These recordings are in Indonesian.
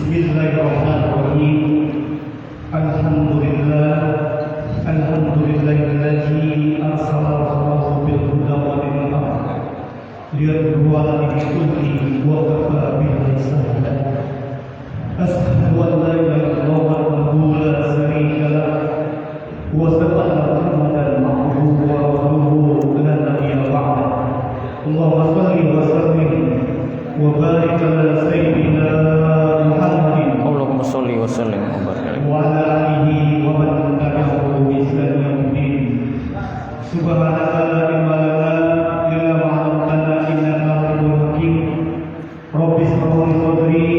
Bismillahirrahmanirrahim. Alhamdulillahilladzi arsala rasulahu bil huda wa dinil haqq liyudhhirahu 'alal dini wa kafa billahi shahida. Asyhadu an la ilaha illallah wahdahu la syarika lah wa asyhadu anna Muhammadan abduhu wa rasuluhu la nabiyya ba'dahu. Allahumma shalli wa sallim wa barik ala sayyidina Muhammadin Allahumma sholli wa sallim wa barik alaihi wa ala alihi wa man tabi'ahu bi ihsan ila yaumil subhanaka la ilma lana illa ma 'allamtana innaka antal hakim. Rabbi shrah li sadri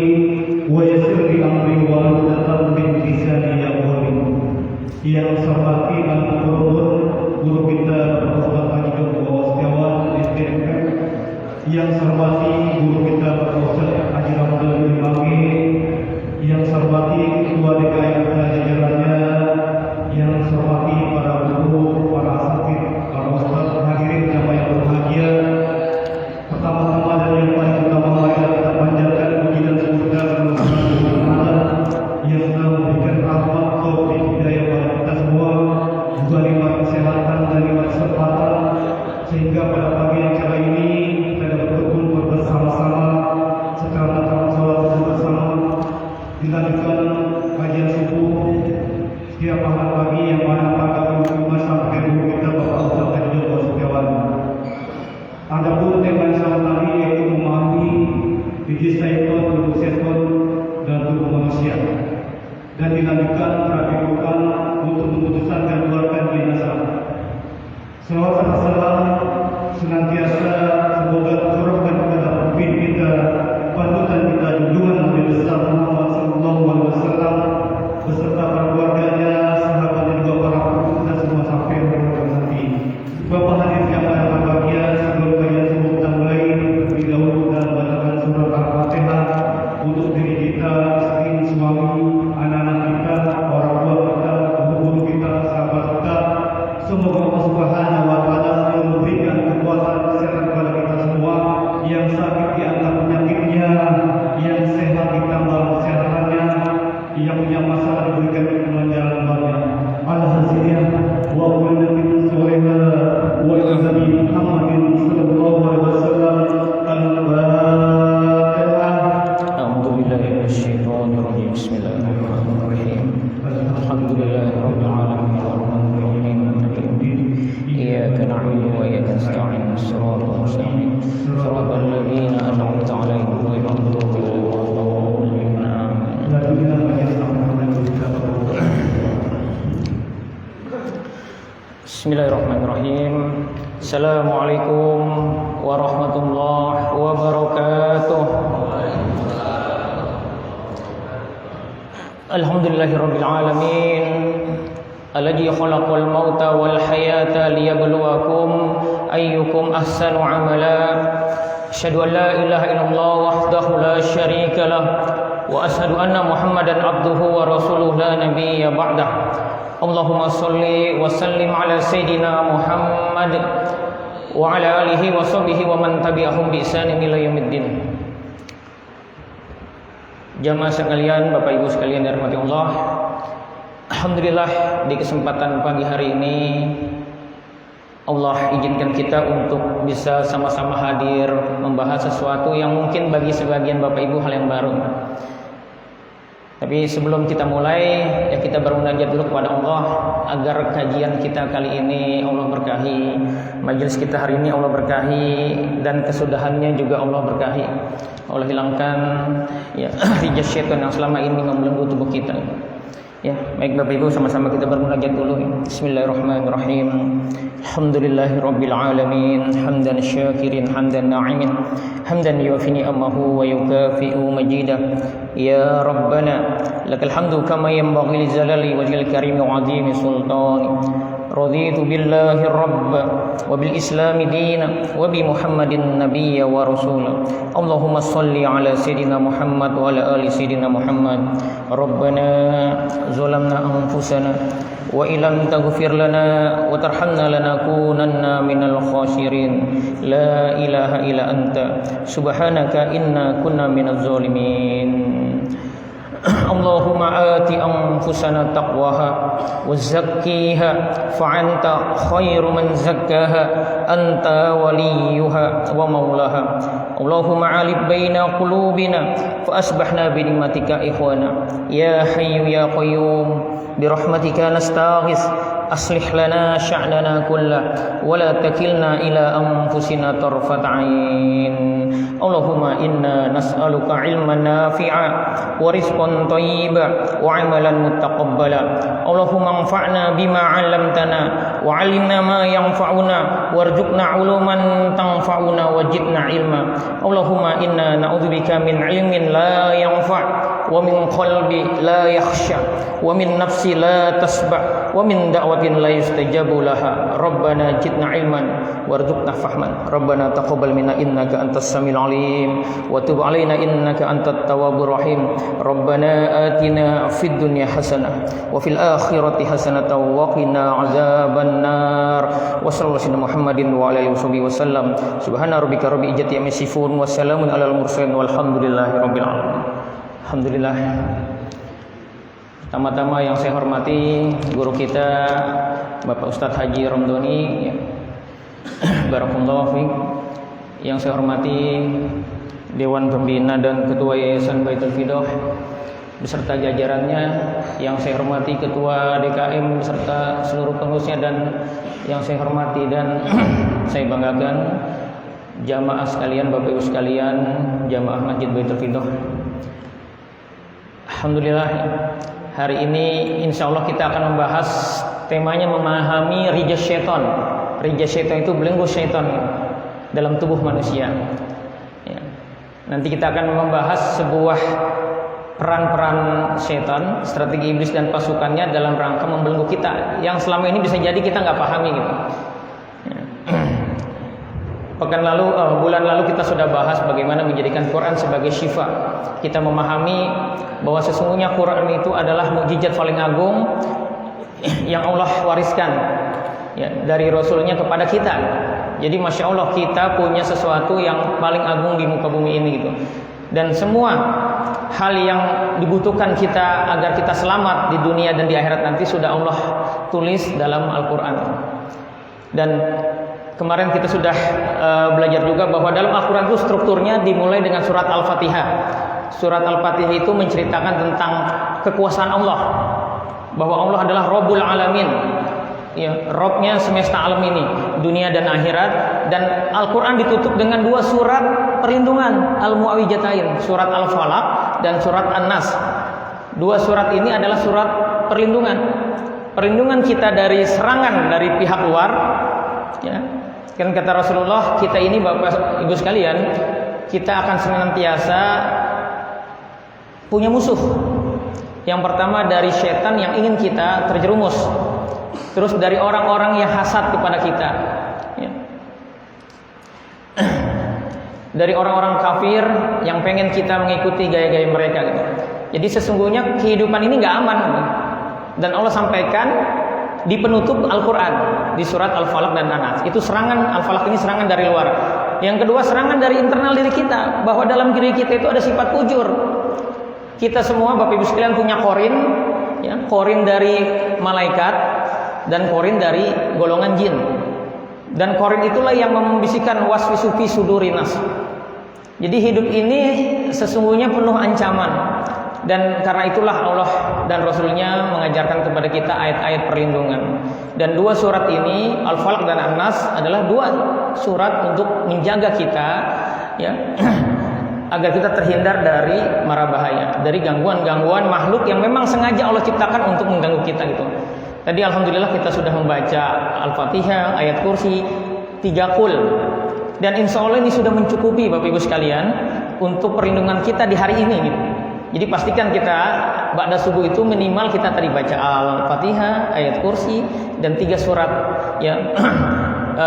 wa yassir li amri wa hlul 'uqdatam min lisani yafqahu. Yang saya hormati guru kita Profesor Haji Dr. Setiawan STMP, yang saya hormati guru kita Profesor Haji Ramadhan bin Bangke, yang saya hormati ketua DKI beserta jajarannya, yang saya hormati para guru, para asatidz, para ustaz, hadirin jamaah yang berbahagia. Pertama-tama dan yang paling utama, marilah kita panjatkan puji dan syukur kepada Allah yang telah memberikan rahmat, taufik, hidayah kepada kita semua, juga nikmat kesehatan dan nikmat kesempatan, sehingga pada pagi yang cerah ini kita dapat berkumpul bersama-sama secara melaksanakan sholat subuh bersama, dilanjutkan kajian subuh setiap pagi yang mana pada pukul 5 sampai guru kita Bapak Ustaz Haji Dr. Setiawan. Adapun tema yang sama tadi yaitu memahami biji syaitan, tubuh setan dan tubuh manusia, dan dilanjutkan praktikan untuk memutuskan dan keluarkan jenazah. Selawat dan salam senantiasa semoga tercurahkan kepada pemimpin kita, panutan kita, junjungan Nabi besar Muhammad sallallahu alaihi wasallam beserta para keluarganya, sahabat dan juga para pengikut dan semua sampai ke nanti. Bapak hadirin yang berbahagia, sebelum kajian subuh kita mulai, terlebih dahulu dan bacakan surah Al-Fatihah untuk diri kita, istri, suami, anak-anak kita, orang tua kita, guru kita, sahabat kita. Semoga Allah Subhanahu wa taala selalu memberikan kekuatan kesehatan kepada kita semua, yang sakit diangkat penyakitnya, yang sehat ditambah kesehatannya, yang punya masalah diberikan kemudahan jalan keluarnya. Alhamdulillah wa qulnatin solehah wa nabi Muhammadin sallallahu alaihi wasallam. Al-Fatihah. A'udzubillahi minasyaitonir rajim. Bismillahirrahmanirrahim. Alhamdulillahirabbil alamin arrahmanir rahim maliki yaumiddin. Iyyaka na'budu wa iyyaka nasta'in. Shiratal mustaqim. Shiratal ladzina an'amta 'alaihim ghairil maghdubi 'alaihim waladdallin. Bismillahirrahmanirrahim. Assalamualaikum warahmatullahi wabarakatuh. Alhamdulillahirabbil alamin alladzi khalaqal mauta wal hayata liyabluwakum ayyukum ahsanu amala. Asyhadu an la ilaha illallah wahdahu la syarika lah wa asyhadu anna Muhammadan abduhu wa rasuluhu la nabiyya ba'dah. Allahumma sholli wa sallim ala sayyidina Muhammad wa ala alihi wa sahbihi wa man tabi'ahum bi ihsanin ila yaumiddin. Jamaah sekalian, Bapak Ibu sekalian yang dirahmati Allah, alhamdulillah di kesempatan pagi hari ini Allah izinkan kita untuk bisa sama-sama hadir membahas sesuatu yang mungkin bagi sebagian Bapak Ibu hal yang baru. Tapi sebelum kita mulai, ya kita bermunajat dulu kepada Allah agar kajian kita kali ini Allah berkahi, majelis kita hari ini Allah berkahi, dan kesudahannya juga Allah berkahi. Allah hilangkan ya rijaz syaitan yang selama ini membelenggu tubuh kita. Ya, baik Bapak Ibu, sama-sama kita bermunajat dulu. Bismillahirrahmanirrahim. Alhamdulillahirabbil alamin, hamdan syakirin, hamdan na'imin, hamdan yuwafi ni'amahu wa yukafi'u majidah. Ya Rabbana, lakal hamdu kama yanbaghi li jalali wajhil karimi wa 'azimi sultani. Raditu billahi rabb wa bil islami dina wa bi Muhammadin nabiyya wa rasula. Allahumma salli ala sayyidina Muhammad wa ala ali sayyidina Muhammad. Rabbana zalamna anfusana wa illam taghfir lana wa tarhamna lanakunanna minal khasirin. La ilaha illa anta subhanaka inna kunna minaz zalimin. Allahumma ati anfusana taqwaha wa zakkiha fa anta khairu man zakkaha anta waliyuha wa maulaha. Allahumma alif baina qulubina fa asbahna bi ni'matika ikhwana. Ya hayyu ya qayyum bi rahmatika nastaghis aslih lana sya'nana kullah wa la takilna ila anfusina tarfat 'ain. Allahumma inna nas'aluka ilman nafi'a wa rizqan thayyiba wa 'amalan mutaqabbala. Allahumma anfa'na bima 'allamtana wa 'allimna ma yanfa'una warzuqna 'uluman tanfa'una wajidna ilma. Allahumma inna na'udzubika min 'ilmin la yanfa' wa min qalbi la yakhsha wa min nafsi la tasba' wa min da'watin la yustajabu laha. Rabbana zidna 'ilman warzuqna fahman. Rabbana taqabbal minna innaka antas samiul alim wa tub 'alaina innaka antat tawwabur rahim. Rabbana atina fid dunya hasanah wa fil akhirati hasanah wa qina 'adzaban nar. Wa sallallahu alaihi Muhammadin wa alihi wasallam. Subhana rabbika rabbil izzati amma yasifun wa salamun alal mursalin walhamdulillahi rabbil alamin. Alhamdulillah. Pertama-tama yang saya hormati guru kita Bapak Ustadz Haji Ramdhani ya. Barakallahu fiik. Yang saya hormati Dewan Pembina dan Ketua Yayasan Baitul Fidah beserta jajarannya, yang saya hormati Ketua DKM beserta seluruh pengurusnya, dan yang saya hormati dan saya banggakan jamaah sekalian, Bapak Ibu sekalian, jamaah Masjid Baitul Fidah. Alhamdulillah, hari ini insya Allah kita akan membahas temanya memahami rija syaitan. Rija syaitan itu belenggu syaitan dalam tubuh manusia ya. Nanti kita akan membahas sebuah peran-peran syaitan, strategi iblis dan pasukannya dalam rangka membelenggu kita, yang selama ini bisa jadi kita nggak pahami gitu ya. Bulan lalu kita sudah bahas bagaimana menjadikan Quran sebagai syifa. Kita memahami bahwa sesungguhnya Quran itu adalah mukjizat paling agung yang Allah wariskan ya, dari Rasulnya kepada kita. Jadi Masya Allah, kita punya sesuatu yang paling agung di muka bumi ini gitu. Dan semua hal yang dibutuhkan kita agar kita selamat di dunia dan di akhirat nanti sudah Allah tulis dalam Al-Quran. Dan kemarin kita sudah belajar juga bahwa dalam Al-Quran itu strukturnya dimulai dengan surat Al-Fatihah. Surat Al-Fatihah itu menceritakan tentang kekuasaan Allah, bahwa Allah adalah Rabbul Alamin ya, Robnya semesta alam ini, dunia dan akhirat. Dan Al-Quran ditutup dengan dua surat perlindungan, Al-Mu'awwijatain, surat Al-Falaq dan surat An-Nas. Dua surat ini adalah surat perlindungan kita dari serangan dari pihak luar ya. Kan kata Rasulullah, kita ini Bapak Ibu sekalian, kita akan senantiasa punya musuh. Yang pertama dari setan yang ingin kita terjerumus, terus dari orang-orang yang hasad kepada kita ya. Dari orang-orang kafir yang pengen kita mengikuti gaya-gaya mereka gitu. Jadi sesungguhnya kehidupan ini nggak aman gitu. Dan Allah sampaikan di penutup Al-Quran di surat Al-Falaq dan An-Nas. Itu serangan Al-Falaq ini serangan dari luar. Yang kedua serangan dari internal diri kita, bahwa dalam diri kita itu ada sifat fujur. Kita semua Bapak Ibu sekalian punya korin ya, korin dari malaikat dan korin dari golongan jin. Dan korin itulah yang membisikkan waswisu fi sudurinas. Jadi hidup ini sesungguhnya penuh ancaman. Dan karena itulah Allah dan Rasulnya mengajarkan kepada kita ayat-ayat perlindungan. Dan dua surat ini, Al-Falaq dan An-Nas, adalah dua surat untuk menjaga kita ya, agar kita terhindar dari mara bahaya, dari gangguan-gangguan makhluk yang memang sengaja Allah ciptakan untuk mengganggu kita gitu. Tadi Alhamdulillah kita sudah membaca Al-Fatihah, ayat kursi, 3 qul. Dan insya Allah ini sudah mencukupi Bapak Ibu sekalian untuk perlindungan kita di hari ini gitu. Jadi pastikan kita ba'da subuh itu minimal kita tadi baca Al-Fatihah, ayat kursi, dan 3 surat ya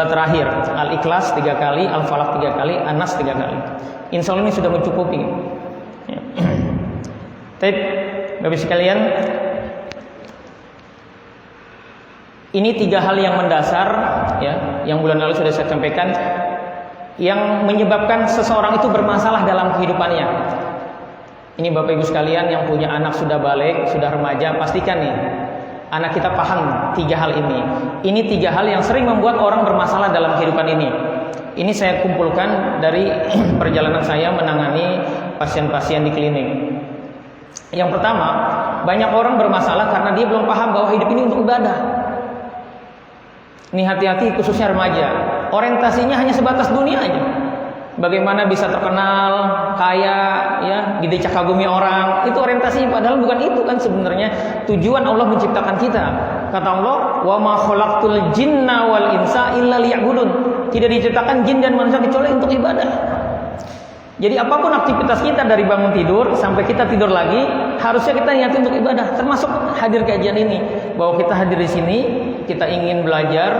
terakhir, Al-Ikhlas 3 kali, Al-Falaq 3 kali, An-Nas 3 kali. Insya Allah ini sudah mencukupi ya. Baik Bapak sekalian, ini 3 hal yang mendasar ya, yang bulan lalu sudah saya sampaikan, yang menyebabkan seseorang itu bermasalah dalam kehidupannya Ini Bapak Ibu sekalian yang punya anak sudah balik, sudah remaja, pastikan nih anak kita paham 3 hal ini. Ini 3 hal yang sering membuat orang bermasalah dalam kehidupan ini. Ini saya kumpulkan dari perjalanan saya menangani pasien-pasien di klinik. Yang pertama, banyak orang bermasalah karena dia belum paham bahwa hidup ini untuk ibadah. Ini hati-hati khususnya remaja. Orientasinya hanya sebatas dunia aja. Bagaimana bisa terkenal, kaya, ya, didecak kagumi orang. Itu orientasinya, padahal bukan itu kan sebenarnya tujuan Allah menciptakan kita. Kata Allah, "Wa ma khalaqtul jinna wal insa illa liya'budun." Tidak diciptakan jin dan manusia kecuali untuk ibadah. Jadi apapun aktivitas kita dari bangun tidur sampai kita tidur lagi, harusnya kita niatin untuk ibadah. Termasuk hadir kajian ini, bahwa kita hadir di sini, kita ingin belajar,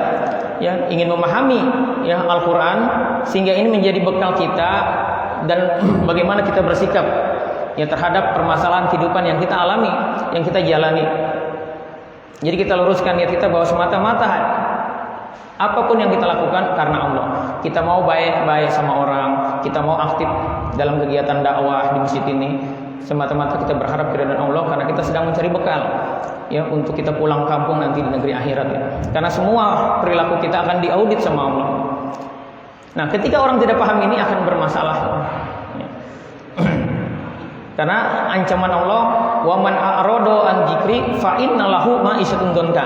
ya, ingin memahami, ya, Al-Quran, sehingga ini menjadi bekal kita dan bagaimana kita bersikap, ya, terhadap permasalahan kehidupan yang kita alami, yang kita jalani. Jadi kita luruskan niat kita bahwa semata-mata apapun yang kita lakukan karena Allah. Kita mau baik-baik sama orang, kita mau aktif dalam kegiatan dakwah di masjid ini, semata-mata kita berharap keridhaan Allah karena kita sedang mencari bekal, ya, untuk kita pulang kampung nanti di negeri akhirat, ya. Karena semua perilaku kita akan diaudit sama Allah. Nah, ketika orang tidak paham ini akan bermasalah, ya. Karena ancaman Allah, wa man a'rada an dzikri fa innalahu ma'isyatun dhanka.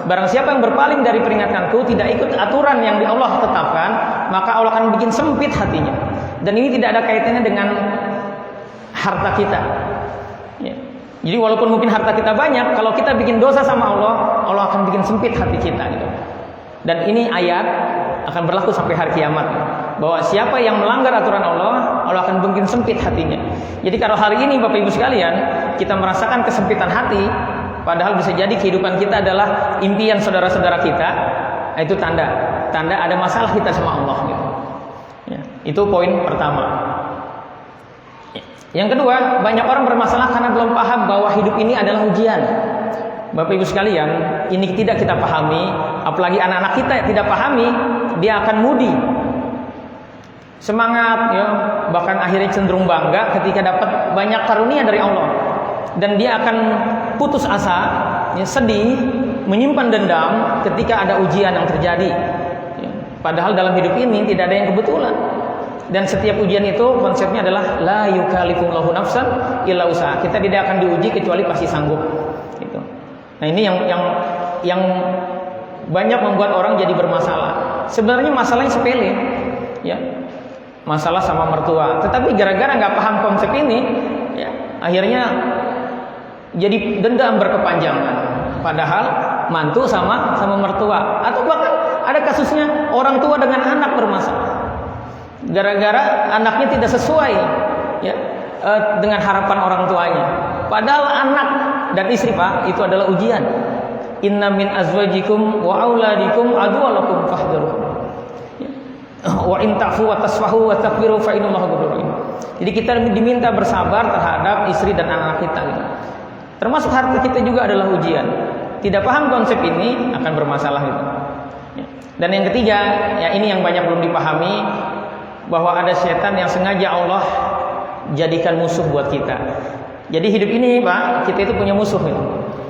Barang siapa yang berpaling dari peringatanku, tidak ikut aturan yang Allah tetapkan, maka Allah akan bikin sempit hatinya. Dan ini tidak ada kaitannya dengan harta kita, ya. Jadi walaupun mungkin harta kita banyak, kalau kita bikin dosa sama Allah, Allah akan bikin sempit hati kita, gitu. Dan ini ayat akan berlaku sampai hari kiamat, bahwa siapa yang melanggar aturan Allah, Allah akan bikin sempit hatinya. Jadi kalau hari ini Bapak Ibu sekalian kita merasakan kesempitan hati, padahal bisa jadi kehidupan kita adalah impian saudara-saudara kita, itu tanda ada masalah kita sama Allah, gitu. Ya, itu poin pertama. Yang kedua, banyak orang bermasalah karena belum paham bahwa hidup ini adalah ujian. Bapak Ibu sekalian, ini tidak kita pahami, apalagi anak-anak kita tidak pahami, dia akan mudi, semangat, ya, bahkan akhirnya cenderung bangga ketika dapat banyak karunia dari Allah, dan dia akan putus asa, ya, sedih, menyimpan dendam ketika ada ujian yang terjadi, ya. Padahal dalam hidup ini tidak ada yang kebetulan, dan setiap ujian itu konsepnya adalah la yukallifullahu nafsan illa usaha. Kita tidak akan diuji kecuali pasti sanggup, gitu. Nah, ini yang banyak membuat orang jadi bermasalah. Sebenarnya masalahnya sepele, ya, masalah sama mertua. Tetapi gara-gara nggak paham konsep ini, ya, akhirnya jadi dendam berkepanjangan. Padahal mantu sama mertua, atau bahkan ada kasusnya orang tua dengan anak bermasalah. Gara-gara anaknya tidak sesuai, ya, dengan harapan orang tuanya. Padahal anak dan istri, Pak, itu adalah ujian. Inna min azwajikum wa auladikum aduwalakum fahdharu. Wa in ta'fu wa tasfahu wa takbiru fa innallaha ghafurur rahim. Jadi kita diminta bersabar terhadap istri dan anak kita, gitu. Termasuk harta kita juga adalah ujian. Tidak paham konsep ini akan bermasalah, gitu. Dan yang ketiga, ya, ini yang banyak belum dipahami, bahwa ada setan yang sengaja Allah jadikan musuh buat kita. Jadi hidup ini, Pak, kita itu punya musuh, gitu.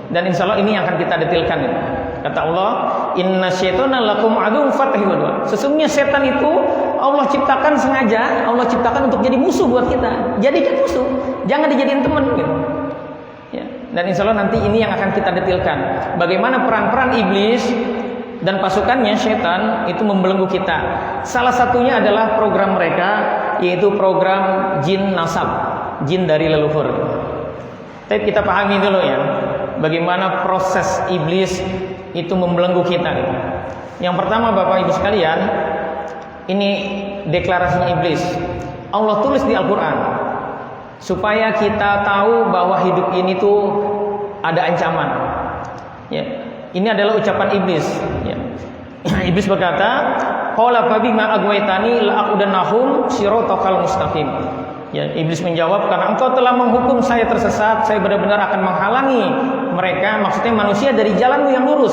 Dan insya Allah ini yang akan kita detilkan, gitu. Kata Allah, inna syaitana lakum aduwwun fattakhidhuhu. Sesungguhnya setan itu Allah ciptakan sengaja, Allah ciptakan untuk jadi musuh buat kita. Jadikan musuh, jangan dijadiin teman, gitu. Ya. Dan insya Allah nanti ini yang akan kita detilkan, bagaimana peran-peran iblis dan pasukannya setan itu membelenggu kita. Salah satunya adalah program mereka, yaitu program jin nasab, jin dari leluhur. Tapi kita pahami dulu, ya, bagaimana proses iblis itu membelenggu kita. Yang pertama, Bapak Ibu sekalian, ini deklarasinya iblis. Allah tulis di Al-Quran supaya kita tahu bahwa hidup ini tuh ada ancaman, ya. Ini adalah ucapan iblis, ya. Iblis berkata, qala fa bima aghwaytani la aqudannahum siratal mustaqim. Ya, iblis menjawab, karena engkau telah menghukum saya tersesat, saya benar-benar akan menghalangi mereka, maksudnya manusia, dari jalanmu yang lurus.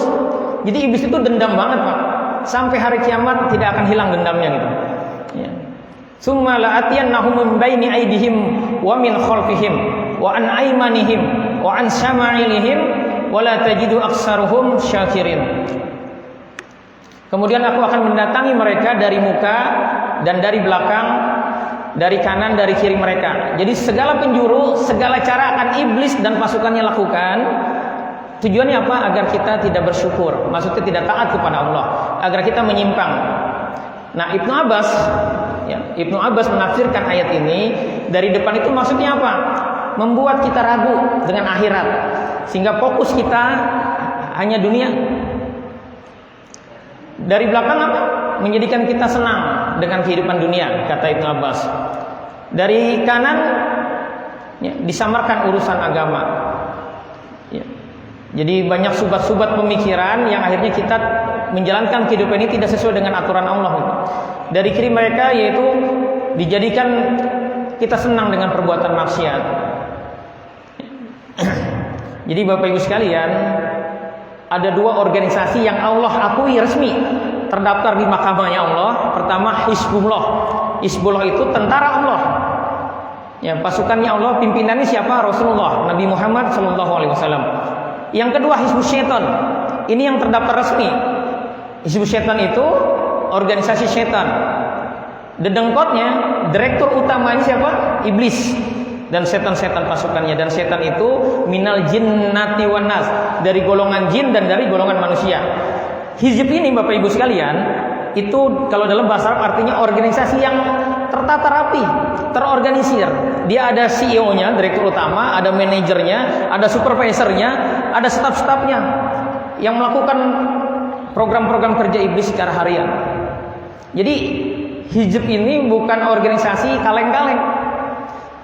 Jadi iblis itu dendam banget, Pak. Sampai hari kiamat tidak akan hilang dendamnya, gitu. Ya. Summa la'atiyannahum min baini aydihim wa min khalfihim wa an aymanihim wa an syama'ilihim wa la tajidu aksaruhum syakirin. Kemudian aku akan mendatangi mereka dari muka dan dari belakang, dari kanan, dari kiri mereka. Jadi segala penjuru, segala cara akan iblis dan pasukannya lakukan. Tujuannya apa? Agar kita tidak bersyukur, maksudnya tidak taat kepada Allah, agar kita menyimpang. Nah, Ibnu Abbas menafsirkan ayat ini dari depan itu maksudnya apa? Membuat kita ragu dengan akhirat, sehingga fokus kita hanya dunia. Dari belakang apa? Menjadikan kita senang dengan kehidupan dunia, kata Ibnu Abbas. Dari kanan disamarkan urusan agama. Jadi banyak subat-subat pemikiran yang akhirnya kita menjalankan kehidupan ini tidak sesuai dengan aturan Allah. Dari kiri mereka yaitu dijadikan kita senang dengan perbuatan maksiat. Jadi Bapak Ibu sekalian, ada dua organisasi yang Allah akui resmi terdaftar di mahkamahnya Allah. Pertama Hizbullah. Hizbullah itu tentara Allah. Ya, pasukannya Allah, pimpinannya siapa? Rasulullah, Nabi Muhammad SAW. Yang kedua Hizbus Syaitan. Ini yang terdaftar resmi. Hizbus Syaitan itu organisasi syaitan. Dedengkotnya, direktur utamanya siapa? Iblis dan setan-setan pasukannya. Dan setan itu minal jinnati wan nas, dari golongan jin dan dari golongan manusia. Hizb ini Bapak Ibu sekalian, itu kalau dalam bahasa Arab artinya organisasi yang tertata rapi, terorganisir. Dia ada CEO-nya, direktur utama, ada manajernya, ada supervisornya, ada staf-stafnya yang melakukan program-program kerja iblis secara harian. Jadi Hizb ini bukan organisasi kaleng-kaleng.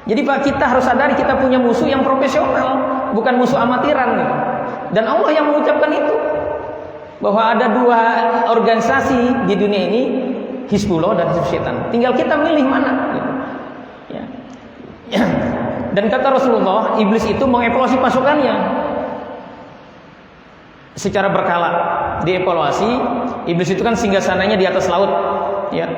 Jadi Pak, kita harus sadari kita punya musuh yang profesional, bukan musuh amatiran. Dan Allah yang mengucapkan itu, bahwa ada dua organisasi di dunia ini, Hizbullah dan Hizb Syaitan. Tinggal kita milih mana. Ya. Dan kata Rasulullah, iblis itu mengevaluasi pasukannya secara berkala. Dievaluasi, iblis itu kan singgasananya di atas laut, ya.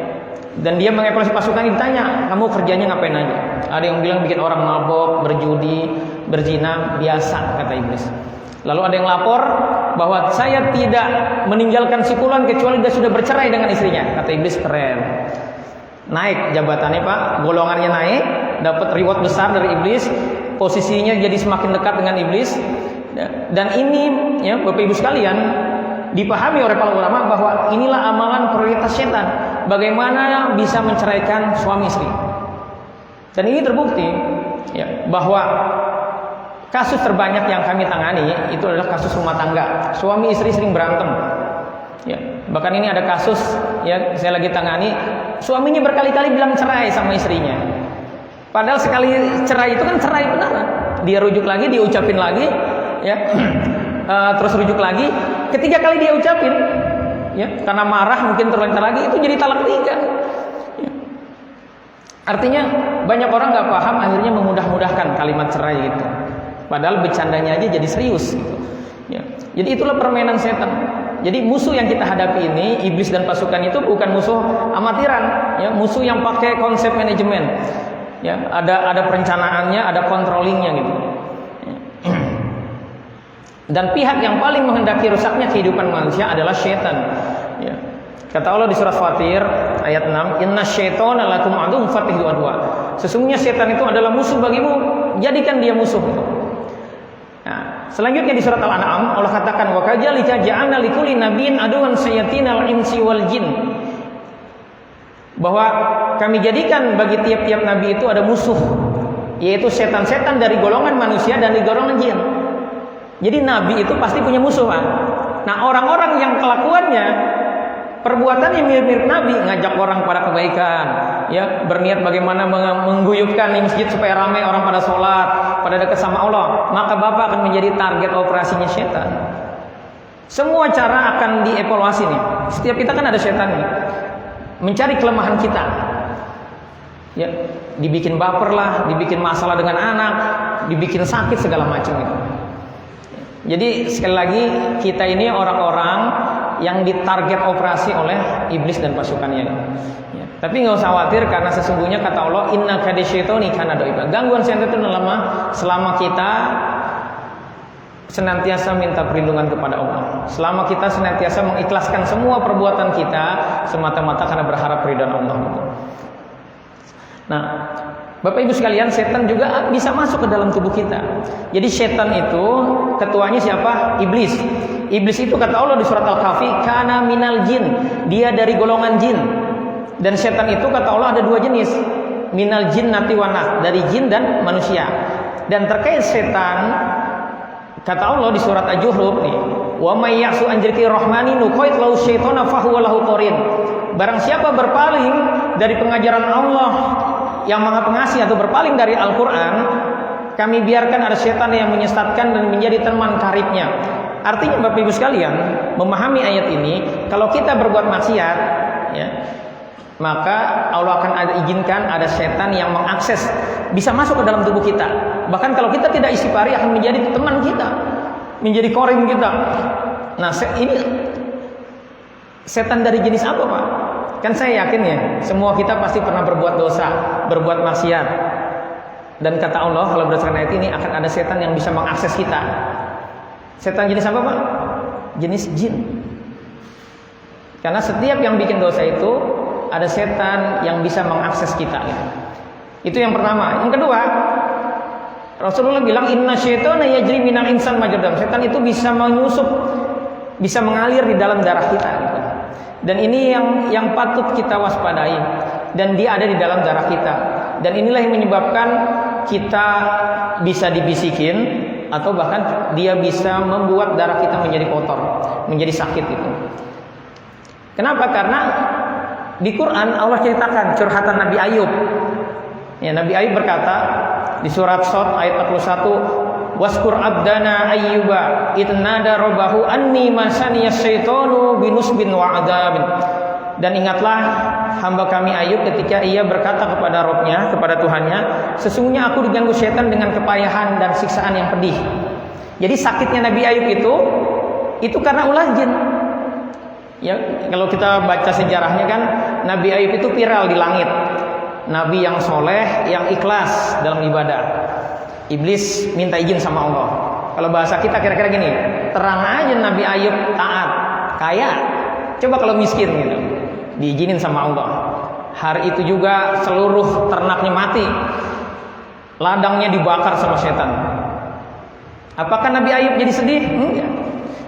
Dan dia mengevaluasi pasukannya, ditanya, kamu kerjanya ngapain aja? Ada yang bilang bikin orang mabok, berjudi, berzina, biasa, kata iblis. Lalu ada yang lapor bahwa saya tidak meninggalkan si fulan kecuali dia sudah bercerai dengan istrinya. Kata iblis, keren. Naik jabatannya Pak, golongannya naik, dapat reward besar dari iblis, posisinya jadi semakin dekat dengan iblis. Dan ini ya Bapak Ibu sekalian, dipahami oleh para ulama bahwa inilah amalan prioritas setan, bagaimana bisa menceraikan suami istri. Dan ini terbukti ya, bahwa kasus terbanyak yang kami tangani itu adalah kasus rumah tangga, suami istri sering berantem. Ya, bahkan ini ada kasus ya saya lagi tangani, suaminya berkali-kali bilang cerai sama istrinya. Padahal sekali cerai itu kan cerai beneran. Dia rujuk lagi, dia ucapin lagi, ya, terus rujuk lagi. Ketiga kali dia ucapin, ya, karena marah mungkin terlantar lagi, itu jadi talak ketiga. Ya. Artinya banyak orang nggak paham, akhirnya memudah-mudahkan kalimat cerai itu. Padahal bercandanya aja jadi serius gitu. Ya. Jadi itulah permainan setan. Jadi musuh yang kita hadapi ini, iblis dan pasukan itu bukan musuh amatiran, ya, musuh yang pakai konsep manajemen. Ya, ada perencanaannya, ada controllingnya gitu. Ya. Dan pihak yang paling menghendaki rusaknya kehidupan manusia adalah setan. Ya. Kata Allah di surah Fatir ayat 6, "Inna syaitana lakum aduwwun fattaqu adwa." Sesungguhnya setan itu adalah musuh bagimu, jadikan dia musuh. Nah, selanjutnya di surat Al-An'am Allah katakan, "Wa kadzalika ja'alna likulli nabiyyin aduwwan syayatinal insi wal jin." Bahwa kami jadikan bagi tiap-tiap nabi itu ada musuh, yaitu setan-setan dari golongan manusia dan dari golongan jin. Jadi nabi itu pasti punya musuh, Pak. Nah, orang-orang yang kelakuannya perbuatannya mirip-mirip nabi, ngajak orang pada kebaikan, ya, berniat bagaimana mengguyupkan di masjid supaya ramai orang pada sholat, pada dekat sama Allah, maka Bapak akan menjadi target operasinya setan. Semua cara akan dievaluasi nih. Setiap kita kan ada setan nih, mencari kelemahan kita, ya, dibikin baper lah, dibikin masalah dengan anak, dibikin sakit segala macam itu. Jadi sekali lagi kita ini orang-orang yang ditarget operasi oleh iblis dan pasukannya. Ya. Tapi nggak usah khawatir, karena sesungguhnya kata Allah, inna kadisyaitoni kana doiba. Gangguan setan itu selama kita senantiasa minta perlindungan kepada Allah, selama kita senantiasa mengikhlaskan semua perbuatan kita semata-mata karena berharap ridha Allah. Nah, Bapak Ibu sekalian, setan juga bisa masuk ke dalam tubuh kita. Jadi setan itu ketuanya siapa? Iblis. Iblis itu kata Allah di surat Al-Kahfi, kana minal jin, dia dari golongan jin. Dan setan itu kata Allah ada dua jenis, minal jinnati wan nas, dari jin dan manusia. Dan terkait setan, kata Allah di surat Al-Juhruf nih, wa may ya'su an dzikri rahmani nuqayyid lahu syaitana fahuwa lahu qarin. Barang siapa berpaling dari pengajaran Allah yang Maha Pengasih atau berpaling dari Al-Qur'an, kami biarkan ada setan yang menyesatkan dan menjadi teman karibnya. Artinya Bapak Ibu sekalian, memahami ayat ini, kalau kita berbuat maksiat, ya, maka Allah akan izinkan ada setan yang mengakses, bisa masuk ke dalam tubuh kita. Bahkan kalau kita tidak istighfari akan menjadi teman kita, menjadi korin kita. Nah, ini setan dari jenis apa, Pak? Kan saya yakin ya, semua kita pasti pernah berbuat dosa, berbuat maksiat. Dan kata Allah, kalau berdasarkan ayat ini, akan ada setan yang bisa mengakses kita. Setan jenis apa, Pak? Jenis jin. Karena setiap yang bikin dosa itu ada setan yang bisa mengakses kita. Itu yang pertama. Yang kedua, Rasulullah bilang inna syaitana yajri minal insan majradam. Setan itu bisa menyusup, bisa mengalir di dalam darah kita. Dan ini yang patut kita waspadai. Dan dia ada di dalam darah kita. Dan inilah yang menyebabkan kita bisa dibisikin, atau bahkan dia bisa membuat darah kita menjadi kotor, menjadi sakit itu. Kenapa? Karena di Quran Allah ceritakan curhatan Nabi Ayub. Ya, Nabi Ayub berkata di surat Shad ayat 41, waskur abdana ayyuba itnada rabbahu anni masaniyas syaitanu binusbin wa adzabin. Dan ingatlah hamba kami Ayub ketika ia berkata kepada Rabb-nya, kepada Tuhannya, sesungguhnya aku diganggu setan dengan kepayahan dan siksaan yang pedih. Jadi sakitnya Nabi Ayub itu karena ulah jin. Ya, kalau kita baca sejarahnya kan, Nabi Ayub itu viral di langit. Nabi yang soleh, yang ikhlas dalam ibadah. Iblis minta izin sama Allah. Kalau bahasa kita kira-kira gini, terang aja Nabi Ayub taat, kaya. Coba kalau miskin gitu, diizinin sama Allah. Hari itu juga seluruh ternaknya mati, ladangnya dibakar sama setan. Apakah Nabi Ayub jadi sedih? Enggak.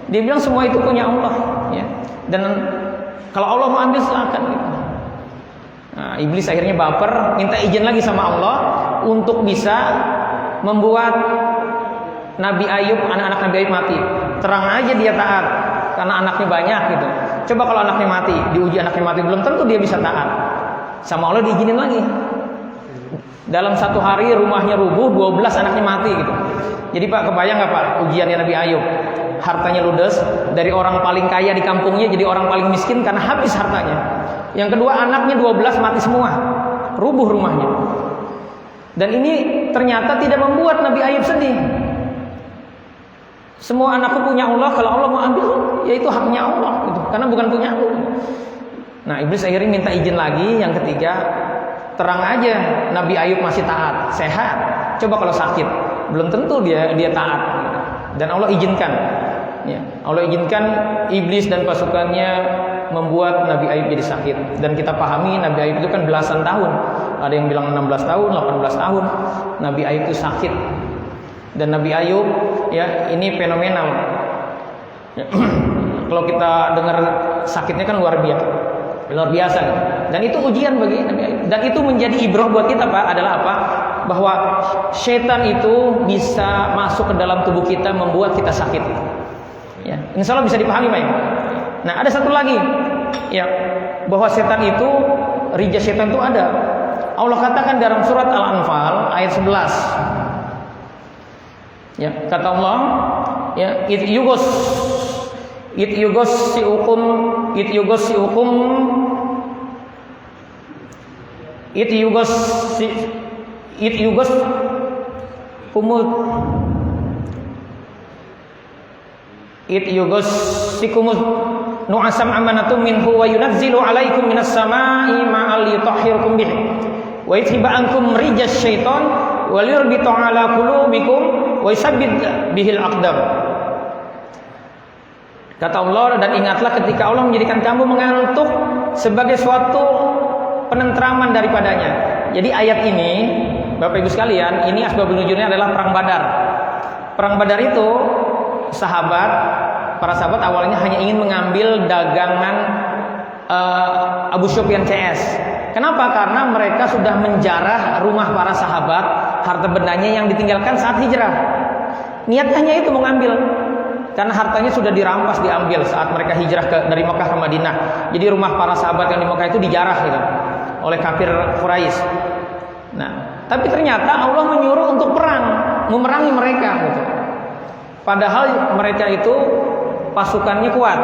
Dia bilang semua itu punya Allah, ya. Dan kalau Allah mau ambil silakan gitu. Nah, iblis akhirnya baper, minta izin lagi sama Allah untuk bisa membuat Nabi Ayub, anak-anak Nabi Ayub mati. Terang aja dia taat karena anaknya banyak gitu. Coba kalau anaknya mati, diuji anaknya mati, belum tentu dia bisa taat. Sama Allah diizinin lagi. Dalam satu hari rumahnya rubuh, 12 anaknya mati gitu. Jadi Pak, kebayang nggak Pak ujiannya Nabi Ayub? Hartanya ludes, dari orang paling kaya di kampungnya jadi orang paling miskin karena habis hartanya. Yang kedua, anaknya 12 mati semua, rubuh rumahnya. Dan ini ternyata tidak membuat Nabi Ayub sedih. Semua anakku punya Allah, kalau Allah mau ambil, yaitu haknya Allah gitu. Karena bukan punya aku. Nah, iblis akhirnya minta izin lagi. Yang ketiga, terang aja Nabi Ayub masih taat, sehat. Coba kalau sakit, belum tentu dia taat gitu. Dan Allah izinkan, ya, Allah izinkan iblis dan pasukannya membuat Nabi Ayub jadi sakit. Dan kita pahami Nabi Ayub itu kan belasan tahun, ada yang bilang 16 tahun, 18 tahun Nabi Ayub itu sakit. Dan Nabi Ayub, ya, ini fenomenal, ya. Kalau kita dengar sakitnya kan luar biasa. Dan itu ujian bagi Nabi Ayub. Dan itu menjadi ibrah buat kita Pak, adalah apa? Bahwa setan itu bisa masuk ke dalam tubuh kita, membuat kita sakit, ya. Insya Allah bisa dipahami Pak. Nah, ada satu lagi, ya, bahwa setan itu, rija setan itu ada. Allah katakan dalam surat Al-Anfal ayat 11, ya, kata Allah, ya, it yugos sikumut nu'asam amanatum minhu wa yunazzilu 'alaikum minas sama'i ma'al yutahhirukum bih wa yuthiba ankum rijas syaitan wa yurbita 'ala qulubikum wa yusabbit bihil aqdam. Kata Allah, dan ingatlah ketika Allah menjadikan kamu mengantuk sebagai suatu penentraman daripadanya. Jadi ayat ini, Bapak Ibu sekalian, ini asbabun nuzulnya adalah perang Badar. Perang Badar itu para sahabat awalnya hanya ingin mengambil dagangan Abu Sufyan CS. Kenapa? Karena mereka sudah menjarah rumah para sahabat, harta bendanya yang ditinggalkan saat hijrah. Niatnya hanya itu mengambil, karena hartanya sudah dirampas, diambil saat mereka hijrah dari Mekah ke Madinah. Jadi rumah para sahabat yang di Mekah itu dijarah gitu oleh kafir Quraisy. Nah, tapi ternyata Allah menyuruh untuk perang, memerangi mereka gitu. Padahal mereka itu pasukannya kuat.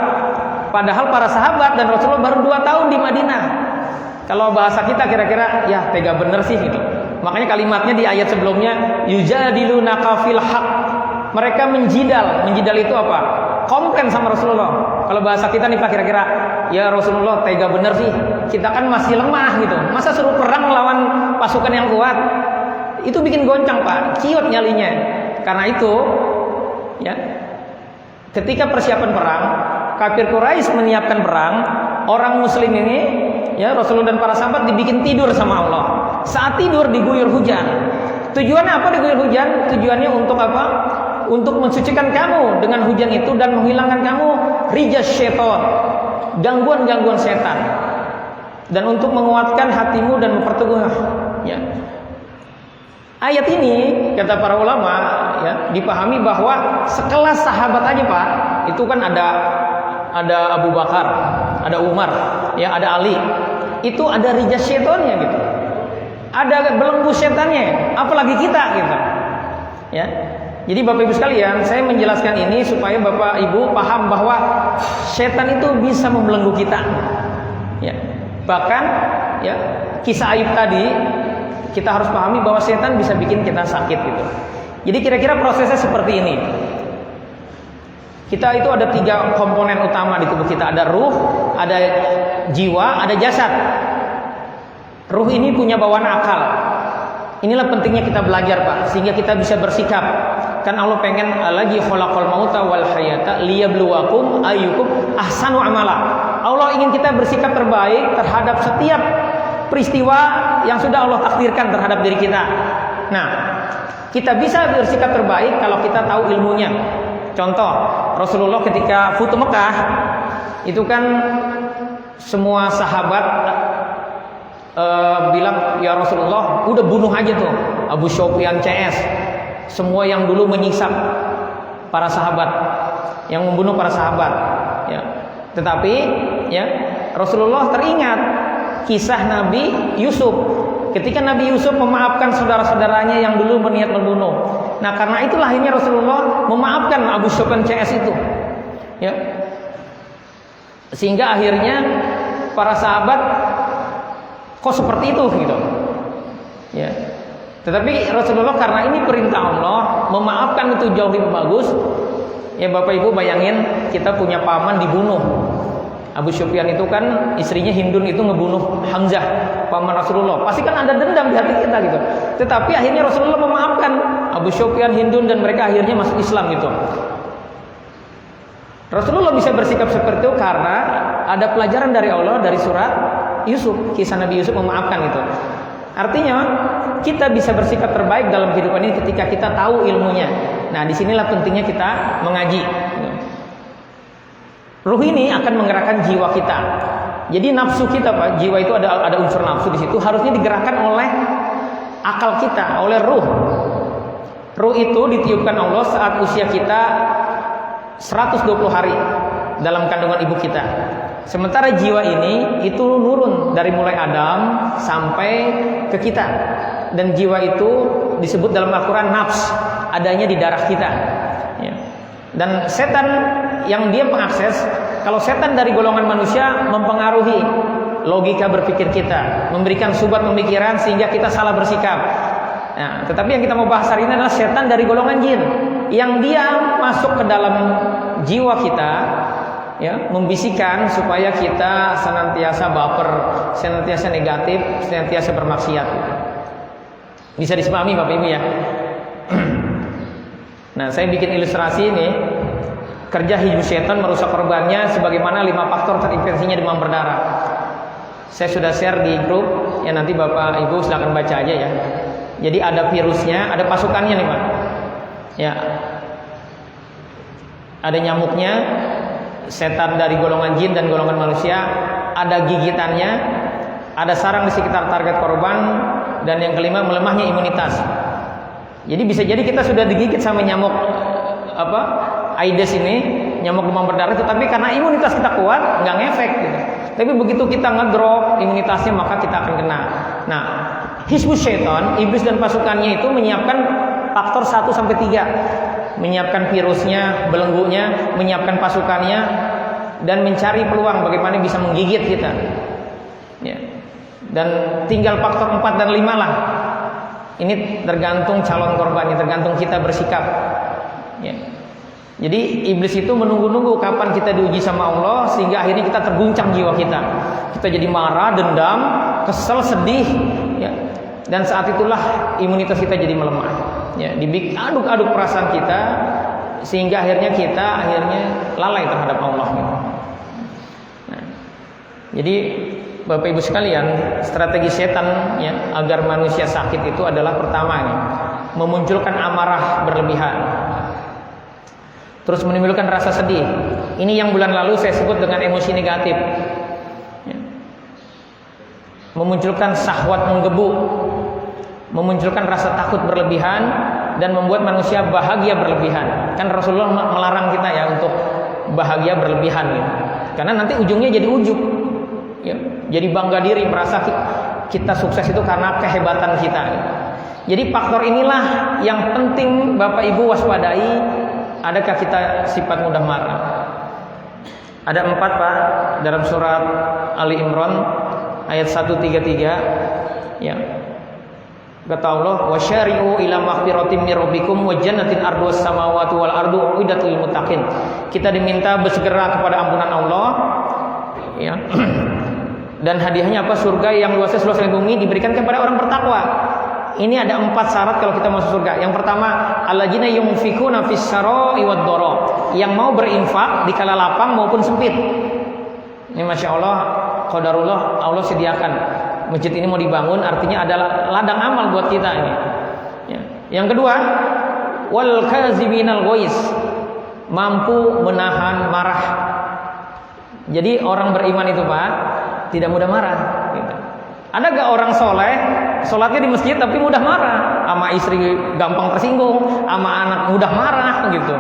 Padahal para sahabat dan Rasulullah baru 2 tahun di Madinah. Kalau bahasa kita kira-kira ya tega bener sih gitu. Makanya kalimatnya di ayat sebelumnya yujadilunaka fil haq. Mereka menjidal itu apa? Komplain sama Rasulullah. Kalau bahasa kita nih Pak, kira-kira ya Rasulullah tega bener sih. Kita kan masih lemah gitu. Masa suruh perang melawan pasukan yang kuat? Itu bikin goncang Pak, ciut nyalinya. Karena itu ya, ketika persiapan perang, kafir Quraisy menyiapkan perang, orang muslim ini ya Rasulullah dan para sahabat dibikin tidur sama Allah. Saat tidur diguyur hujan. Tujuannya apa diguyur hujan? Tujuannya untuk apa? Untuk mensucikan kamu dengan hujan itu dan menghilangkan kamu rijas syaitan, gangguan-gangguan setan, dan untuk menguatkan hatimu dan memperteguh ya. Ayat ini kata para ulama ya dipahami bahwa sekelas sahabat aja Pak, itu kan ada Abu Bakar, ada Umar, ya ada Ali. Itu ada rijas syaitannya gitu. Ada belenggu setannya, apalagi kita gitu. Ya. Jadi Bapak Ibu sekalian, saya menjelaskan ini supaya Bapak Ibu paham bahwa setan itu bisa membelenggu kita. Ya. Bahkan ya kisah Ayub tadi kita harus pahami bahwa setan bisa bikin kita sakit gitu. Jadi kira-kira prosesnya seperti ini. Kita itu ada 3 komponen utama di tubuh kita. Ada ruh, ada jiwa, ada jasad. Ruh ini punya bawaan akal. Inilah pentingnya kita belajar Pak, sehingga kita bisa bersikap. Kan Allah pengen lagi khalaqal mauta wal hayata liyabluwakum ayyukum ahsanu amala. Allah ingin kita bersikap terbaik terhadap setiap peristiwa yang sudah Allah takdirkan terhadap diri kita. Nah, kita bisa bersikap terbaik kalau kita tahu ilmunya. Contoh, Rasulullah ketika Futu Mekah itu kan semua sahabat bilang, ya Rasulullah, udah bunuh aja tuh Abu Sufyan CS, semua yang dulu menyiksa para sahabat, yang membunuh para sahabat. Ya. Tetapi, ya Rasulullah teringat kisah Nabi Yusuf, ketika Nabi Yusuf memaafkan saudara-saudaranya yang dulu berniat membunuh. Nah, karena itulah akhirnya Rasulullah memaafkan Abu Sufyan CS itu. Ya. Sehingga akhirnya para sahabat kok seperti itu gitu. Ya. Tetapi Rasulullah karena ini perintah Allah, memaafkan itu jauh lebih bagus. Ya Bapak Ibu bayangin kita punya paman dibunuh. Abu Sufyan itu kan istrinya Hindun itu ngebunuh Hamzah, paman Rasulullah. Pasti kan ada dendam di hati kita gitu. Tetapi akhirnya Rasulullah memaafkan Abu Sufyan, Hindun, dan mereka akhirnya masuk Islam gitu. Rasulullah bisa bersikap seperti itu karena ada pelajaran dari Allah dari surat Yusuf, kisah Nabi Yusuf memaafkan itu. Artinya kita bisa bersikap terbaik dalam kehidupan ini ketika kita tahu ilmunya. Nah, disinilah pentingnya kita mengaji. Ruh ini akan menggerakkan jiwa kita. Jadi nafsu kita Pak, jiwa itu ada unsur nafsu di situ, harusnya digerakkan oleh akal kita, oleh ruh. Ruh itu ditiupkan Allah saat usia kita 120 hari dalam kandungan ibu kita. Sementara jiwa ini itu nurun dari mulai Adam sampai ke kita. Dan jiwa itu disebut dalam Al-Quran nafs, adanya di darah kita. Ya. Dan setan yang dia mengakses, kalau setan dari golongan manusia mempengaruhi logika berpikir kita, memberikan subat pemikiran sehingga kita salah bersikap. Nah, tetapi yang kita mau bahas hari ini adalah setan dari golongan jin, yang dia masuk ke dalam jiwa kita, ya, membisikkan supaya kita senantiasa baper, senantiasa negatif, senantiasa bermaksiat. Bisa dipahami Bapak Ibu ya. Nah, saya bikin ilustrasi ini, kerja hizbus syaitan merusak korbannya sebagaimana 5 faktor terinfeksinya demam berdarah. Saya sudah share di grup, ya nanti Bapak Ibu silakan baca aja ya. Jadi ada virusnya, ada pasukannya nih Pak. Ya. Ada nyamuknya, setan dari golongan jin dan golongan manusia, ada gigitannya, ada sarang di sekitar target korban, dan yang kelima melemahnya imunitas. Jadi bisa jadi kita sudah digigit sama nyamuk Aedes ini, nyamuk demam berdarah, tetapi karena imunitas kita kuat nggak ngefek gitu. Tapi begitu kita ngedrop imunitasnya maka kita akan kena. Nah, hizbus syaitan, iblis dan pasukannya itu menyiapkan faktor 1 sampai 3. Menyiapkan virusnya, belenggunya, menyiapkan pasukannya, dan mencari peluang bagaimana bisa menggigit kita. Ya. Dan tinggal faktor 4 dan 5 lah. Ini tergantung calon korbannya, tergantung kita bersikap. Ya. Jadi iblis itu menunggu-nunggu kapan kita diuji sama Allah, sehingga akhirnya kita terguncang jiwa kita. Kita jadi marah, dendam, kesel, sedih, ya. Dan saat itulah imunitas kita jadi melemah. Ya, aduk-aduk perasaan kita sehingga akhirnya kita lalai terhadap Allah. Nah, jadi Bapak Ibu sekalian, strategi setan ya agar manusia sakit itu adalah pertama nih, memunculkan amarah berlebihan. Terus menimbulkan rasa sedih. Ini yang bulan lalu saya sebut dengan emosi negatif. Ya. Memunculkan syahwat menggebu, memunculkan rasa takut berlebihan, dan membuat manusia bahagia berlebihan. Kan Rasulullah melarang kita ya untuk bahagia berlebihan gitu. Karena nanti ujungnya jadi ujub ya. Jadi bangga diri, merasa kita sukses itu karena kehebatan kita gitu. Jadi faktor inilah yang penting Bapak Ibu waspadai. Adakah kita sifat mudah marah? Ada 4 Pak dalam surat Ali Imran ayat 133 ya. Kata Allah, wasyari'u ila maghfiratin mir rabbikum wa jannatin arduhas samawati wal ardu uiddat lil muttaqin. Kita diminta bersegera kepada ampunan Allah ya. Dan hadiahnya apa? Surga yang luasnya seluas langit bumi diberikan kepada orang bertakwa. Ini ada 4 syarat kalau kita masuk surga. Yang pertama, alladzina yunfikuna fis sarai wad dara, yang mau berinfak di kala lapang maupun sempit. Ini Masya Allah, qadarullah, Allah sediakan. Masjid ini mau dibangun, artinya adalah ladang amal buat kita ini. Ya. Yang kedua, wal kaziminal ghaiz, mampu menahan marah. Jadi orang beriman itu Pak tidak mudah marah. Gitu. Ada gak orang soleh, sholatnya di masjid tapi mudah marah, sama istri gampang tersinggung, sama anak mudah marah gitu.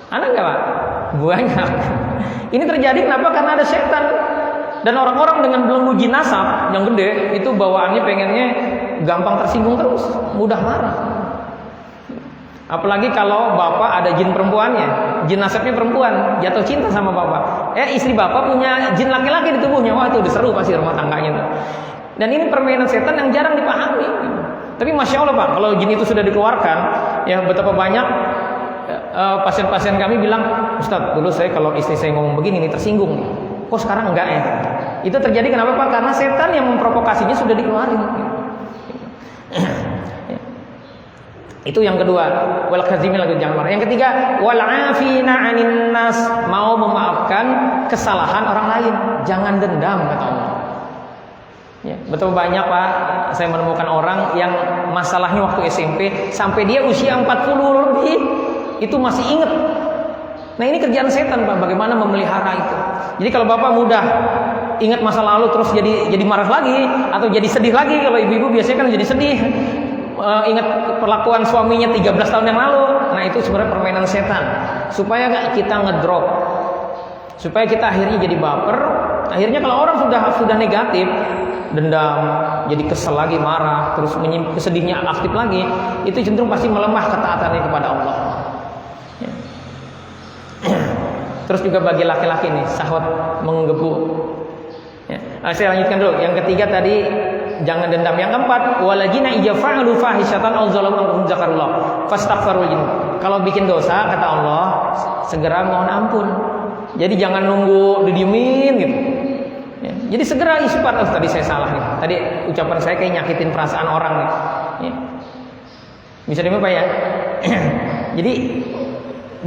Ada gak Pak? Banyak. Ini terjadi kenapa? Karena ada setan. Dan orang-orang dengan belenggu jin nasab yang gede itu bawaannya pengennya gampang tersinggung terus, mudah marah. Apalagi kalau bapak ada jin perempuannya, jin nasabnya perempuan, jatuh cinta sama bapak. Istri bapak punya jin laki-laki di tubuhnya, wah itu udah seru pasti rumah tangganya tuh. Dan ini permainan setan yang jarang dipahami. Tapi Masya Allah Pak, kalau jin itu sudah dikeluarkan, ya betapa banyak pasien-pasien kami bilang, Ustadz dulu saya kalau istri saya ngomong begini ini tersinggung. Kok sekarang enggak ya? Itu terjadi kenapa Pak? Karena setan yang memprovokasinya sudah dikeluarin. Itu yang kedua, wal kazimin lagi jangan marah. Yang ketiga, wal afina 'anin nas, mau memaafkan kesalahan orang lain, jangan dendam kata Allah. Ya, betul banyak Pak, saya menemukan orang yang masalahnya waktu SMP sampai dia usia 40 lebih itu masih ingat. Nah ini kerjaan setan Pak, bagaimana memelihara itu. Jadi kalau Bapak mudah ingat masa lalu terus jadi marah lagi atau jadi sedih lagi, kalau ibu-ibu biasanya kan jadi sedih, ingat perlakuan suaminya 13 tahun yang lalu. Nah itu sebenarnya permainan setan supaya kita ngedrop, supaya kita akhirnya jadi baper. Akhirnya kalau orang sudah negatif, dendam, jadi kesel lagi, marah, terus kesedihnya aktif lagi, itu cenderung pasti melemah ketaatannya kepada Allah. Terus juga bagi laki-laki nih, syahwat menggebu. Ya. Saya lanjutkan dulu. Yang ketiga tadi jangan dendam. Yang keempat, waladzina ijafa'alu fahisyatan aw zalamu anfusahum zakarullah fastaghfiru. Kalau bikin dosa kata Allah, segera mohon ampun. Jadi jangan nunggu didiemin gitu. Ya, jadi segera istighfar. Oh, tadi saya salah nih. Tadi ucapan saya kayak nyakitin perasaan orang nih. Ya. Bisa dimana Pak ya? Jadi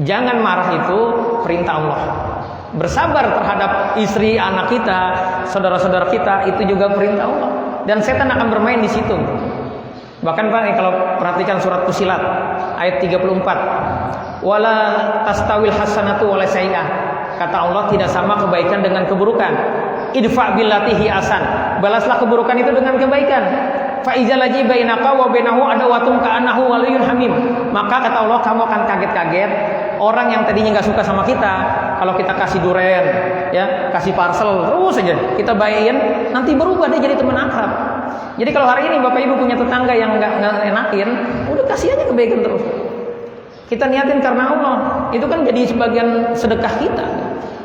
jangan marah itu perintah Allah. Bersabar terhadap istri, anak kita, saudara-saudara kita itu juga perintah Allah. Dan setan akan bermain di situ. Bahkan Pak, kalau perhatikan surat Fusilat ayat 34. Wala tastawil hasanatu wala sayyi'ah. Kata Allah tidak sama kebaikan dengan keburukan. Idfa billati hi asan. Balaslah keburukan itu dengan kebaikan. Fa iza laji bainaka wa bainahu adawatun ka'annahu waliyyun hamim. Maka kata Allah kamu akan kaget-kaget orang yang tadinya enggak suka sama kita, kalau kita kasih duren, ya, kasih parcel terus saja kita bayain, nanti berubah dia jadi teman akrab. Jadi kalau hari ini Bapak Ibu punya tetangga yang enggak enakin, udah kasih aja kebaikan terus. Kita niatin karena Allah. Itu kan jadi sebagian sedekah kita.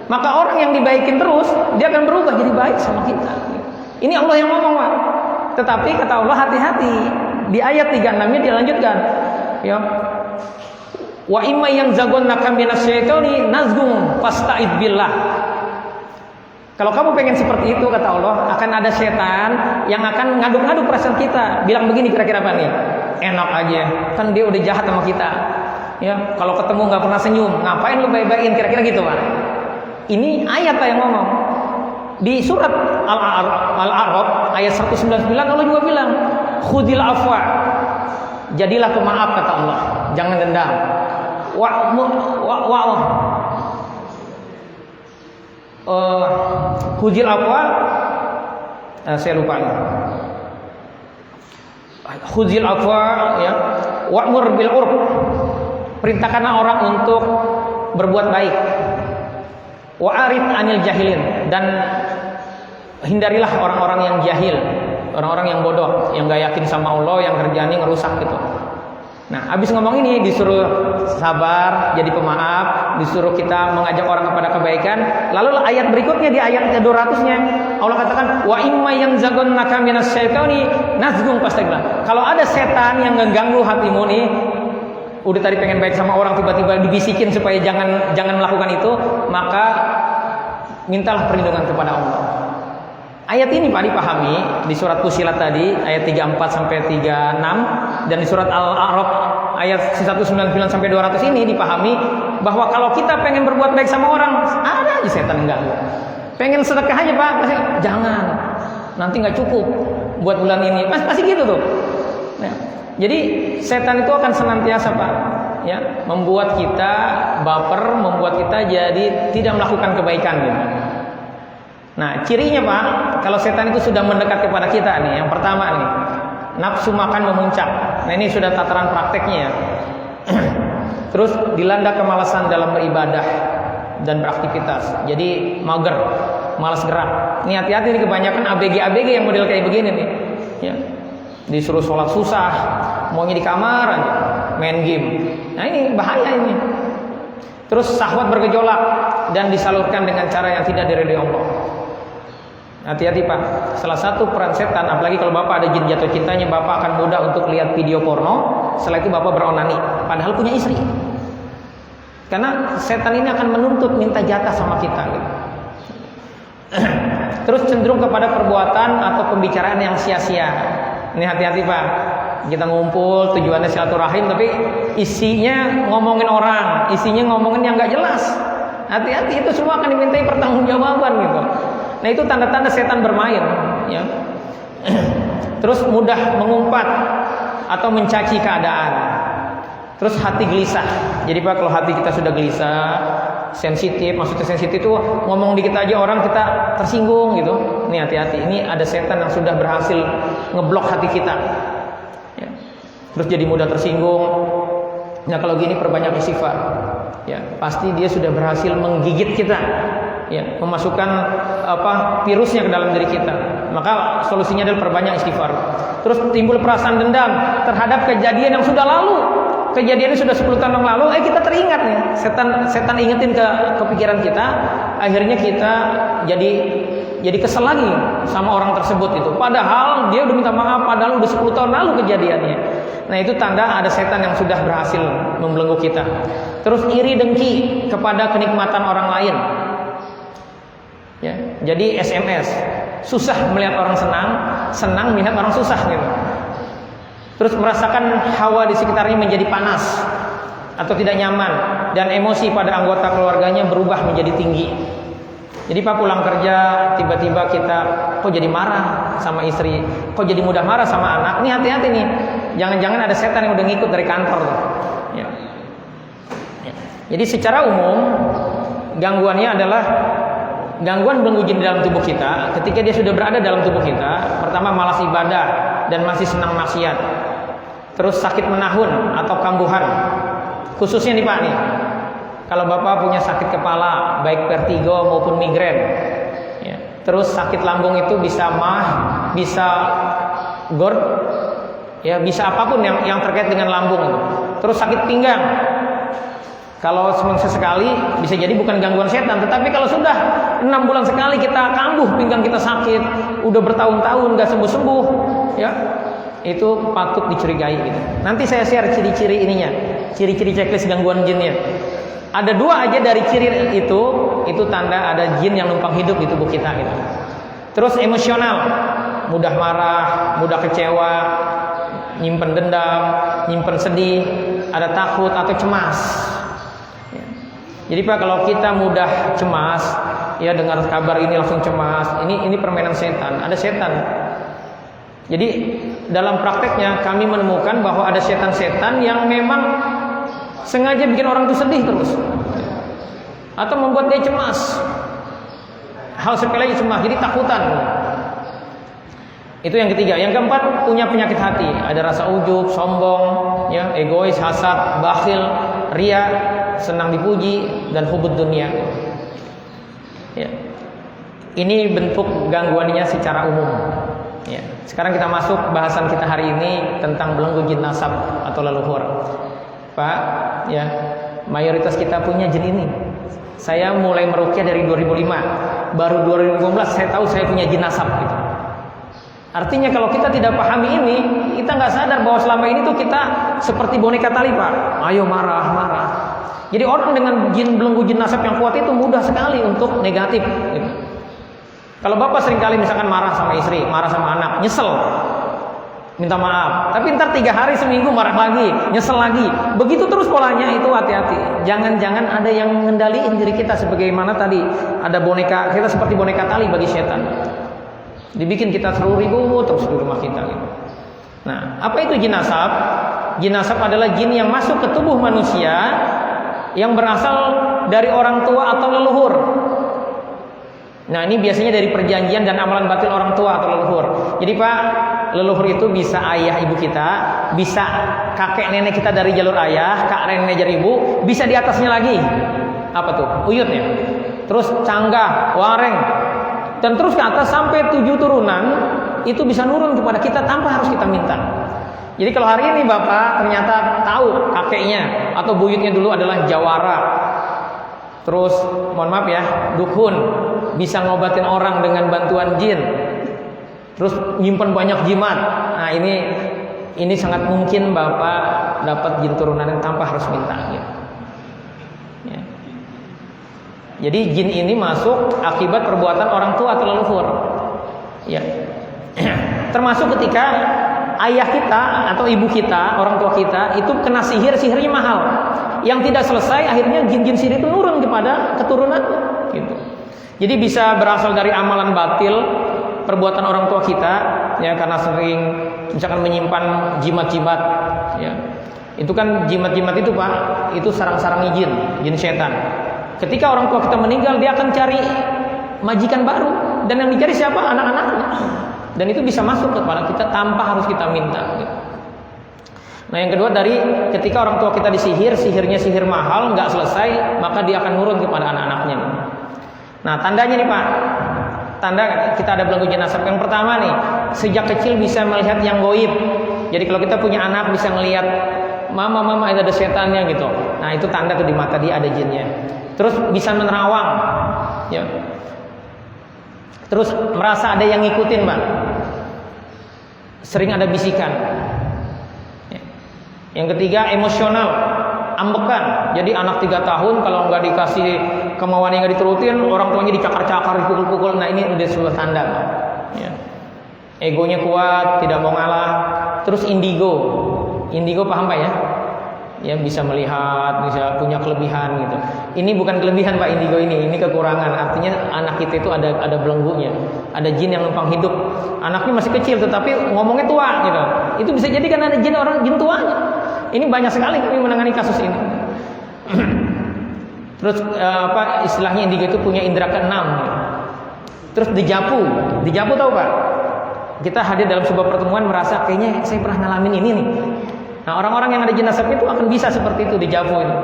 Maka orang yang dibaikin terus, dia akan berubah jadi baik sama kita. Ini Allah yang ngomong, Pak. Tetapi kata Allah hati-hati. Di ayat 36-nya dilanjutkan. Ya. Wa imma yang zagonnaka minasyaitoni nazgum fasta'id billah. Kalau kamu pengen seperti itu kata Allah, akan ada setan yang akan ngaduk-ngaduk perasaan kita. Bilang begini kira-kira apa nih? Enak aja, kan dia udah jahat sama kita. Ya, kalau ketemu nggak pernah senyum, ngapain lu baik-baikin, kira-kira gitu Pak. Ini ayat yang ngomong. Di surat Al-A'raf ayat 199 Allah juga bilang, khudil afwa. Jadilah pemaaf kata Allah, jangan dendam. Khudil afwa, saya lupa ya. Khudil afwa ya, wa'mur bil urf. Perintahkanlah orang untuk berbuat baik. Wa'arid anil jahilin, dan hindarilah orang-orang yang jahil, orang-orang yang bodoh, yang gak yakin sama Allah, yang kerjaannya ngerusak gitu. Nah, habis ngomong ini disuruh sabar, jadi pemaaf, disuruh kita mengajak orang kepada kebaikan. Lalu ayat berikutnya di ayat 200-nya Allah katakan wa imma yang zagonnaka minas syaitani nazgung fastaqbal. Kalau ada setan yang ngeganggu hatimu nih, udah tadi pengen baik sama orang, tiba-tiba dibisikin supaya jangan melakukan itu, maka mintalah perlindungan kepada Allah. Ayat ini Pak dipahami di surat Fusilat tadi ayat 34 sampai 36, dan di surat Al-A'raf ayat 199 sampai 200 ini dipahami bahwa kalau kita pengen berbuat baik sama orang, ada aja setan enggak. Pengen sedekah aja Pak, pasti jangan. Nanti nggak cukup buat bulan ini. Pasti gitu tuh. Nah, jadi setan itu akan senantiasa Pak, ya, membuat kita baper, membuat kita jadi tidak melakukan kebaikan gitu. Nah, cirinya Pak, kalau setan itu sudah mendekat kepada kita nih, yang pertama nih, nafsu makan memuncak. Nah, ini sudah tataran prakteknya ya. Terus dilanda kemalasan dalam beribadah dan beraktivitas. Jadi mager, malas gerak. Ini hati-hati nih, kebanyakan ABG yang model kayak begini nih. Ya. Disuruh sholat susah, maunya di kamar aja, main game. Nah, ini bahaya ini. Terus syahwat bergejolak dan disalurkan dengan cara yang tidak diridhoi Allah. Hati-hati Pak, salah satu peran setan, apalagi kalau Bapak ada jin jatuh cintanya, Bapak akan mudah untuk lihat video porno, setelah itu Bapak beronani, padahal punya istri. Karena setan ini akan menuntut minta jatah sama kita gitu. Terus cenderung kepada perbuatan atau pembicaraan yang sia-sia. Ini hati-hati Pak, kita ngumpul tujuannya silaturahim, tapi isinya ngomongin orang, isinya ngomongin yang gak jelas. Hati-hati, itu semua akan dimintai pertanggungjawaban gitu. Nah, itu tanda-tanda setan bermain ya. Terus mudah mengumpat atau mencaci keadaan. Terus hati gelisah. Jadi Pak, kalau hati kita sudah gelisah, sensitif, maksudnya sensitif itu ngomong dikit aja orang kita tersinggung gitu. Ini hati-hati, ini ada setan yang sudah berhasil ngeblok hati kita ya. Terus jadi mudah tersinggung. Nah, kalau gini perbanyak istighfar ya, pasti dia sudah berhasil menggigit kita ya, memasukkan virusnya ke dalam diri kita. Maka solusinya adalah perbanyak istighfar. Terus timbul perasaan dendam terhadap kejadian yang sudah lalu. Kejadiannya sudah 10 tahun yang lalu, kita teringat nih. Setan ingetin ke pikiran kita, akhirnya kita jadi kesel lagi sama orang tersebut itu. Padahal dia udah minta maaf, padahal udah 10 tahun lalu kejadiannya. Nah, itu tanda ada setan yang sudah berhasil membelenggu kita. Terus iri dengki kepada kenikmatan orang lain. Ya, jadi SMS, susah melihat orang senang, senang melihat orang susah gitu. Terus merasakan hawa di sekitarnya menjadi panas atau tidak nyaman, dan emosi pada anggota keluarganya berubah menjadi tinggi. Jadi Pak pulang kerja tiba-tiba kita kok jadi marah sama istri, kok jadi mudah marah sama anak. Ini hati-hati nih, jangan-jangan ada setan yang udah ngikut dari kantor tuh. Ya. Ya. Jadi secara umum gangguannya adalah gangguan belenggu jin di dalam tubuh kita. Ketika dia sudah berada dalam tubuh kita, pertama malas ibadah dan masih senang maksiat. Terus sakit menahun atau kambuhan. Khususnya nih Pak nih, kalau Bapak punya sakit kepala, baik vertigo maupun migrain, ya. Terus sakit lambung itu bisa mah, bisa GERD, ya bisa apapun yang terkait dengan lambung itu. Terus sakit pinggang, kalau sesekali bisa jadi bukan gangguan setan, tetapi kalau sudah 6 bulan sekali kita kambuh, pinggang kita sakit, udah bertahun-tahun nggak sembuh-sembuh, ya itu patut dicurigai gitu. Nanti saya share ciri-ciri ininya, ciri-ciri checklist gangguan jinnya. Ada 2 aja dari ciri itu tanda ada jin yang numpang hidup di tubuh kita gitu. Terus emosional, mudah marah, mudah kecewa, nyimpen dendam, nyimpen sedih, ada takut atau cemas. Jadi Pak, kalau kita mudah cemas, ya dengar kabar ini langsung cemas, ini permainan setan, ada setan. Jadi dalam prakteknya kami menemukan bahwa ada setan-setan yang memang sengaja bikin orang itu sedih terus, atau membuat dia cemas. Hal sepele aja cemas, jadi takutan. Itu yang ketiga. Yang keempat, punya penyakit hati, ada rasa ujub, sombong, ya, egois, hasad, bakhil, ria, senang dipuji, dan hubud dunia. Ya. Ini bentuk gangguannya secara umum. Ya. Sekarang kita masuk bahasan kita hari ini tentang belenggu jin nasab atau leluhur. Pak, ya, mayoritas kita punya jin ini. Saya mulai meruqyah dari 2005, baru 2015 saya tahu saya punya jin nasab gitu. Artinya kalau kita tidak pahami ini, kita nggak sadar bahwa selama ini tuh kita seperti boneka tali Pak. Ayo marah. Jadi orang dengan jin belenggu jin nasab yang kuat itu mudah sekali untuk negatif gitu. Kalau Bapak seringkali misalkan marah sama istri, marah sama anak, nyesel, minta maaf, tapi ntar 3 hari seminggu marah lagi, nyesel lagi, begitu terus polanya, itu hati-hati. Jangan-jangan ada yang mengendalikan diri kita sebagaimana tadi ada boneka, kita seperti boneka tali bagi setan. Dibikin kita seluruh ribut terus di rumah kita gitu. Nah, apa itu jin nasab? Jin nasab adalah jin yang masuk ke tubuh manusia yang berasal dari orang tua atau leluhur. Nah, ini biasanya dari perjanjian dan amalan batil orang tua atau leluhur. Jadi Pak, leluhur itu bisa ayah ibu kita, bisa kakek nenek kita dari jalur ayah, kak nenek dari ibu, bisa di atasnya lagi. Apa tuh? Uyut ya. Terus canggah, wareng, dan terus ke atas sampai 7 turunan, itu bisa nurun kepada kita tanpa harus kita minta. Jadi kalau hari ini Bapak ternyata tahu kakeknya atau buyutnya dulu adalah jawara, terus mohon maaf ya, dukun, bisa ngobatin orang dengan bantuan jin, terus nyimpen banyak jimat. Nah ini sangat mungkin Bapak dapat jin turunan tanpa harus minta gitu. Ya. Jadi jin ini masuk akibat perbuatan orang tua atau leluhur. Ya. Termasuk ketika ayah kita atau ibu kita, orang tua kita itu kena sihirnya mahal, yang tidak selesai, akhirnya jin-jin sihir itu nurun kepada keturunan gitu. Jadi bisa berasal dari amalan batil, perbuatan orang tua kita, ya, karena sering misalkan menyimpan jimat-jimat, ya. Itu kan jimat-jimat itu Pak, itu sarang-sarang jin setan. Ketika orang tua kita meninggal, dia akan cari majikan baru, dan yang dicari siapa? Anak-anaknya. Dan itu bisa masuk kepada kita tanpa harus kita minta gitu. Nah yang kedua, dari ketika orang tua kita sihirnya sihir mahal, nggak selesai, maka dia akan nurun kepada anak-anaknya. Nah tandanya nih Pak, tanda kita ada belenggu jin nasab. Yang pertama nih, sejak kecil bisa melihat yang goib. Jadi kalau kita punya anak bisa melihat mama itu ada setannya gitu. Nah itu tanda tuh di mata dia ada jinnya. Terus bisa menerawang, ya. Terus merasa ada yang ngikutin Pak, sering ada bisikan. Yang ketiga emosional, ambekan. Jadi anak 3 tahun kalau nggak dikasih kemauannya nggak diturutin, orang tuanya dicakar-cakar, dipukul-pukul. Nah ini udah sebuah tanda, ya. Egonya kuat, tidak mau ngalah. Terus indigo paham Pak ya? Ya bisa melihat, bisa punya kelebihan gitu. Ini bukan kelebihan Pak indigo ini kekurangan. Artinya anak kita itu ada belenggunya, ada jin yang numpang hidup. Anaknya masih kecil tetapi ngomongnya tua gitu. Itu bisa jadi karena ada jin tuanya. Ini banyak sekali kami menangani kasus ini. Terus istilahnya indigo itu punya indera keenam. Gitu. Terus dejavu tahu Pak? Kita hadir dalam sebuah pertemuan merasa kayaknya saya pernah ngalamin ini nih. Nah orang-orang yang ada jin nasab itu akan bisa seperti itu dejavu itu.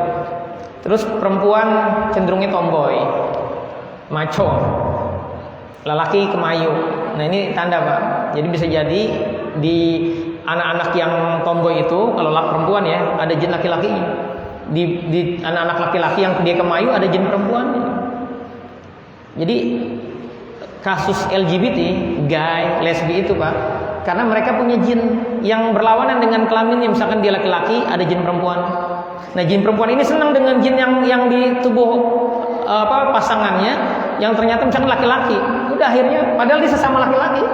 Terus perempuan cenderungnya tomboy, maco, lelaki kemayu. Nah ini tanda Pak. Jadi bisa jadi di anak-anak yang tomboy itu kalau perempuan ya ada jin laki-lakinya. Di anak-anak laki-laki yang dia kemayu ada jin perempuannya. Jadi kasus LGBT, gay, lesbi itu Pak, karena mereka punya jin yang berlawanan dengan kelaminnya. Misalkan dia laki-laki, ada jin perempuan. Nah, jin perempuan ini senang dengan jin yang di tubuh pasangannya, yang ternyata misalkan laki-laki. Udah akhirnya, padahal dia sesama laki-laki.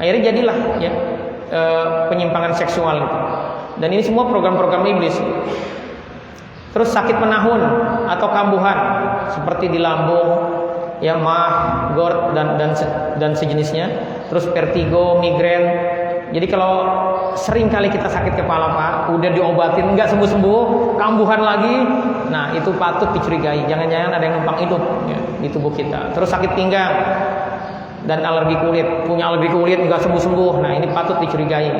Akhirnya jadilah ya penyimpangan seksual itu. Dan ini semua program-program iblis. Terus sakit menahun atau kambuhan seperti di lambung, ya mah, GORD dan sejenisnya. Terus vertigo, migrain. Jadi kalau sering kali kita sakit kepala Pak, udah diobatin nggak sembuh-sembuh, kambuhan lagi, nah itu patut dicurigai. Jangan-jangan ada yang numpang hidup ya, di tubuh kita. Terus sakit pinggang dan alergi kulit, punya alergi kulit nggak sembuh-sembuh, nah ini patut dicurigai.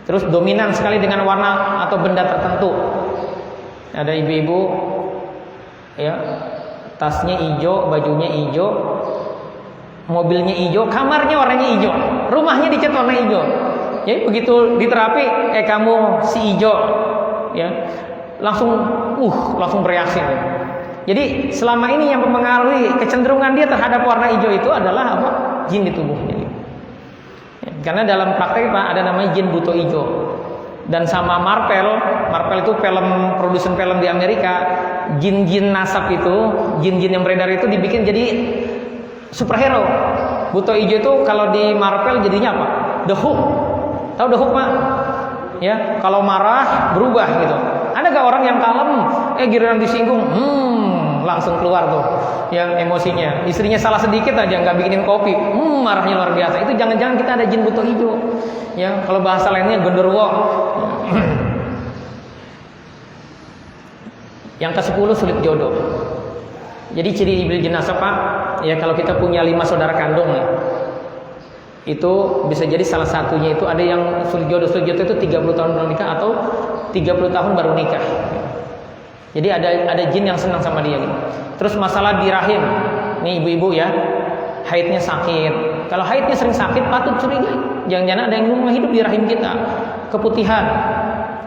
Terus dominan sekali dengan warna atau benda tertentu. Ada ibu-ibu, ya tasnya hijau, bajunya hijau, mobilnya hijau, kamarnya warnanya hijau, rumahnya dicat warna hijau. Ya begitu diterapi, kamu si hijau, ya langsung bereaksi. Jadi selama ini yang mempengaruhi kecenderungan dia terhadap warna hijau itu adalah apa? Jin di tubuhnya. Ya, karena dalam praktek Pak ada namanya jin buto hijau. Dan sama Marvel itu produsen film di Amerika, jin-jin nasab itu, jin-jin yang beredar itu dibikin jadi superhero. Buto hijau itu kalau di Marvel jadinya apa? The Hulk. Tahu The Hulk Pak? Ya, kalau marah berubah gitu. Ada gak orang yang kalem, giliran disinggung, langsung keluar tuh, yang emosinya. Istrinya salah sedikit aja nggak bikinin kopi, marahnya luar biasa. Itu jangan-jangan kita ada jin buto hijau. Ya, kalau bahasa lainnya genderuwo. Yang ke-10 sulit jodoh. Jadi ciri iblis jin nasab Pak, ya kalau kita punya 5 saudara kandung ya, itu bisa jadi salah satunya itu ada yang sulit jodoh. Sulit jodoh itu 30 tahun baru nikah atau 30 tahun baru nikah. Jadi ada jin yang senang sama dia gitu. Terus masalah di rahim. Nih ibu-ibu ya, haidnya sakit. Kalau haidnya sering sakit patut curiga. Jangan-jangan ada yang numpang hidup di rahim kita. Keputihan,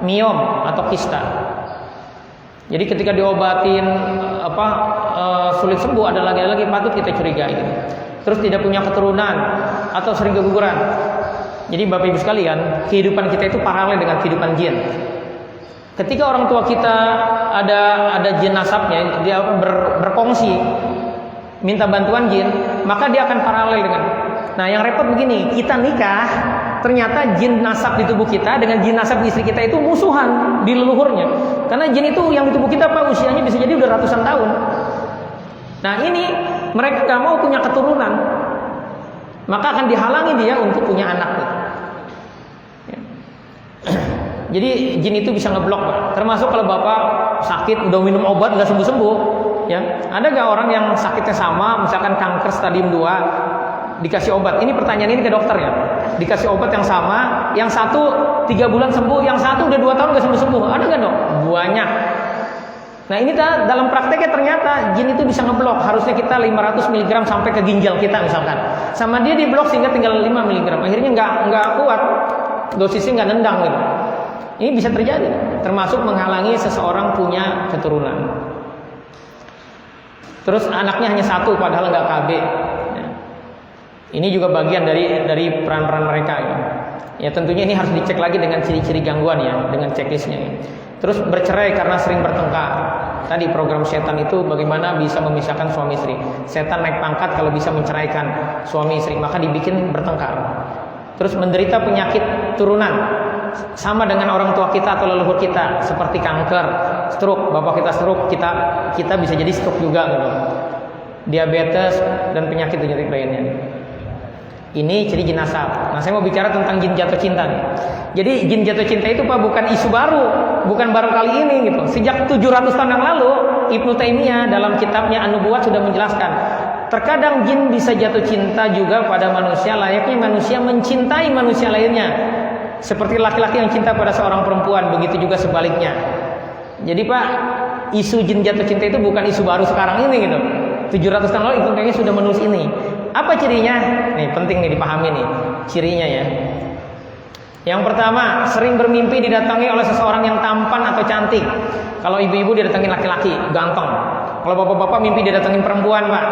miom atau kista. Jadi ketika diobatin sulit sembuh, ada lagi patut kita curigai gitu. Terus tidak punya keturunan atau sering keguguran. Jadi Bapak Ibu sekalian, kehidupan kita itu paralel dengan kehidupan jin. Ketika orang tua kita ada jin nasabnya, dia berkongsi minta bantuan jin, maka dia akan paralel dengan. Nah, yang repot begini, kita nikah, ternyata jin nasab di tubuh kita dengan jin nasab di istri kita itu musuhan di leluhurnya. Karena jin itu yang di tubuh kita Pak usianya bisa jadi udah ratusan tahun. Nah, ini mereka gak mau punya keturunan, maka akan dihalangi dia untuk punya anak. Jadi jin itu bisa ngeblok Pak. Termasuk kalau Bapak sakit udah minum obat nggak sembuh-sembuh, ya. Ada gak orang yang sakitnya sama, misalkan kanker stadium 2, dikasih obat. Ini pertanyaan ini ke dokter ya. Dikasih obat yang sama, yang satu 3 bulan sembuh, yang satu udah 2 tahun nggak sembuh-sembuh. Ada nggak dok? Banyak. Nah ini dalam prakteknya ternyata jin itu bisa ngeblok. Harusnya kita 500 mg sampai ke ginjal kita misalkan. Sama dia diblok sehingga tinggal 5 mg. Akhirnya nggak kuat, dosisnya nggak nendang gitu. Ini bisa terjadi, termasuk menghalangi seseorang punya keturunan. Terus anaknya hanya 1 padahal nggak KB. Ini juga bagian dari peran-peran mereka ya. Ya tentunya ini harus dicek lagi dengan ciri-ciri gangguan ya, dengan checklistnya. Terus bercerai karena sering bertengkar. Tadi program setan itu bagaimana bisa memisahkan suami istri. Setan naik pangkat kalau bisa menceraikan suami istri, maka dibikin bertengkar. Terus menderita penyakit turunan sama dengan orang tua kita atau leluhur kita, seperti kanker, stroke. Bapak kita stroke, kita bisa jadi stroke juga gitu. Diabetes dan penyakit lainnya. Ini ciri jin nasab. Nah, saya mau bicara tentang jin jatuh cinta nih. Jadi jin jatuh cinta itu Pak bukan isu baru, bukan baru kali ini gitu. Sejak 700 tahun yang lalu, Ibnu Taimiyah dalam kitabnya An-Nubuwat sudah menjelaskan. Terkadang jin bisa jatuh cinta juga pada manusia, layaknya manusia mencintai manusia lainnya. Seperti laki-laki yang cinta pada seorang perempuan, begitu juga sebaliknya. Jadi Pak, isu jin jatuh cinta itu bukan isu baru sekarang ini gitu. 700 tahun lalu Ibnu Taimiyah sudah menulis ini. Apa cirinya? Nih penting nih dipahami nih cirinya ya. Yang pertama, sering bermimpi didatangi oleh seseorang yang tampan atau cantik. Kalau ibu-ibu didatangi laki-laki ganteng. Kalau bapak-bapak mimpi didatangi perempuan, Pak.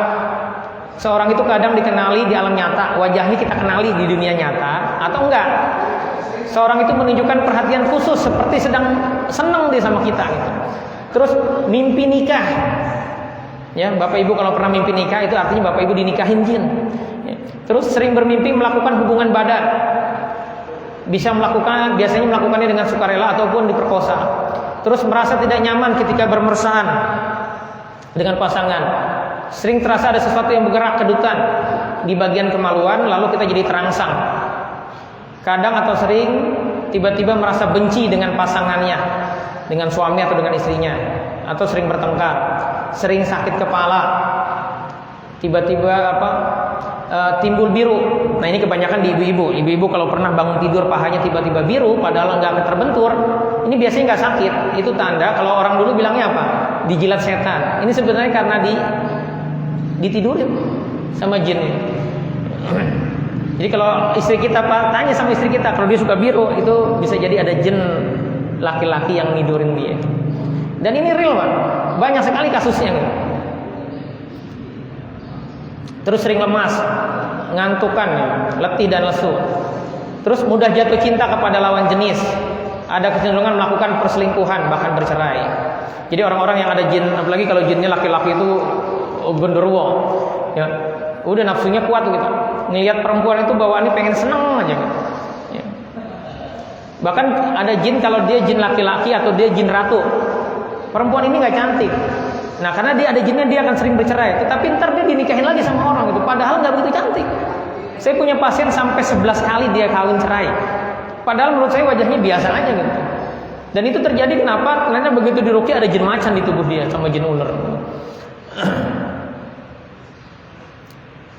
Seorang itu kadang dikenali di alam nyata, wajahnya kita kenali di dunia nyata atau enggak. Seorang itu menunjukkan perhatian khusus seperti sedang senang dia sama kita gitu. Terus mimpi nikah. Ya, Bapak Ibu kalau pernah mimpi nikah itu artinya Bapak Ibu dinikahin jin. Ya. Terus sering bermimpi melakukan hubungan badan. Biasanya melakukannya dengan sukarela ataupun diperkosa. Terus merasa tidak nyaman ketika bermesraan dengan pasangan. Sering terasa ada sesuatu yang bergerak kedutan di bagian kemaluan, lalu kita jadi terangsang. Kadang atau sering tiba-tiba merasa benci dengan pasangannya, dengan suami atau dengan istrinya, atau sering bertengkar, sering sakit kepala, tiba-tiba timbul biru. Nah ini kebanyakan di ibu-ibu. Ibu-ibu kalau pernah bangun tidur pahanya tiba-tiba biru, padahal nggak terbentur, ini biasanya nggak sakit. Itu tanda kalau orang dulu bilangnya apa? Dijilat setan. Ini sebenarnya karena ditidurin sama jin. Jadi kalau istri kita tanya sama istri kita, kalau dia suka biru, itu bisa jadi ada jin laki-laki yang nidurin dia. Dan ini real Pak, banyak sekali kasusnya nih. Terus sering lemas, ngantukan, ya, letih dan lesu. Terus mudah jatuh cinta kepada lawan jenis. Ada kecenderungan melakukan perselingkuhan, bahkan bercerai. Jadi orang-orang yang ada jin, apalagi kalau jinnya laki-laki itu genderuwo, ya, udah nafsunya kuat gitu. Ngelihat perempuan itu bawaannya pengen seneng aja gitu. Ya. Bahkan ada jin kalau dia jin laki-laki atau dia jin ratu, perempuan ini nggak cantik. Nah karena dia ada jinnya dia akan sering bercerai. Tetapi ntar dia dinikahin lagi sama orang gitu. Padahal nggak begitu cantik. Saya punya pasien sampai 11 kali dia kawin cerai. Padahal menurut saya wajahnya biasa aja gitu. Dan itu terjadi kenapa? Karena begitu diruqyah ada jin macan di tubuh dia sama jin ular.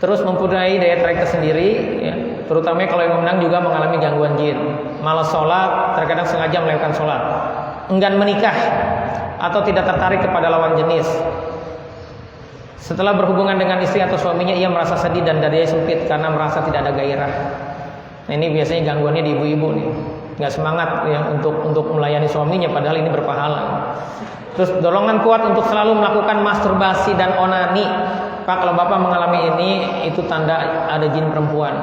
Terus mempunyai daya tarik tersendiri, ya, terutama kalau yang memenang juga mengalami gangguan jin, malas sholat, terkadang sengaja melewatkan sholat, enggan menikah, atau tidak tertarik kepada lawan jenis. Setelah berhubungan dengan istri atau suaminya, ia merasa sedih dan dadanya sempit karena merasa tidak ada gairah. Nah ini biasanya gangguannya di ibu-ibu nih, nggak semangat ya untuk melayani suaminya, padahal ini berpahala. Terus dorongan kuat untuk selalu melakukan masturbasi dan onani. Pak, kalau Bapak mengalami ini, itu tanda ada jin perempuan.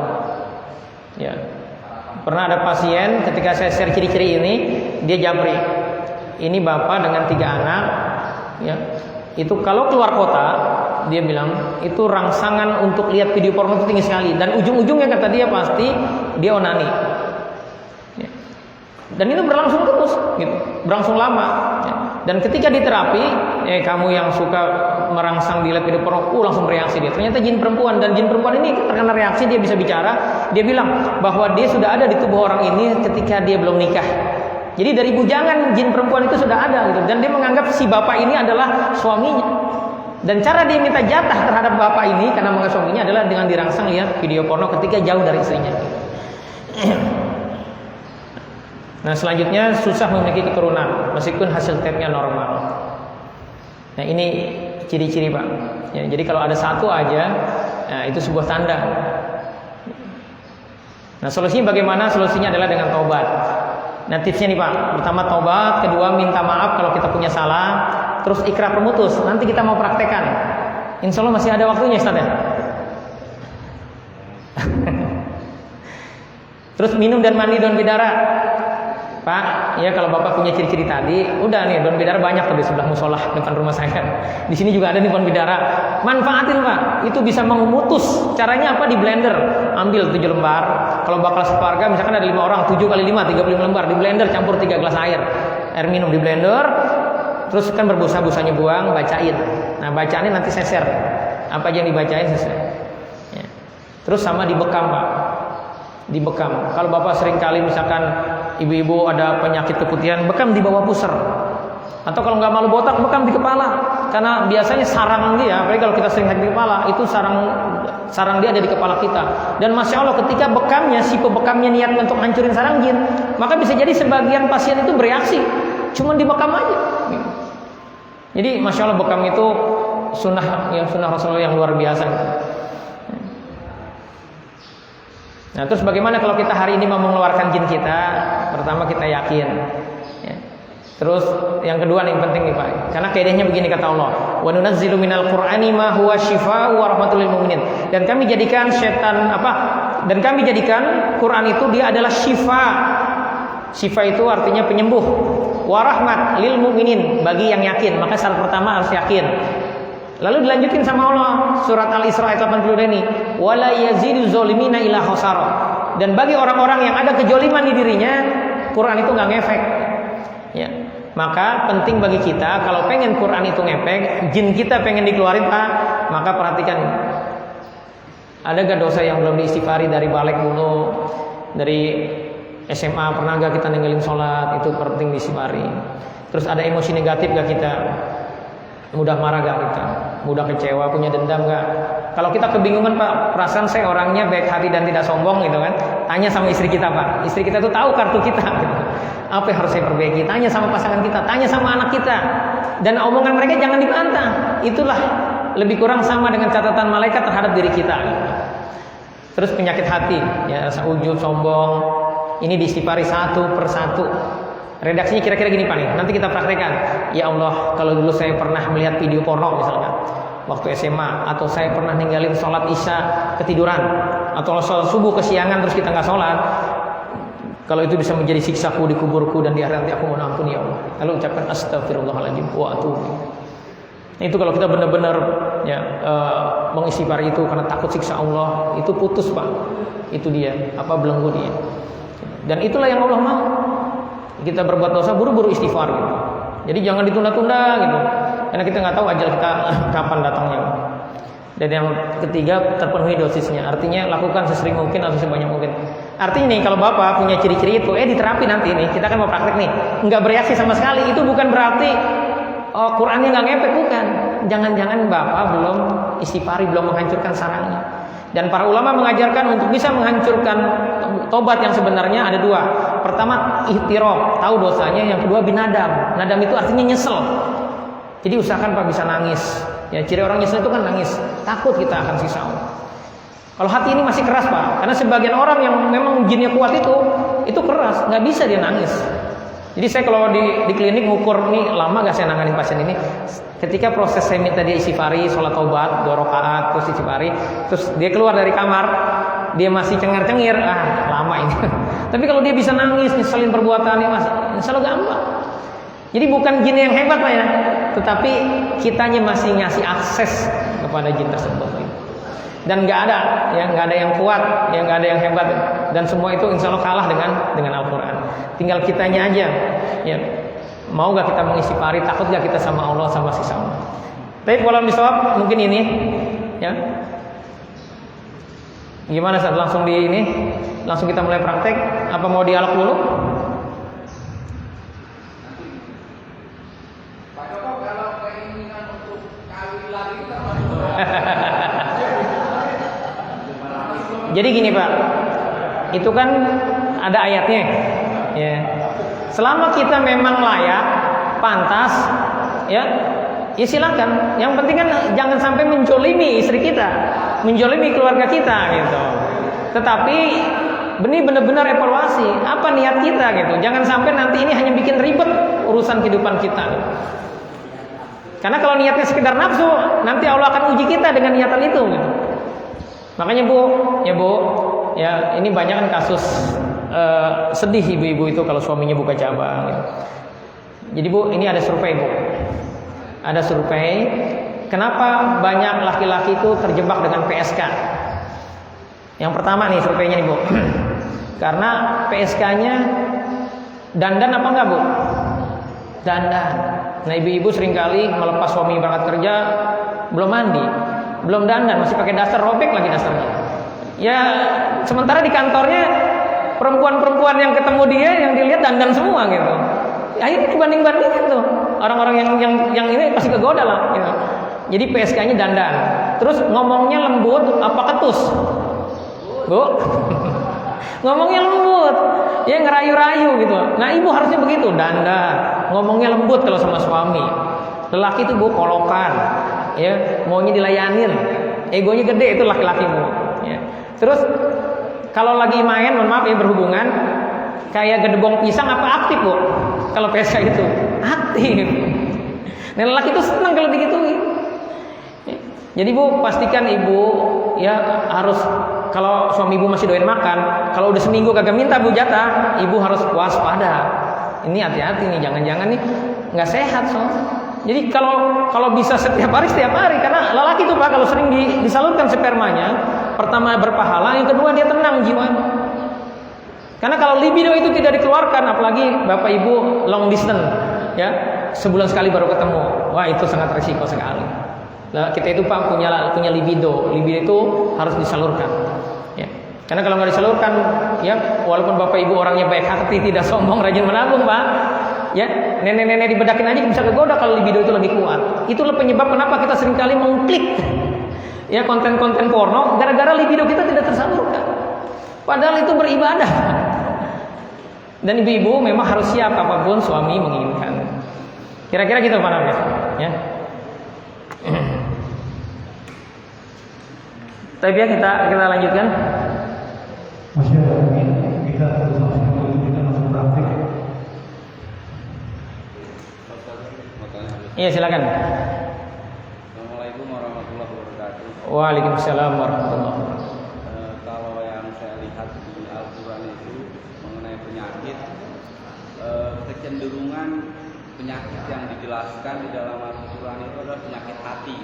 Ya. Pernah ada pasien ketika saya share ciri-ciri ini, dia japri. Ini Bapak dengan 3 anak, ya. Itu kalau keluar kota, dia bilang itu rangsangan untuk lihat video porno itu tinggi sekali, dan ujung-ujungnya kata dia pasti dia onani. Ya. Dan itu berlangsung terus, gitu, berlangsung lama. Ya. Dan ketika di terapi, kamu yang suka merangsang di video porno, langsung bereaksi dia. Ternyata jin perempuan, dan jin perempuan ini terkena reaksi, dia bisa bicara. Dia bilang bahwa dia sudah ada di tubuh orang ini ketika dia belum nikah. Jadi dari bujangan jin perempuan itu sudah ada gitu. Dan dia menganggap si bapak ini adalah suaminya. Dan cara dia minta jatah terhadap bapak ini karena menganggap suaminya adalah dengan dirangsang lihat video porno ketika jauh dari istrinya. Nah selanjutnya susah memiliki keturunan meskipun hasil tesnya normal. Nah ini ciri-ciri Pak. Ya, jadi kalau ada satu aja, nah, itu sebuah tanda. Nah solusinya bagaimana? Solusinya adalah dengan taubat. Nah tipsnya nih Pak, pertama taubat, kedua minta maaf kalau kita punya salah, terus ikrar pemutus. Nanti kita mau praktekkan. Insya Allah masih ada waktunya Ustaz ya. Terus minum dan mandi daun bidara. Pak, ya kalau Bapak punya ciri-ciri tadi, udah nih daun bidara banyak tuh di sebelah musola depan rumah saya. Di sini juga ada nih daun bidara. Manfaatin Pak, itu bisa memutus. Caranya apa? Di blender. Ambil 7 lembar. Kalau bakal sekeluarga misalkan ada 5 orang, 7 kali 5, 35 lembar. Di blender campur 3 gelas air. Air minum di blender. Terus kan berbusa-busanya buang, bacain. Nah bacaannya nanti saya share. Apa aja yang dibacain saya share. Ya. Terus sama dibekam Pak. Dibekam. Kalau Bapak sering kali misalkan ibu-ibu ada penyakit keputihan, bekam di bawah pusar. Atau kalau nggak malu botak, bekam di kepala. Karena biasanya sarang dia, apalagi kalau kita sering sakit di kepala, itu sarang dia ada di kepala kita. Dan masya Allah ketika bekamnya, si pebekamnya niat untuk hancurin sarang jin, maka bisa jadi sebagian pasien itu bereaksi, cuman dibekam aja. Jadi masya Allah bekam itu sunnah Rasulullah yang luar biasa. Nah terus bagaimana kalau kita hari ini mau mengeluarkan jin kita? Pertama kita yakin ya. Terus yang kedua nih penting nih Pak, karena kaidahnya begini kata Allah, wa nunazzilu minal qur'ani ma huwa syifaa'u wa rahmatul lil mu'minin. Dan kami jadikan Quran itu dia adalah syifa. Syifa itu artinya penyembuh, wa rahmat lil mu'minin, bagi yang yakin. Maka syarat pertama harus yakin. Lalu dilanjutin sama Allah surat Al-Isra ayat 82 ini, wala yazidu zolimina ila khosara. Dan bagi orang-orang yang ada kejoliman di dirinya, Quran itu nggak ngefek. Ya, maka penting bagi kita kalau pengen Quran itu ngefek, jin kita pengen dikeluarin Pak, maka perhatikan. Ada gak dosa yang belum diistighfari dari balik dulu, dari SMA pernah gak kita ninggalin sholat, itu penting diistighfari. Terus ada emosi negatif gak kita? Mudah marah gak kita? Mudah kecewa, punya dendam gak? Kalau kita kebingungan Pak, perasaan saya orangnya baik hati dan tidak sombong gitu kan, tanya sama istri kita Pak. Istri kita tuh tahu kartu kita gitu. Apa yang harus saya perbaiki? Tanya sama pasangan kita, tanya sama anak kita. Dan omongan mereka jangan dibantah. Itulah lebih kurang sama dengan catatan malaikat terhadap diri kita gitu. Terus penyakit hati, ya rasa ujub, sombong, ini diistighfari satu persatu. Redaksinya kira-kira gini Pak nih, nanti kita praktekkan. Ya Allah, kalau dulu saya pernah melihat video porno misalkan waktu SMA, atau saya pernah ninggalin sholat isya ketiduran, atau sholat subuh kesiangan terus kita nggak sholat, kalau itu bisa menjadi siksaku di kuburku dan di akhirat nanti aku mohon ampun ya Allah. Lalu ucapkan astagfirullahaladzim wa atubu. Nah, itu kalau kita benar-benar ya mengistighfar itu karena takut siksa Allah, itu putus Pak. Itu dia, belenggu dia. Dan itulah yang Allah mau. Kita berbuat dosa buru-buru istighfar gitu. Jadi jangan ditunda-tunda gitu. Karena kita nggak tahu ajal kita kapan datangnya. Dan yang ketiga, terpenuhi dosisnya. Artinya lakukan sesering mungkin atau sebanyak mungkin. Artinya nih kalau Bapak punya ciri-ciri itu, diterapi nanti nih. Kita kan mau praktek nih. Nggak bereaksi sama sekali. Itu bukan berarti Qurannya nggak ngefek, bukan. Jangan-jangan Bapak belum istighfari, belum menghancurkan sarangnya. Dan para ulama mengajarkan untuk bisa menghancurkan tobat yang sebenarnya ada dua. Pertama ihtiraf, tahu dosanya. Yang kedua binadam. Nadam itu artinya nyesel. Jadi usahakan Pak bisa nangis. Ya, ciri orang nyesel itu kan nangis. Takut kita akan siksa Allah. Kalau hati ini masih keras Pak, karena sebagian orang yang memang jinnya kuat itu keras, nggak bisa dia nangis. Jadi saya kalau di klinik ngukur nih lama gak saya nanganin pasien ini. Ketika proses saya minta dia istighfari, sholat taubat, 2 rakaat, terus istighfari, terus dia keluar dari kamar, dia masih cengar-cengir, lama ini. Tapi kalau dia bisa nangis, nyeselin perbuatannya, Mas, insya Allah gampang. Jadi bukan jin yang hebat Pak ya, tetapi kitanya masih ngasih akses kepada jin tersebut. Dan nggak ada yang kuat, nggak ada yang hebat, dan semua itu insya Allah kalah dengan Al-Quran. Tinggal kitanya aja, ya mau gak kita mengistighfari, takut gak kita sama Allah, sama siksa Allah. Tapi walau misawab mungkin ini, ya. Gimana saat langsung kita mulai praktek? Apa mau dialog dulu? Pak Joko, kalau keinginan untuk kawin lagi Jadi gini Pak, itu kan ada ayatnya, ya. Selama kita memang layak, pantas, ya silakan. Yang penting kan jangan sampai menjolimi istri kita, menjolimi keluarga kita, gitu. Tetapi benar-benar evaluasi apa niat kita, gitu. Jangan sampai nanti ini hanya bikin ribet urusan kehidupan kita. Gitu. Karena kalau niatnya sekedar nafsu, nanti Allah akan uji kita dengan niatan itu, gitu. Makanya Bu, ya ini banyak kan kasus sedih ibu-ibu itu kalau suaminya buka cabang gitu. Jadi Bu, ini ada survei Bu. Ada survei, kenapa banyak laki-laki itu terjebak dengan PSK? Yang pertama nih surveinya nih Bu. Karena PSK-nya dandan apa enggak Bu? Dandan. Nah ibu-ibu seringkali melepas suami berangkat kerja belum mandi, belum dandan, masih pakai daster, robek lagi dasternya. Ya sementara di kantornya perempuan-perempuan yang ketemu dia yang dilihat dandan semua gitu. Akhirnya dibanding-bandingin tuh orang-orang yang ini pasti kegoda lah gitu. Jadi PSK-nya dandan. Terus ngomongnya lembut apa ketus? Bu. Ngomongnya lembut. Ya ngerayu-rayu gitu. Nah, ibu harusnya begitu, dandan. Ngomongnya lembut kalau sama suami. Lelaki itu Bu kolokan. Ya, maunya dilayanin. Egonya gede itu laki-laki Bu. Ya. Terus kalau lagi main, mohon maaf ya berhubungan, kayak gedebong pisang apa aktif Bu? Kalau PSK itu aktif. Nah lelaki itu senang kalau digituin. Jadi Bu pastikan ibu ya harus, kalau suami ibu masih doyan makan, kalau udah seminggu kagak minta Bu jatah, ibu harus waspada. Ini hati-hati nih, jangan-jangan nih nggak sehat soalnya. Jadi kalau bisa setiap hari, karena lelaki itu Pak kalau sering disalurkan spermanya, pertama berpahala, yang kedua dia tenang jiwanya. Karena kalau libido itu tidak dikeluarkan, apalagi Bapak Ibu long distance, ya sebulan sekali baru ketemu, wah itu sangat risiko sekali. Nah, kita itu Pak punya libido itu harus disalurkan. Ya. Karena kalau nggak disalurkan, ya walaupun Bapak Ibu orangnya baik hati, tidak sombong, rajin menabung Pak, ya nenek-nenek dibedakin aja bisa kegoda kalau libido itu lagi kuat. Itulah penyebab kenapa kita seringkali mengklik ya konten-konten porno, gara-gara libido kita tidak tersalurkan. Padahal itu beribadah. Dan ibu-ibu memang harus siap apapun suami menginginkan. Kira-kira gitu Pak Nabi. Ya. Tapi ya kita lanjutkan. Masih ada mungkin kita harus masuk praktik. Iya silakan. Assalamualaikum warahmatullahi wabarakatuh. Waalaikumsalam warahmatullahi wabarakatuh. Kalau yang saya lihat di Al-Quran itu mengenai penyakit, kecenderungan penyakit yang dijelaskan di dalam Al-Quran itu adalah penyakit hati.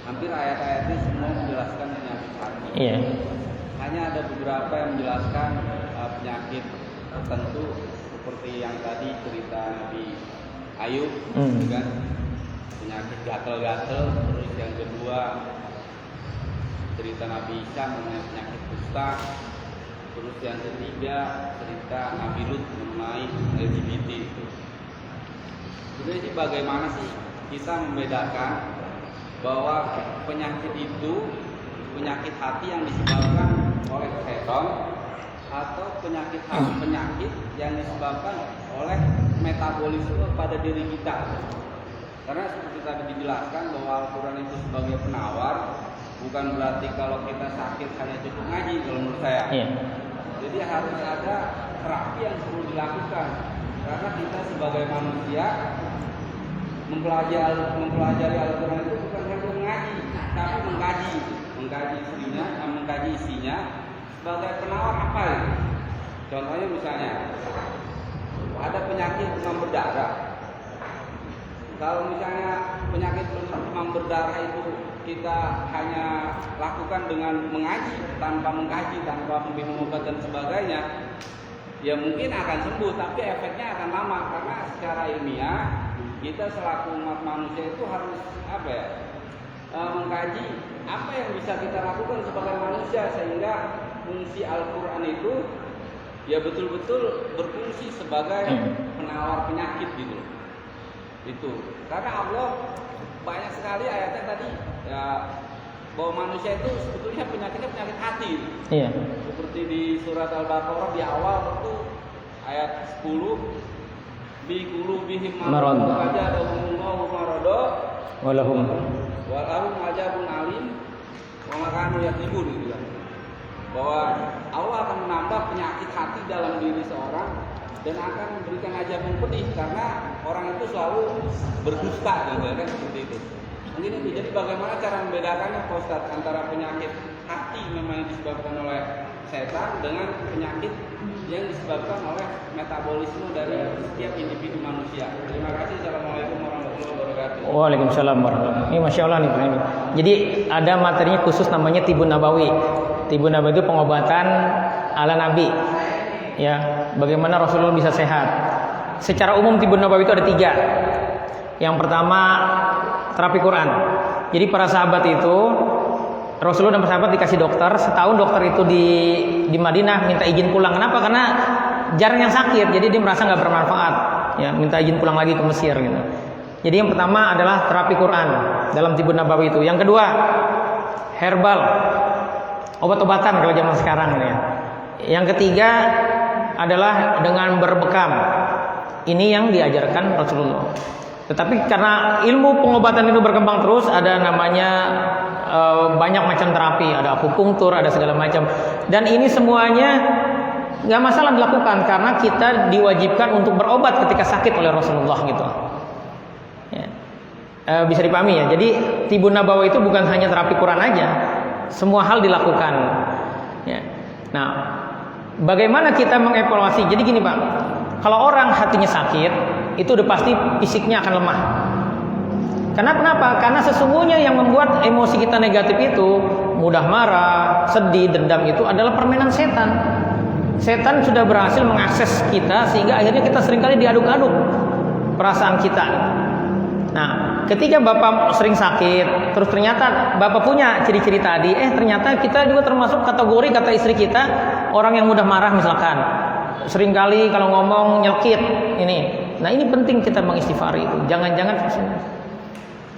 Hampir ayat-ayatnya semua menjelaskan penyakit hati. Iya. Hanya ada beberapa yang menjelaskan penyakit tertentu seperti yang tadi cerita Nabi Ayub, kan? Penyakit gatel-gatel. Terus yang kedua cerita Nabi Isa mengenai penyakit kusta. Terus yang ketiga cerita Nabi Lut mengenai LGBT itu. Jadi bagaimana sih kita membedakan bahwa penyakit itu penyakit hati yang disebabkan oleh setan atau penyakit yang disebabkan oleh metabolisme pada diri kita. Karena seperti tadi dijelaskan bahwa Al-Quran itu sebagai penawar, bukan berarti kalau kita sakit hanya cukup ngaji kalau menurut saya. Jadi harus ada terapi yang perlu dilakukan. Karena kita sebagai manusia mempelajari Al-Quran itu bukan hanya mengaji, tapi mengkaji isinya sebagai penawar apa itu. Contohnya misalnya ada penyakit demam berdarah. Kalau misalnya penyakit demam berdarah itu kita hanya lakukan dengan mengaji, tanpa mengkaji, tanpa minum obat dan sebagainya, ya mungkin akan sembuh, tapi efeknya akan lama. Karena secara ilmiah kita selaku umat manusia itu harus mengkaji apa yang bisa kita lakukan sebagai manusia sehingga fungsi Al-Quran itu ya betul-betul berfungsi sebagai penawar penyakit gitu. Itu karena Allah banyak sekali ayatnya tadi ya, bahwa manusia itu sebetulnya penyakitnya penyakit hati. Iya. Seperti di surat Al-Baqarah di awal itu ayat 10, bi qulubihim maradun fazadahumullahu marada walahum azabun alim wa ma kanu yaktubun gitu kan. Bahwa Allah akan menambah penyakit hati dalam diri seorang dan akan memberikan azab yang pedih karena orang itu selalu berdusta gitu kan, seperti itu. Mungkin itu. Jadi bagaimana cara membedakannya Pak Ustaz antara penyakit hati memang disebabkan oleh setan dengan penyakit yang disebabkan oleh metabolisme dari setiap individu manusia. Terima kasih. Assalamualaikum warahmatullahi wabarakatuh. Waalaikumsalam warahmatullahi wabarakatuh. Ini Masya Allah nih. Jadi ada materinya khusus namanya Tibun Nabawi. Tibun Nabawi itu pengobatan ala Nabi. Ya, bagaimana Rasulullah bisa sehat. Secara umum Tibun Nabawi itu ada 3. Yang pertama terapi Quran. Jadi para sahabat itu, Rasulullah dan para sahabat dikasih dokter, setahun dokter itu di Madinah minta izin pulang. Kenapa? Karena jarang yang sakit, jadi dia merasa nggak bermanfaat. Ya, minta izin pulang lagi ke Mesir gitu. Jadi yang pertama adalah terapi Quran dalam Tibun Nabawi itu. Yang kedua, herbal, obat-obatan kalau zaman sekarang ya. Yang ketiga adalah dengan berbekam. Ini yang diajarkan Rasulullah. Tetapi karena ilmu pengobatan itu berkembang terus, ada namanya banyak macam terapi, ada akupunktur, ada segala macam. Dan ini semuanya nggak masalah dilakukan karena kita diwajibkan untuk berobat ketika sakit oleh Rasulullah gitu. Ya. Bisa dipahami ya. Jadi Tibun Nabawi itu bukan hanya terapi Quran aja, semua hal dilakukan. Ya. Nah, bagaimana kita mengevaluasi? Jadi gini Pak, kalau orang hatinya sakit, itu udah pasti fisiknya akan lemah. Kenapa? Karena sesungguhnya yang membuat emosi kita negatif itu, mudah marah, sedih, dendam itu adalah permainan setan. Setan sudah berhasil mengakses kita sehingga akhirnya kita seringkali diaduk-aduk perasaan kita. Nah, ketika Bapak sering sakit, terus ternyata Bapak punya ciri-ciri tadi, ternyata kita juga termasuk kategori kata istri kita orang yang mudah marah misalkan. Seringkali kalau ngomong nyelkit ini. Nah, ini penting kita mengistighfari itu. Jangan-jangan.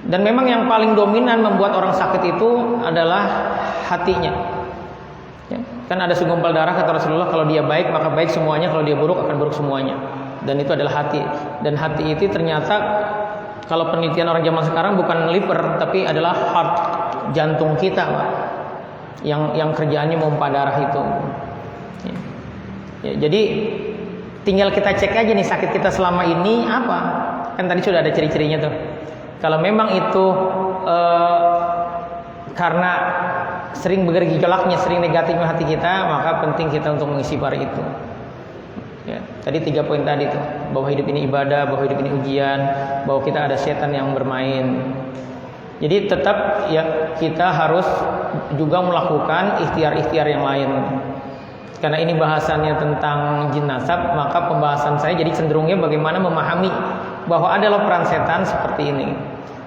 Dan memang yang paling dominan membuat orang sakit itu adalah hatinya. Ya. Kan ada segumpal darah kata Rasulullah, kalau dia baik maka baik semuanya, kalau dia buruk akan buruk semuanya. Dan itu adalah hati. Dan hati itu ternyata kalau penelitian orang zaman sekarang bukan liver, tapi adalah heart, jantung kita, Pak. Yang kerjaannya memompa darah itu. Ya, jadi tinggal kita cek aja nih sakit kita selama ini apa. Kan tadi sudah ada ciri-cirinya tuh. Kalau memang itu karena sering bergejolaknya, sering negatifnya hati kita, maka penting kita untuk mengistighfar itu. Ya, tadi 3 poin tadi tuh, bahwa hidup ini ibadah, bahwa hidup ini ujian, bahwa kita ada setan yang bermain. Jadi tetap ya kita harus juga melakukan ikhtiar-ikhtiar yang lain. Karena ini bahasannya tentang jin nasab, maka pembahasan saya jadi cenderungnya bagaimana memahami bahwa adalah peran setan seperti ini.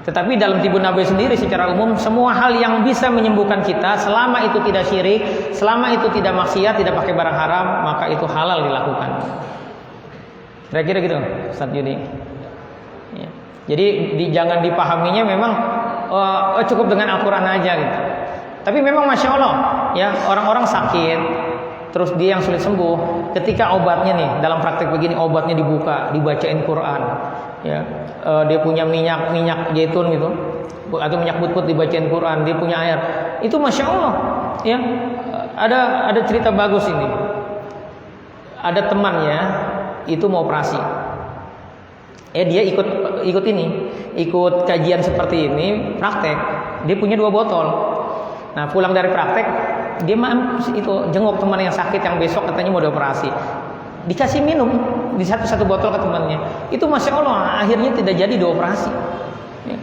Tetapi dalam Tibun Nabawi sendiri secara umum semua hal yang bisa menyembuhkan kita selama itu tidak syirik, selama itu tidak maksiat, tidak pakai barang haram, maka itu halal dilakukan. Kira-kira gitu, Ustaz Yudi. Ya. Jadi jangan dipahaminya memang cukup dengan Al-Quran aja gitu. Tapi memang Masya Allah ya, orang-orang sakit terus dia yang sulit sembuh, ketika obatnya nih dalam praktek begini, obatnya dibuka, dibacain Quran, ya, dia punya minyak zaitun gitu, atau minyak butput dibacain Quran, dia punya air, itu Masya Allah, ya, ada cerita bagus ini, ada temannya itu mau operasi, dia ikut kajian seperti ini, praktek, dia punya 2 botol, nah pulang dari praktek dia itu jenguk teman yang sakit yang besok katanya mau dioperasi, dikasih minum di satu botol ke temannya, itu Masya Allah akhirnya tidak jadi dioperasi ya.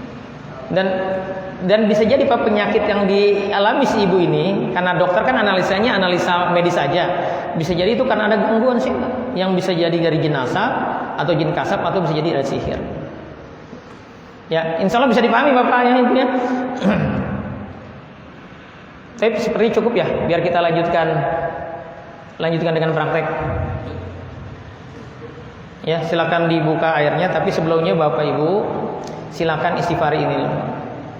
Dan bisa jadi Pak penyakit yang dialami si ibu ini, karena dokter kan analisanya analisa medis saja, bisa jadi itu karena ada gangguan setan yang bisa jadi dari jin nasab atau jin kasab atau bisa jadi dari sihir ya. Insya Allah bisa dipahami Bapak yang ibu ya. Tapi seperti cukup ya, biar kita lanjutkan dengan praktek. Ya, silakan dibuka airnya, tapi sebelumnya Bapak Ibu silakan istighfari ini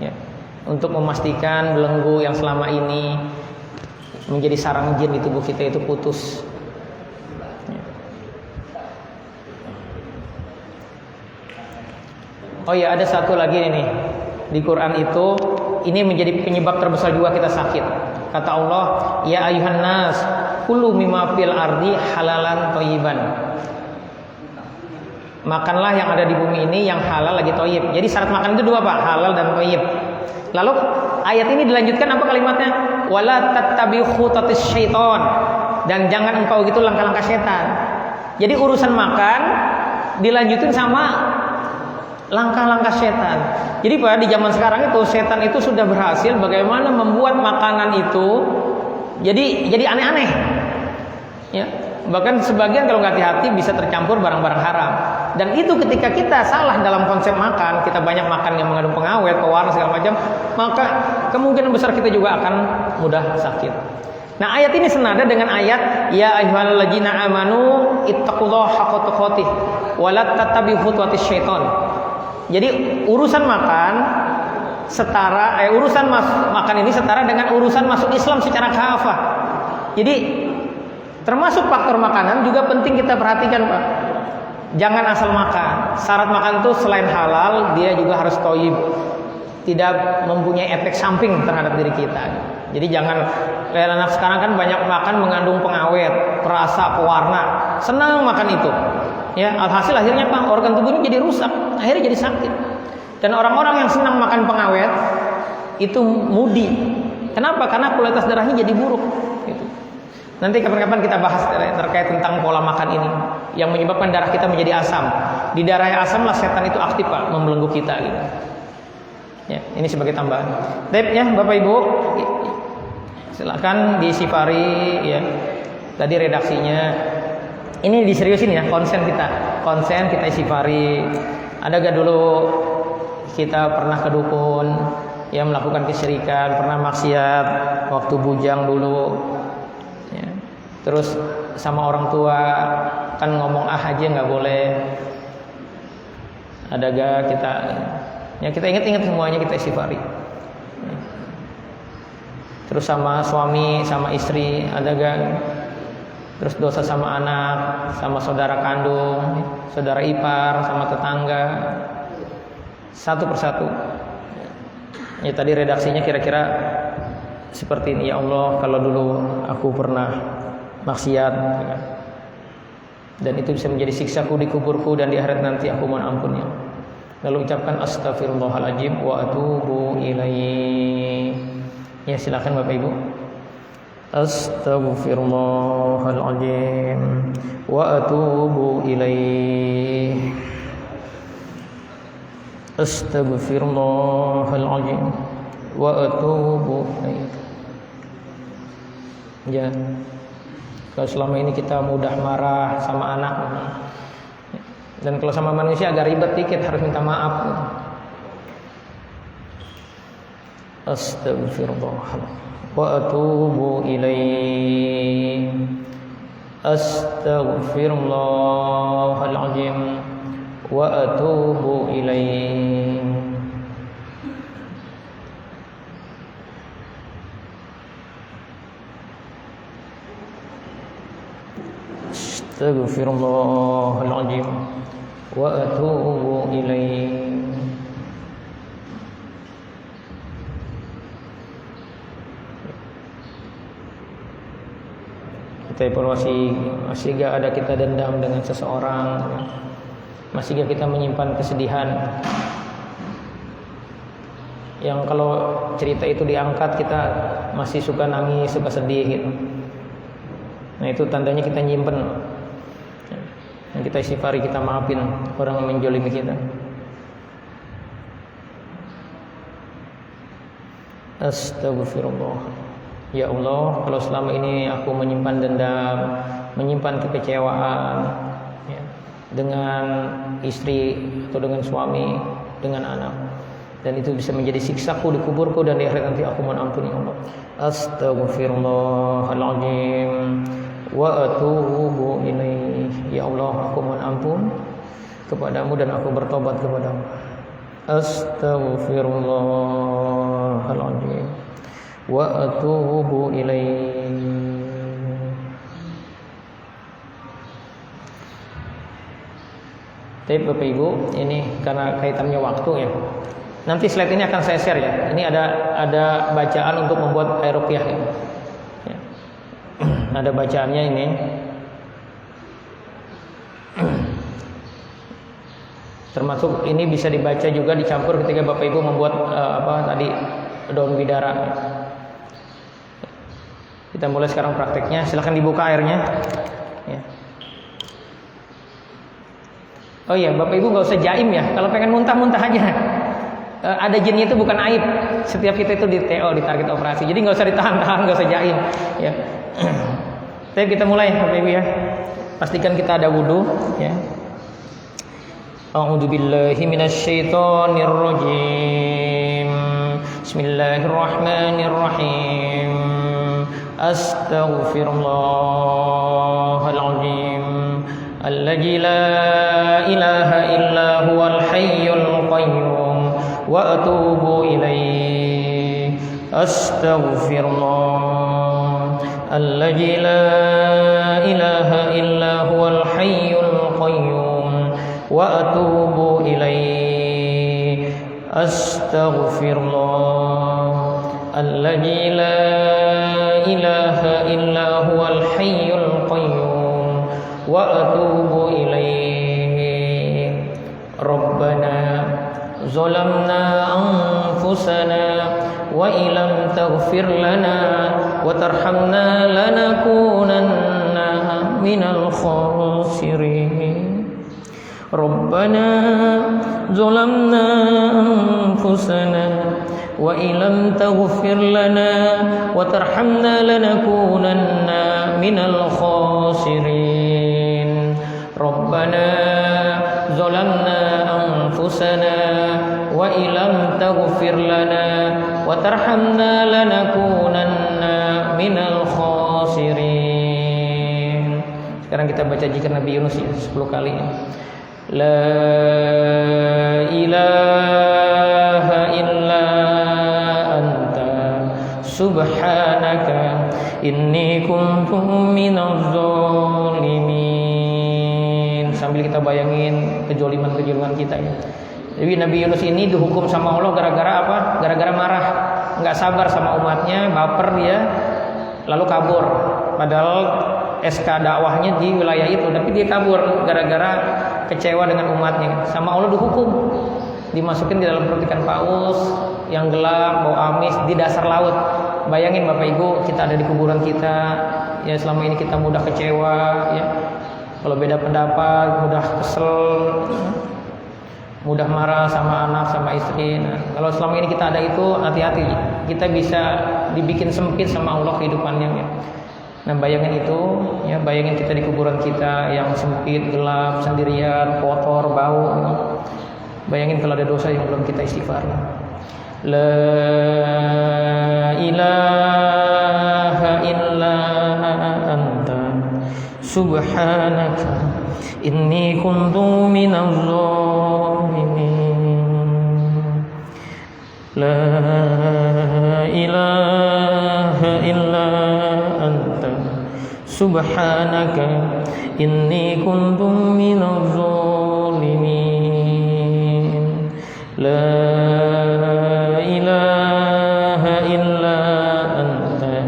ya, untuk memastikan belenggu yang selama ini menjadi sarang jin di tubuh kita itu putus. Ya. Oh ya, ada satu lagi nih di Quran itu. Ini menjadi penyebab terbesar juga kita sakit. Kata Allah, ya ayuhan nas, kulu mimma fil ardi halalan thayyiban. Makanlah yang ada di bumi ini yang halal lagi thayyib. Jadi syarat makan itu 2 Pak, halal dan thayyib. Lalu ayat ini dilanjutkan apa kalimatnya? Wala tattabi'u khutatis syaiton. dan jangan engkau gitu langkah-langkah setan. Jadi urusan makan dilanjutin sama langkah-langkah setan. Jadi Pak, di zaman sekarang itu setan itu sudah berhasil bagaimana membuat makanan itu jadi aneh-aneh. Ya. Bahkan sebagian kalau nggak hati-hati bisa tercampur barang-barang haram. Dan itu ketika kita salah dalam konsep makan, kita banyak makan yang mengandung pengawet, pewarna segala macam, maka kemungkinan besar kita juga akan mudah sakit. Nah, ayat ini senada dengan ayat ya ayyuhalladzina amanu ittaqullaha haqqa tuqatih wa la tattabi'u khutuwatis syaiton. Jadi urusan makan makan ini setara dengan urusan masuk Islam secara kafah. Jadi termasuk faktor makanan juga penting kita perhatikan, Pak. Jangan asal makan. Syarat makan itu selain halal, dia juga harus thayyib. Tidak mempunyai efek samping terhadap diri kita. Jadi jangan kayak anak sekarang kan banyak makan mengandung pengawet, perasa, pewarna. Senang makan itu. Ya, alhasil akhirnya Pak, organ tubuhnya jadi rusak, akhirnya jadi sakit. Dan orang-orang yang senang makan pengawet itu mudi. Kenapa? Karena kualitas darahnya jadi buruk. Gitu. Nanti kapan-kapan kita bahas terkait tentang pola makan ini yang menyebabkan darah kita menjadi asam. Di darah yang asam lah setan itu aktif Pak, membelenggu kita gitu. Ya, ini sebagai tambahan. Baik ya, Bapak Ibu, silakan disifari ya. Tadi redaksinya. Ini diseriusin ya, konsen kita sifari. Ada gak dulu kita pernah ke dukun yang melakukan kesyirikan, pernah maksiat waktu bujang dulu. Ya. Terus sama orang tua kan ngomong aja nggak boleh. Ada gak kita ingat semuanya, kita istighfari. Ya. Terus sama suami, sama istri, ada gak? Terus dosa sama anak, sama saudara kandung, saudara ipar, sama tetangga. Satu persatu. Ya tadi redaksinya kira-kira seperti ini. Ya Allah, kalau dulu aku pernah maksiat, dan itu bisa menjadi siksaku di kuburku dan di akhirat nanti, aku mohon ampunnya. Lalu ucapkan astaghfirullahaladzim wa atubu ilaih. Ya silakan Bapak Ibu. Astaghfirullahaladzim wa atubu ilaih. Astaghfirullahaladzim wa atubu ilaih. Ya. Kalau selama ini kita mudah marah sama anak, dan kalau sama manusia agak ribet dikit, harus minta maaf. Astaghfirullah wa atubu ilaih. Astaghfirullahaladzim wa atubu ilaih. Astaghfirullahaladzim wa atubu ilaih. Kita evaluasi, masih gak ada kita dendam dengan seseorang, masih gak kita menyimpan kesedihan yang kalau cerita itu diangkat kita masih suka nangis, suka sedih gitu. Nah itu tandanya kita nyimpen. Dan kita istighfari, kita maafin orang yang menjolimi kita. Astagfirullah. Ya Allah, kalau selama ini aku menyimpan dendam, menyimpan kekecewaan ya, dengan istri atau dengan suami, dengan anak, dan itu bisa menjadi siksaku di kuburku dan di akhirat nanti, aku mohon ampun ya Allah. Astaghfirullahaladzim wa atubu ilaih. Ya Allah, aku mohon ampun kepadamu dan aku bertobat kepadamu. Astaghfirullahaladzim wa atubu ilaih. Tapi Bapak Ibu, ini karena kaitannya waktu ya. Nanti slide ini akan saya share ya. Ini ada bacaan untuk membuat air ruqyah ya. Ada bacaannya ini. Termasuk ini bisa dibaca juga dicampur ketika Bapak Ibu membuat daun bidara. Kita mulai sekarang prakteknya. Silakan dibuka airnya. Ya. Oh iya, Bapak Ibu nggak usah jaim ya. Kalau pengen muntah-muntah aja. Ada jinnya itu bukan aib. Setiap kita itu di TO, di target operasi. Jadi nggak usah ditahan-tahan, nggak usah jaim. Ya. Tapi kita mulai, Bapak Ibu ya. Pastikan kita ada wudu. Ya. A'udzu billahi minasyaitonir rajim. Bismillahirrahmanirrahim. Astaghfirullahaladzim. Alladzi la ilaha illa huwal hayyul qayyum wa atubu ilaihi. Astaghfirullah. Alladzi la ilaha illa huwal hayyul qayyum wa atubu ilaihi. Astaghfirullah. Alladzi la ilaha illa huwal hayyul qayyum wa atubu ilaihi. Rabbana zalamna anfusana wa illam taghfir lana wa tarhamna lanakunanna minal khasirin. Rabbana zalamna anfusana wa illam taghfir lana wa tarhamna lanakunanna minal khasirin. Rabbana zalamna anfusana wa illam taghfir lana wa tarhamna lanakunanna minal khasirin. Sekarang kita baca zikir Nabi Yunus 10 kali. La ilaha illa anta subhanaka inni kuntu minaz zalimin. Sambil kita bayangin kejoliman-kejoliman kita ya. Jadi Nabi Yunus ini dihukum sama Allah gara-gara apa? Gara-gara marah, nggak sabar sama umatnya, baper dia, lalu kabur. Padahal SK dakwahnya di wilayah itu, tapi dia kabur gara-gara kecewa dengan umatnya. Sama Allah dihukum, dimasukin di dalam perut ikan paus yang gelap, bau amis di dasar laut. Bayangin Bapak Ibu, kita ada di kuburan kita, ya selama ini kita mudah kecewa, ya kalau beda pendapat, mudah kesel, mudah marah sama anak, sama istri. Nah, kalau selama ini kita ada itu, hati-hati, kita bisa dibikin sempit sama Allah kehidupannya. Ya. Nah bayangin itu, ya bayangin kita di kuburan kita yang sempit, gelap, sendirian, kotor, bau. Ya. Bayangin kalau ada dosa yang belum kita istighfar. La ilaha illa anta subhanaka inni kuntu minaz zalimin. La ilaha illa anta subhanaka inni kuntu minaz zalimin. La ilaha illa anta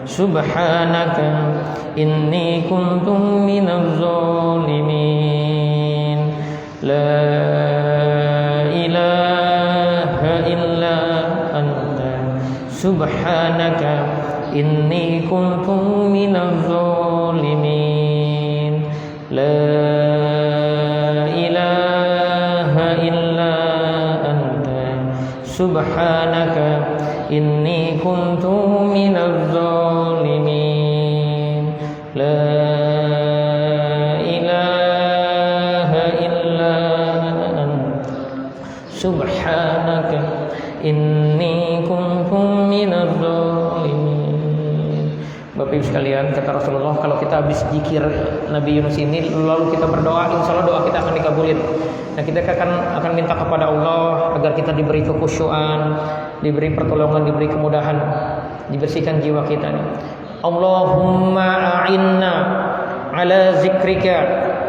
subhanaka inni kuntu minaz zalimin. La ilaha illa anta subhanaka inni kuntu minaz zalimin. La ilaha illa anta subhanaka inni kuntu minaz zalimin. La ilaha illa anta subhanaka inni kuntu minaz zalimin. Bapak Ibu sekalian, kata Rasulullah, kalau kita habis zikir Nabi Yunus ini lalu kita berdoa, insya Allah doa kita akan dikabulin. Nah kita akan minta kepada Allah agar kita diberi kekhusyuan, diberi pertolongan, diberi kemudahan, dibersihkan jiwa kita. Allahumma a'inna ala zikrika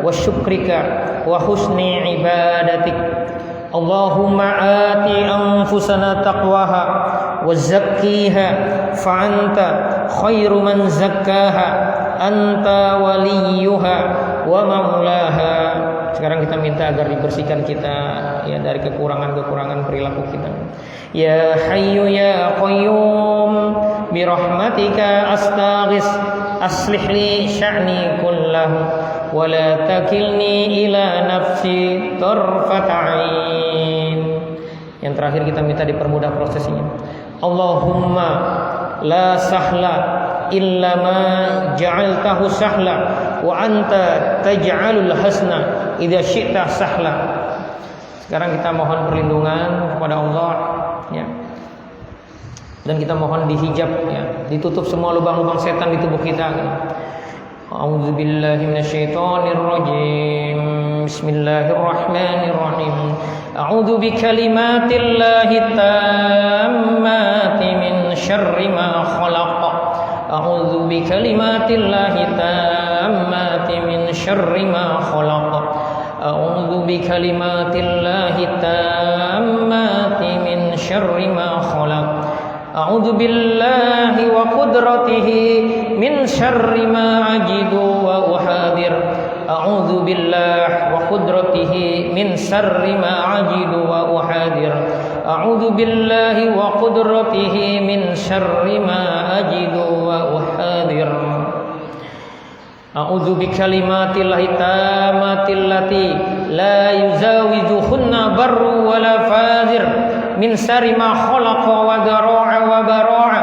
wa syukrika wa husni ibadatik. Allahumma ati anfusana taqwaha wa zakkiha fa anta khairu man zakkaha anta waliyuha wa maulaha. sekarang kita minta agar dibersihkan kita ya dari kekurangan-kekurangan perilaku kita. Ya Hayyu ya Qayyum bi rahmatika astaghis aslih li sya'ni kullahu wa la takilni ila nafsi tarfat 'ain. Yang terakhir kita minta dipermudah prosesnya. Allahumma la sahla illa ma ja'altahu sahla wa anta taj'alul hasna idza syi'ta sahla. Sekarang kita mohon perlindungan kepada Allah ya. Dan kita mohon dihijab ya, ditutup semua lubang-lubang setan di tubuh kita. A'udzubillahi minasyaitonir rajim. Bismillahirrahmanirrahim. A'udzu bikalimatillahi tammati min syarri ma khalaq. A'udzu bikalimatillahi tammati min syarri ma khalaq. A'udzu bikalimatillahi tammati min syarri ma khalaq. A'udzu billahi wa qudratihi min syarri ma ajidu wa uhadir. A'udzu billahi wa qudratihi min syarri ma ajidu wa uhadir. A'udzu billahi wa qudratihi min syarri ma ajidu wa uhadir. A'udzu bikalimatillahi tammati allati la yuzawijuhunna barru wa la fajir min syarri ma khalaqa wa dara'a wa bara'a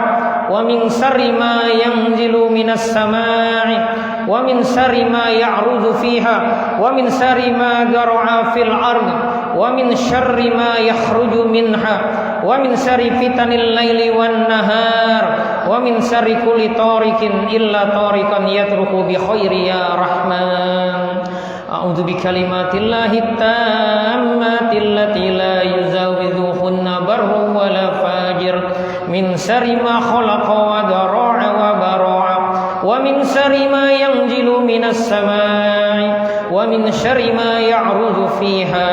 wa min syarri ma yanzilu minas samaa'i wa min syarri ma ya'ruju fiha wa min syarri ma dara'a fil ardi wa min syarri ma yakhruju minha wa min syarri fitanil laili wan nahar wa min syarri kulli tariqin illa tariqan yatruku bi khairi ya rahman. A'udzu bikalimatillahi tammati allati la yuzawizuhunna barru wa la fajir min syarri ma khalaqa wa dara'a wa bara'a wa min syarri ma yanzilu minas samaa'i wa min syarri ma ya'ruju fiha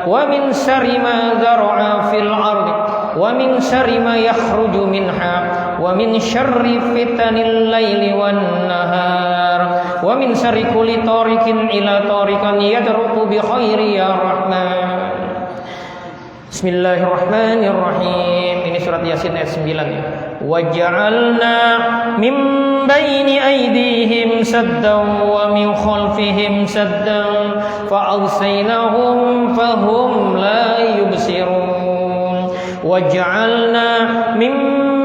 wa min syarri ma dara'a fil ardi wa min syarri ma yakhruju minha wa min syarri fitanil laili wan nahar wa min syarri kulli tariqin ila tariqan yadruku bi khairi ya rahman. Bismillahirrahmanirrahim. Ini surat Yasin ayat 9 ya. Waj'alna min baini aydihim saddan wa min khalfihim saddan fa agsaynahum fahum la yubsirun. Waj'alna min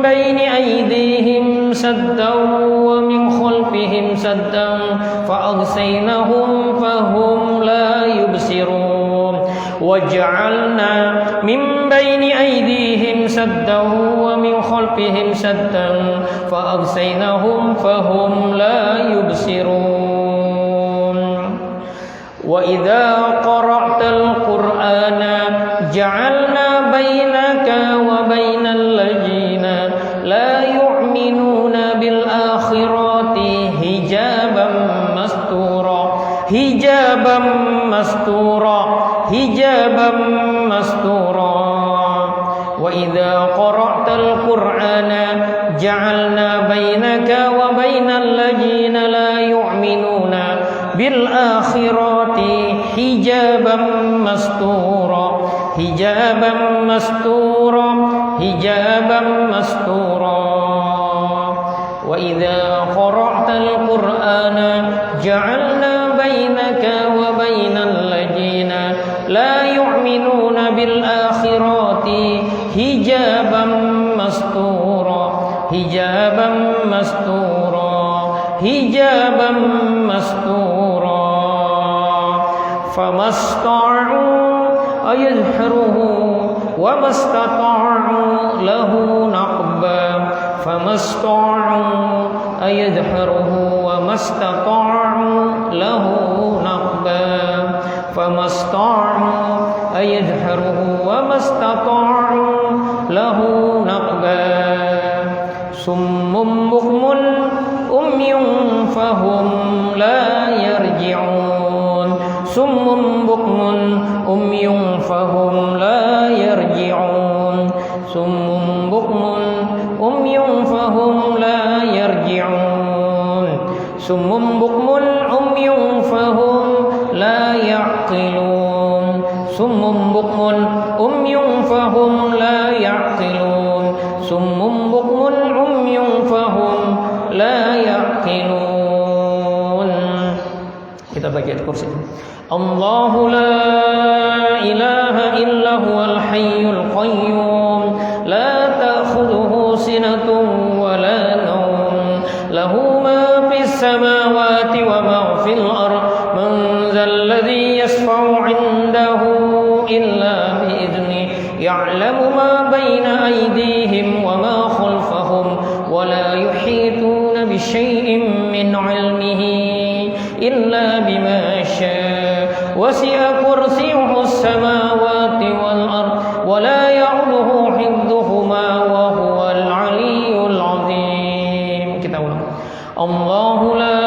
baini aydihim saddan wa min khalfihim saddan fa agsaynahum fahum la yubsirun. Waj'alna min baini aydihim saddan wa min khalfihim saddan fa agsaynahum fahum la yubsirun. Wa idza qara'tal qur'ana ja'alna bainaka wa bainal ladzina la yu'minuna bil akhirati hijaban mastura hijaban mastura hijaban mastura. Wa idza qara'tal qur'ana ja'alna bainaka wa bainal ladzina la yu'minuna bil akhirati hijaban mastura hijaban mastura hijaban mastura. Wa idza qara'tal qur'ana ja'alna bainaka wa bainal ladzina la yu'minuna bil akhirati hijaban mastura hijaban mastura hijaban mastura. Famasta'u ayadhharuhu wa mastata'u lahu naqba famasta'u ayadhharuhu wa mastata'u lahu naqba famasta'u ayadhharuhu wa mastata'u lahu naqba. Summun bukmun umyun fahum la yarji'un. Summun bukmun umyun fahum la yarji'un. Summun bukmun umyun fahum la yarji'un. Summun bukmun umyun fahum la ya'qilun. الله لا إله إلا هو الحي القيوم لا تأخذه سنة ولا نوم له ما في السماوات وما في الأرض من ذا الذي يشفع عنده إلا بإذنه يعلم ما بين أيديهم وما خلفهم ولا يحيطون بشيء من علمه إلا بما شاء وسع كرسيه السماوات والأرض ولا يعوده حفظهما وهو العلي العظيم. Kita ulang. الله لا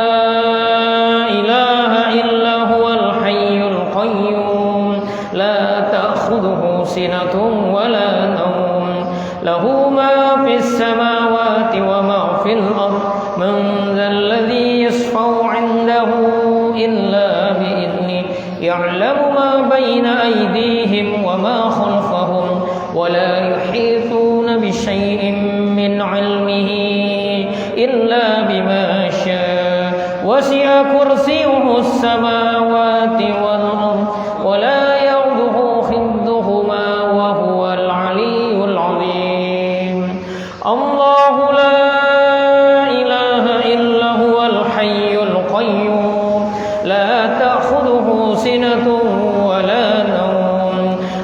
إله إلا هو الحي القيوم لا تأخذه سنة ولا نوم له ما في السماوات وما في الأرض من ذا الذي يشفع عنده إلا بإذنه يعلم ما بين أيديهم وما خلفهم ولا يحيطون بشيء من علمه إلا بما شاء وسع كرسيه السماوات والأرض ولا يعوده حفظهما وهو العلي العظيم. الله لا إله إلا هو الحي القيوم لا تأخذه سنة ولا نوم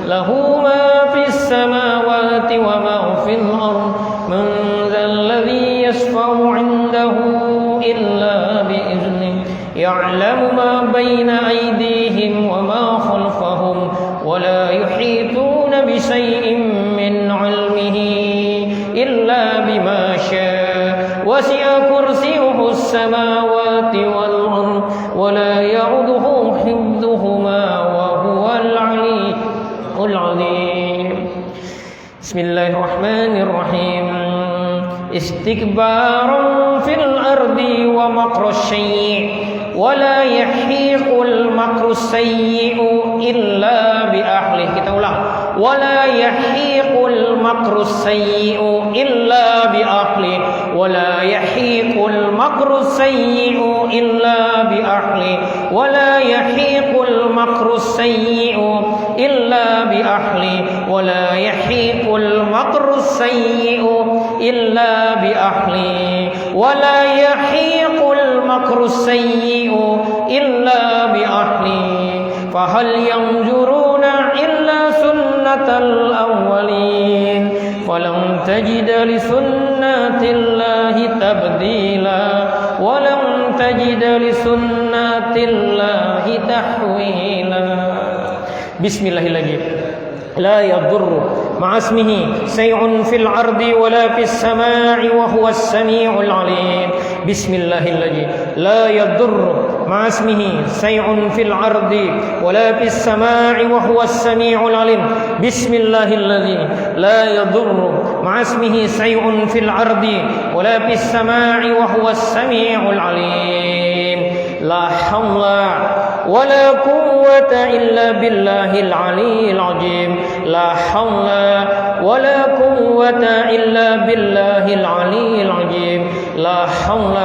له ما في السماوات وما في الأرض من ذا الذي يشفع عنده إلا بإذنه يعلم ما بين أيديهم وما خلفهم ولا يحيطون بشيء من علمه إلا بما شاء وسع كرسيه السماوات والأرض ولا يعوده حفظهما وهو العلي العظيم. بسم الله الرحمن الرحيم. استكبارا في الأرض ومكر السيء ولا يحيق المكر السيء إلا بأهله. Kita ulang. ولا يحيق المكر السيء إلا بأهله ولا يحيق المكر السيء إلا بأهله ولا يحيق المكر السيء إلا بأهله ولا يحيق المكر السيء إلا بأهله ولا يحيق المكر السيء إلا بأهله فهل ينظرون إلا سنة الأولين ولن تجد لسنة الله تبديلا ولن تجد لسنة الله تحويلا. بسم الله الذي لا يضر مع اسمه شيء في الأرض ولا في السماء وهو السميع العليم. بسم الله الذي لا يضر مع اسمه شيء في الأرض ولا في السماء وهو السميع العليم. بسم الله الذي لا يضر مع اسمه شيء في الأرض ولا في السماء وهو السميع العليم. لا حول ولا قوة إلا بالله العلي العظيم. لا حول ولا قوة إلا بالله العلي العظيم. لا حول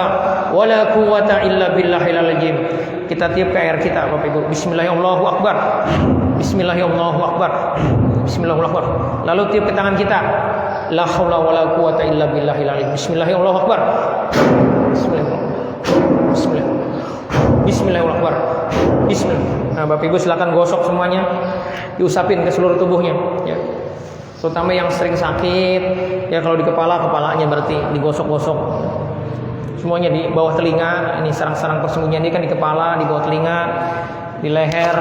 ولا قوة إلا بالله العظيم. Kita tiup ke air kita Bapak Ibu. Bismillahirrahmanirrahim. Bismillahirrahmanirrahim. Bismillahirrahmanirrahim. Lalu tiup ke tangan kita. La haula wala quwata illa billahil azim. Bismillahirrahmanirrahim. Bismillahirrahmanirrahim. Bismillahirrahmanirrahim. Bismillah. Nah, Bapak Ibu silakan gosok semuanya, diusapin ke seluruh tubuhnya, ya. Terutama yang sering sakit, ya kalau di kepalanya berarti digosok-gosok. Semuanya di bawah telinga, ini sarang-sarang persembunyian ini kan di kepala, di bawah telinga, di leher,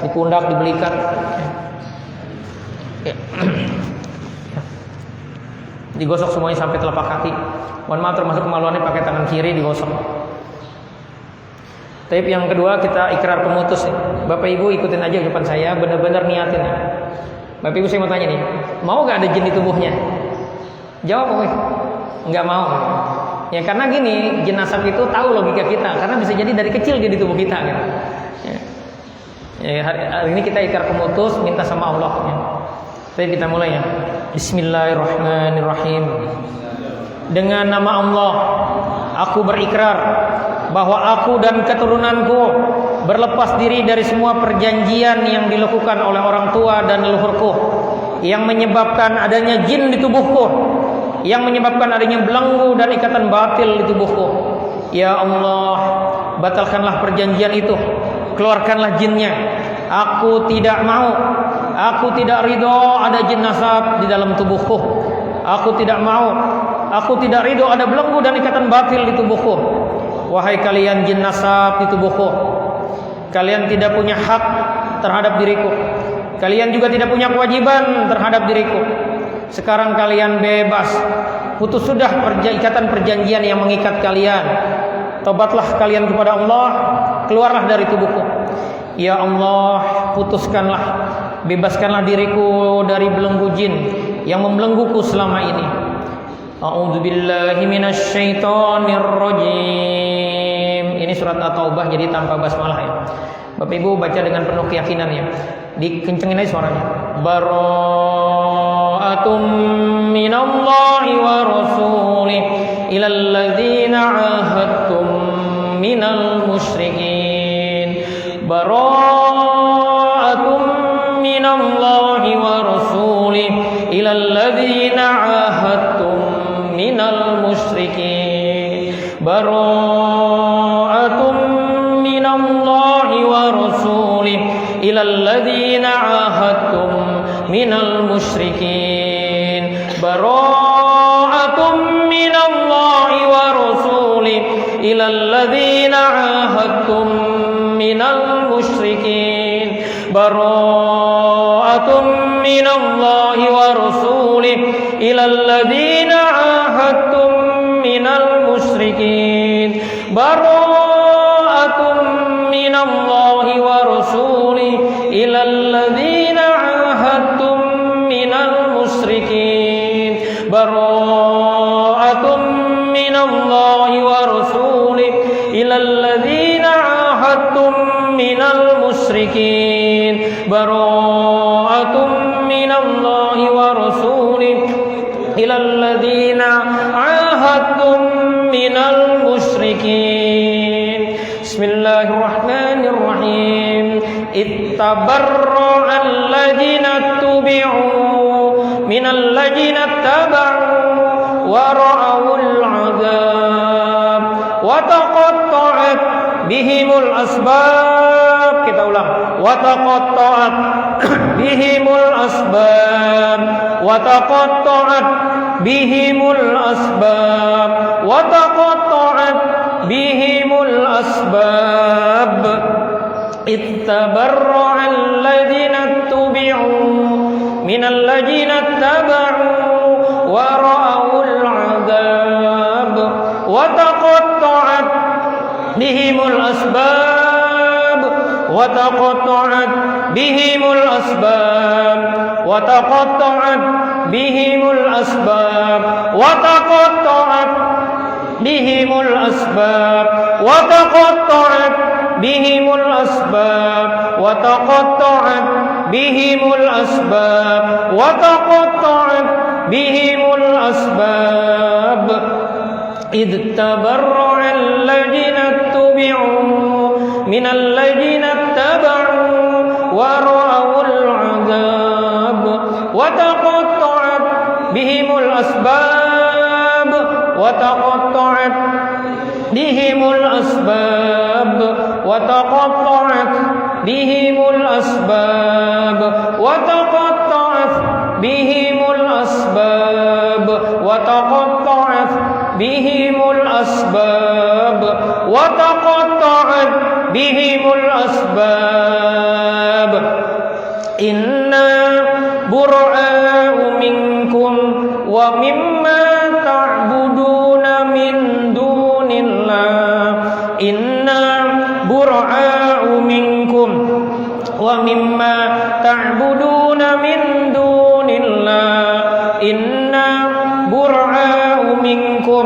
di pundak, di belikat. Ya. Digosok semuanya sampai telapak kaki. Mohon maaf termasuk kemaluannya pakai tangan kiri digosok. Tapi yang kedua kita ikrar pemutus. Bapak Ibu ikutin aja ucapan saya, benar-benar niatin ya. Bapak Ibu saya mau tanya nih, mau gak ada jin di tubuhnya? Jawab oke. Nggak mau. Ya karena gini, jin asap itu tahu logika kita, karena bisa jadi dari kecil dia di tubuh kita kan. Ya, hari ini kita ikrar pemutus, minta sama Allah ya. Tapi kita mulai ya. Bismillahirrahmanirrahim. Dengan nama Allah, aku berikrar bahwa aku dan keturunanku berlepas diri dari semua perjanjian yang dilakukan oleh orang tua dan leluhurku, yang menyebabkan adanya jin di tubuhku, yang menyebabkan adanya belenggu dan ikatan batil di tubuhku. Ya Allah, batalkanlah perjanjian itu, keluarkanlah jinnya. Aku tidak mau, aku tidak ridho ada jin nasab di dalam tubuhku. Aku tidak mau, aku tidak ridho ada belenggu dan ikatan batil di tubuhku. Wahai kalian jin nasab di tubuhku, kalian tidak punya hak terhadap diriku. Kalian juga tidak punya kewajiban terhadap diriku. Sekarang kalian bebas. Putus sudah ikatan perjanjian yang mengikat kalian. Tobatlah kalian kepada Allah, keluarlah dari tubuhku. Ya Allah, putuskanlah, bebaskanlah diriku dari belenggu jin yang membelengguku selama ini. A'udzubillahi minasyaitonir rajim. Ini surat At-Taubah jadi tanpa basmalah ya. Bapak Ibu baca dengan penuh keyakinan ya. Dikencengin aja suaranya. Bara'atum minallahi wa rasulih ilal ladzina 'ahadtum minal musyrikin. Bara'atum minallahi wa rasulih ilal ladzina 'ahadtum minal musyrikin. Bara'atum minallahi wa rasulih ilal ladzina 'ahadtum minal musyrikin. Bara'atum minallahi wa rasulih ilal ladzina 'ahadtum minal musyrikin. Bara'atum minallahi wa rasulih ilal ladzina 'ahadtum minal musyrikin. Bara'atum minallahi wa rasulih ilal ladzina 'ahadtum minal musyrikin. Bara'atum minallahi wa rasulih ilal ladzina 'ahadtum minal musyrikin. Bara'atum minallahi wa rasulih ilal ladzina 'ahadtum minal musyrikin. Bismillahirrahmanirrahim. Ittabarra'a alladhina tubi'u minal ladzina taba'u wa ra'awul 'adzab wa taqatta'at bihimul asbab. Kita ulang. Wa taqatta'at bihimul asbab wa taqatta'at bihimul asbab wa taqatta'at bihimul asbab. Ittabarra'a alladhina tubi'u minal ladzina taba'u wa ra'awul 'adzab wa taqatta'at bihimul asbab wa taqatta'at bihimul asbab wa taqatta'at bihimul asbab wa taqatta'at bihimul asbab wa taqatta'at bihimul asbab wa taqatta'at bihimul asbab wa taqatta'at bihimul asbab. Idh tabarra'a alladhina tubi'u minal ladzina taba'u wa ra'awul 'adzab wa taqatta'at bihimul asbab wa taqatta'at bihimul asbab wa taqatta'at bihimul asbab wa taqatta'at bihimul asbab wa taqatta'at bihimul asbab wa taqatta'at bihimul asbab. Inna bura'a'u minkum wa mimma ta'buduna min dunillah. Inna bura'a'u minkum wa mimma ta'buduna min dunillah. Inna bura'a'u minkum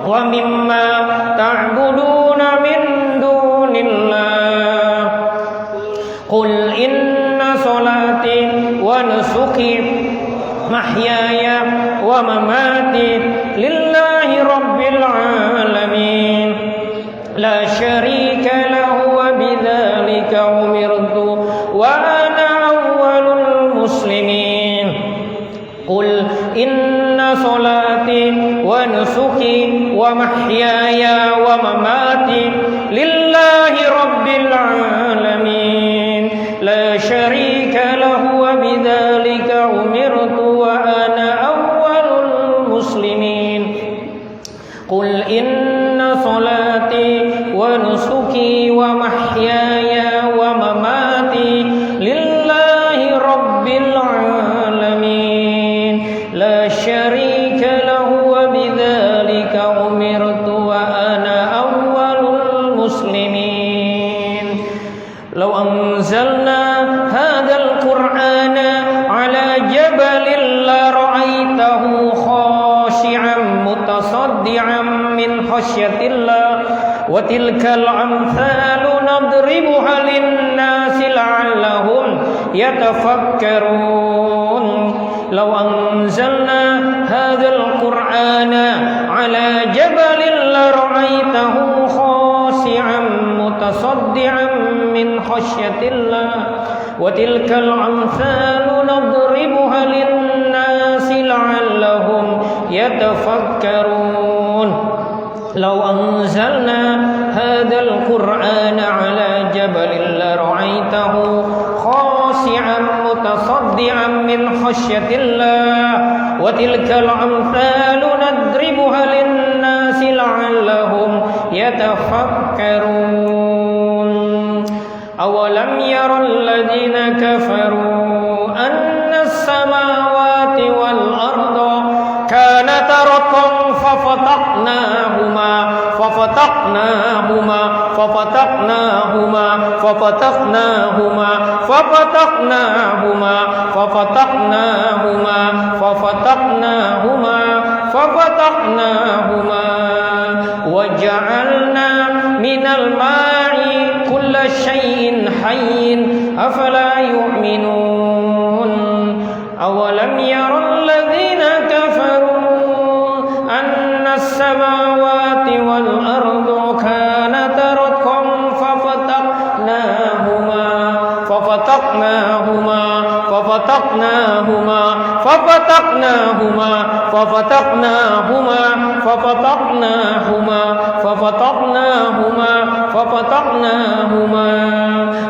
wa mimma ta'buduna min dunillah. Qul inna salati wa nusuki mahyaya wa mamati lillahi rabbil alamin la syarika lahu wa bidzalika قل إن صلاتي ونسكي ومحياي ومماتي لله رب العالمين لا شريك له وبذلك أمرت وأنا أول المسلمين قل إن صلاتي ونسكي ومحياي ومماتي لله رب العالمين لا شريك له وبذلك أمرت وأنا أول المسلمين لو أنزلنا هذا القرآن على جبل لرأيته خاشعا متصدعا من خشية الله وتلك الأمثال نضربها للناس لعلهم يتفكرون لو أنزلنا هذا القرآن على جبل لرأيته خاشعا متصدعا من خشية الله وتلك الأمثال نضربها للناس لعلهم يتفكرون لو أنزلنا هذا القرآن على جبل لرأيته خاشعا متصدعا من خشية الله وتلك الأمثال نضربها للناس لعلهم يتفكرون أولم يرى الذين كفروا أن السماوات والأرض كانتا رتقا ففتقناهما وجعلنا من الماء كل شيء حي أفلا يؤمنون أولم يرى الذين كفروا أن السماوات والأرض كانتا رتقا ففتقناهما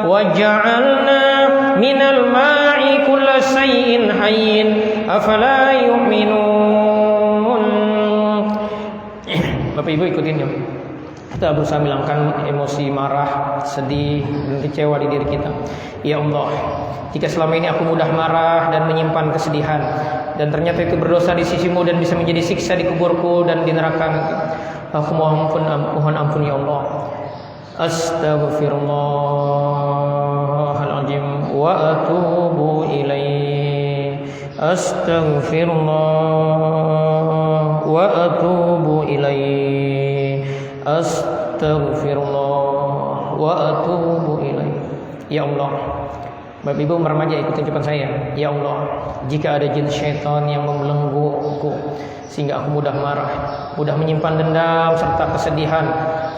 وجعلنا من الماء كل شيء حي أفلا يؤمنون. Bapak Ibu ikutin ya. Kita berusaha menghilangkan emosi marah, sedih, dan kecewa di diri kita. Ya Allah, jika selama ini aku mudah marah dan menyimpan kesedihan, dan ternyata itu berdosa di sisimu dan bisa menjadi siksa di kuburku dan di neraka, aku mohon ampun ya Allah. Astaghfirullahaladzim wa atubu ilaih. Astaghfirullah wa atubu ilaih. Astaghfirullah wa atubu ilaih. Ya Allah, Bapak Ibu remaja ikutin ucapan saya. Ya Allah, jika ada jin syaitan yang membelengguku sehingga aku mudah marah, mudah menyimpan dendam serta kesedihan,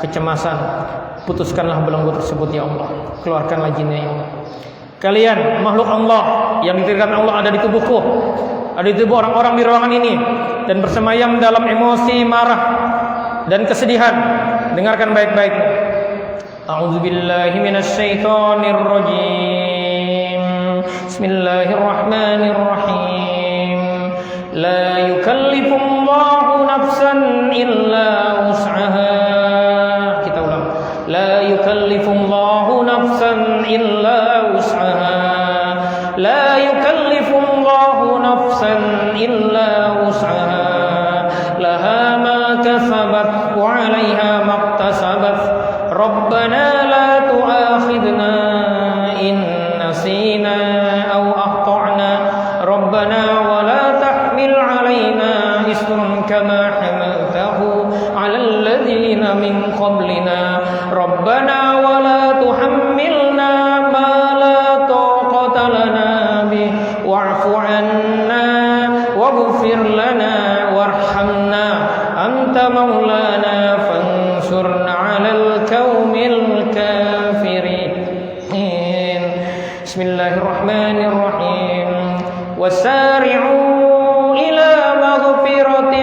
kecemasan, putuskanlah belenggu tersebut ya Allah. Keluarkanlah jinnya ya Allah. Kalian makhluk Allah yang dititipkan Allah ada di tubuhku, ada di tubuh orang-orang di ruangan ini, dan bersemayam dalam emosi marah dan kesedihan. Dengarkan baik-baik. A'udzubillahi minasyaitonir rajim. Bismillahirrahmanirrahim. La yukallifullahu nafsan illa wus'aha. Kita ulang. La yukallifullahu nafsan illa wus'aha. La yukallifullahu nafsan illa wus'aha. Laha ma kasabat wa 'alaiha maktasabat. Rabbana la tu'akhidna in nasina aw akhtana. Rabbana wa la tahmil 'alaina isran kama hamaltahu 'alal ladzina min qablina. Rabbana wa la tuhammilna ma la taqata lana bih wa'fu 'anna waghfir lana warhamna anta maulana fansurna 'alal qaumil kafirin. Bismillahirrahmanirrahim. Wasari'u إلى مغفرة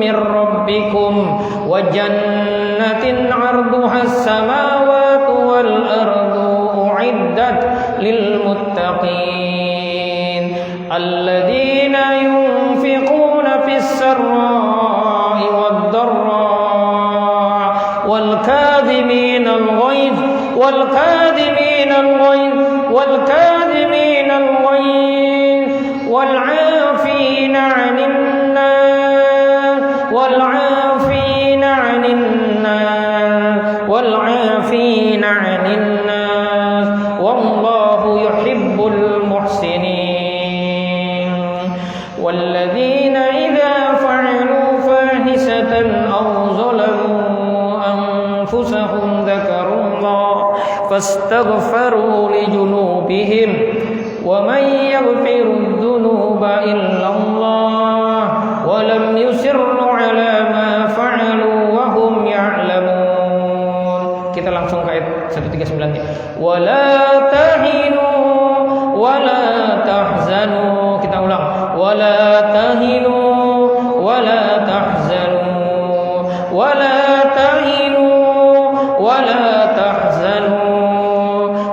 من ربكم وجنة عرضها السماوات والأرض أعدت للمتقين الذين ينفقون في السراء والضراء والكاظمين الغيظ والعافين عن الناس والله يحب المحسنين والذين إذا فعلوا فاحشة أو ظلموا أنفسهم ذكروا الله فاستغفروا لذنوبهم ومن يغفر الذنوب إلا الله ولم يصروا على ما فعلوا وهم يعلمون. Kita langsung ke ayat 139-nya. Wala tahinu wala tahzanu. Kita ulang. Wala tahinu wala tahzanu. Wala tahinu wala tahzanu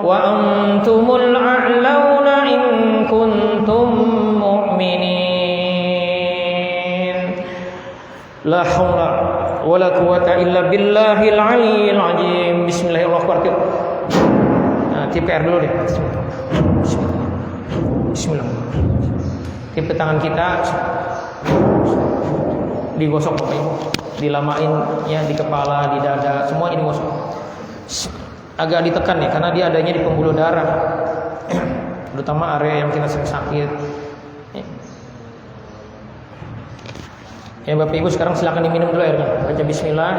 wa antumul a'launa in kuntum mu'minin. La haula wala quwata illa billahil aliyyil azim. Bismillahirrahmanirrahim. Nah, tiup ke air dulu deh. Bismillah. Tiup ke tangan kita. Digosok Bapak Ibu. Dilamain ya di kepala, di dada, semua ini digosok. Agak ditekan ya karena dia adanya di pembuluh darah. Terutama area yang kita sering sakit. Ya Bapak Ibu sekarang silakan diminum dulu airnya. Baca bismillah.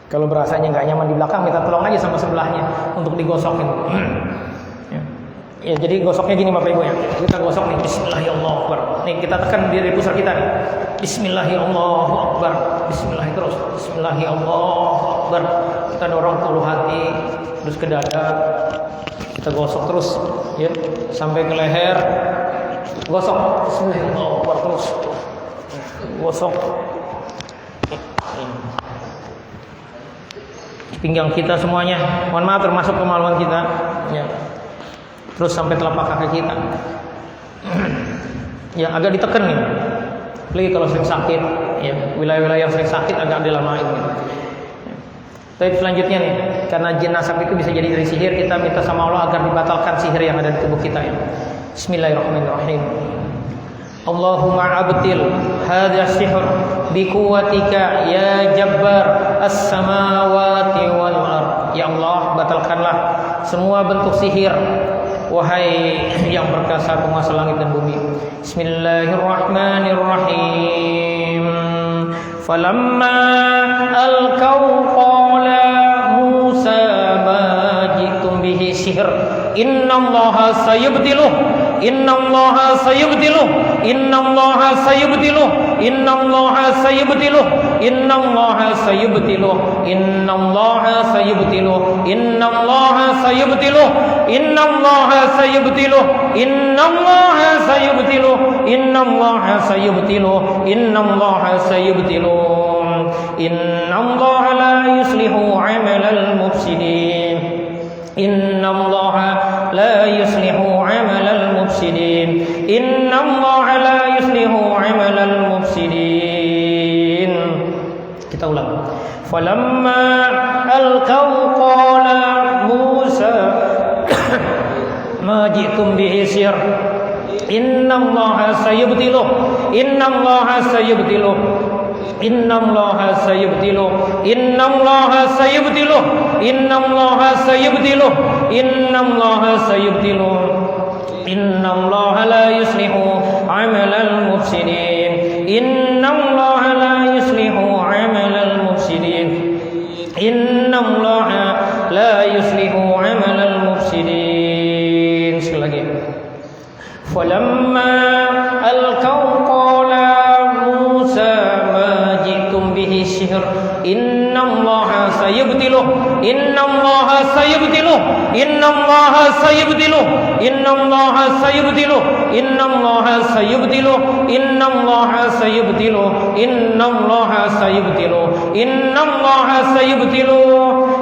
Kalau berasanya nggak nyaman di belakang, kita tolong aja sama sebelahnya untuk digosokin. Ya, jadi gosoknya gini Bapak Ibu ya. Kita gosok nih, Bismillahirrahmanirrahim. Nih kita tekan di pusar kita nih. Bismillahirrahmanirrahim. Bismillah terus. Bismillahirrahmanirrahim. Kita dorong ke ulu hati, terus ke dada. Kita gosok terus, ya, sampai ke leher. Gosok. Bismillahirrahmanirrahim terus. Gosok. Pinggang kita semuanya. Mohon maaf termasuk kemaluan kita. Ya. Terus sampai telapak kaki kita. Ya agak ditekan nih. Apalagi kalau sering sakit, ya wilayah-wilayah yang sering sakit agak dilamain. Gitu. Tapi selanjutnya nih, karena jin asap itu bisa jadi dari sihir, kita minta sama Allah agar dibatalkan sihir yang ada di tubuh kita ya. Bismillahirrahmanirrahim. Allahumma abtil hadha sihr biquwatika ya jabbar as-samawati wal ard. Ya Allah, batalkanlah semua bentuk sihir, wahai yang berkuasa penguasa langit dan bumi. Bismillahirrahmanirrahim. Falamma alqaw qala Musa ma jitum bihi sihr innallaha sayubtiluh. Innallaha sayubtiluh. Innallaha sayubtiluh. Innallaha sayubtiluh. Innallaha sayubtiluh. Innallaha sayubtiluh. Innallaha sayubtiluh. Innallaha sayubtiluh. Innallaha sayubtiluh. Innallaha sayubtiluh. Innallaha sayubtiluh. Innallaha la yuslihu 'amalal mufsidin. Innallaha la yuslihu 'amalal mufsidin. Innallaha la yuslihu 'amalal mufsidin. Kita ulang. Falamma alqaw qala Musa ma ji'tum bihi sihr innallaha sayubtiluh. Innallaha sayubtiluh. Innallaha sayubtiluh. Innallaha sayubtiluh. Innallaha sayubtiluh. Innallaha sayubtiluh. Innallaha la yuslihu 'amalal mufsidin. Innallaha la yuslihu 'amalal mufsidin. Innallaha la yuslihu 'amalal mufsidin. Sekali lagi. Falamma alqaw qala Musa ma jitum bihi sihr innallaha sayubtiluh. innallaha sayubtilu, innallaha sayubtilu, innallaha sayubtilu, innallaha sayubtilu, innallaha sayubtilu, innallaha sayubtilu, innallaha sayubtilu,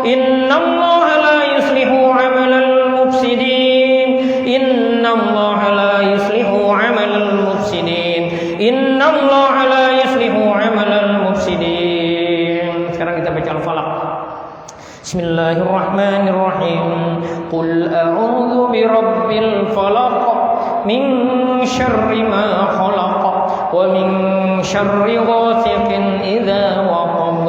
innallaha la yuslihu 'amalal mufsidin, innallaha la yuslihu 'amalal mufsidin, innallaha la yuslihu 'amalal mufsidin. Sekarang kita baca Al-Falaq. Bismillahirrahmanirrahim. Qul a'udzu birabbil falaq min syarri ma khalaq wa min syarri ghasiqin idza waqab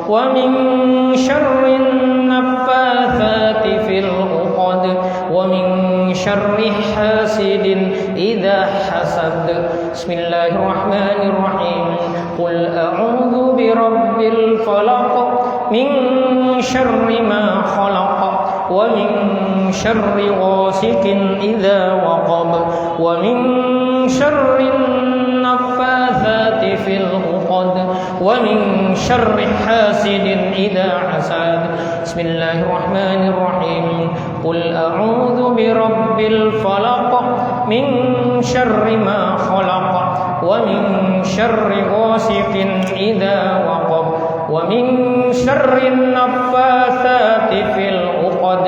wa min syarri naffatsati fil 'uqad wa min syarri hasidin idza hasad. Bismillahirrahmanirrahim. Qul a'udzu birabbil falaq min syarri ma khalaq wa min syarri ghasiqin idza waqab wa min syarri naffatsati fil 'uqad wa min syarri hasidin idza hasad. Bismillahirrahmanirrahim. Qul a'udzu birabbil falaq min syarri ma khalaq wa min syarri ghasiqin idza waqab wa min syarri naffatsati fil 'uqad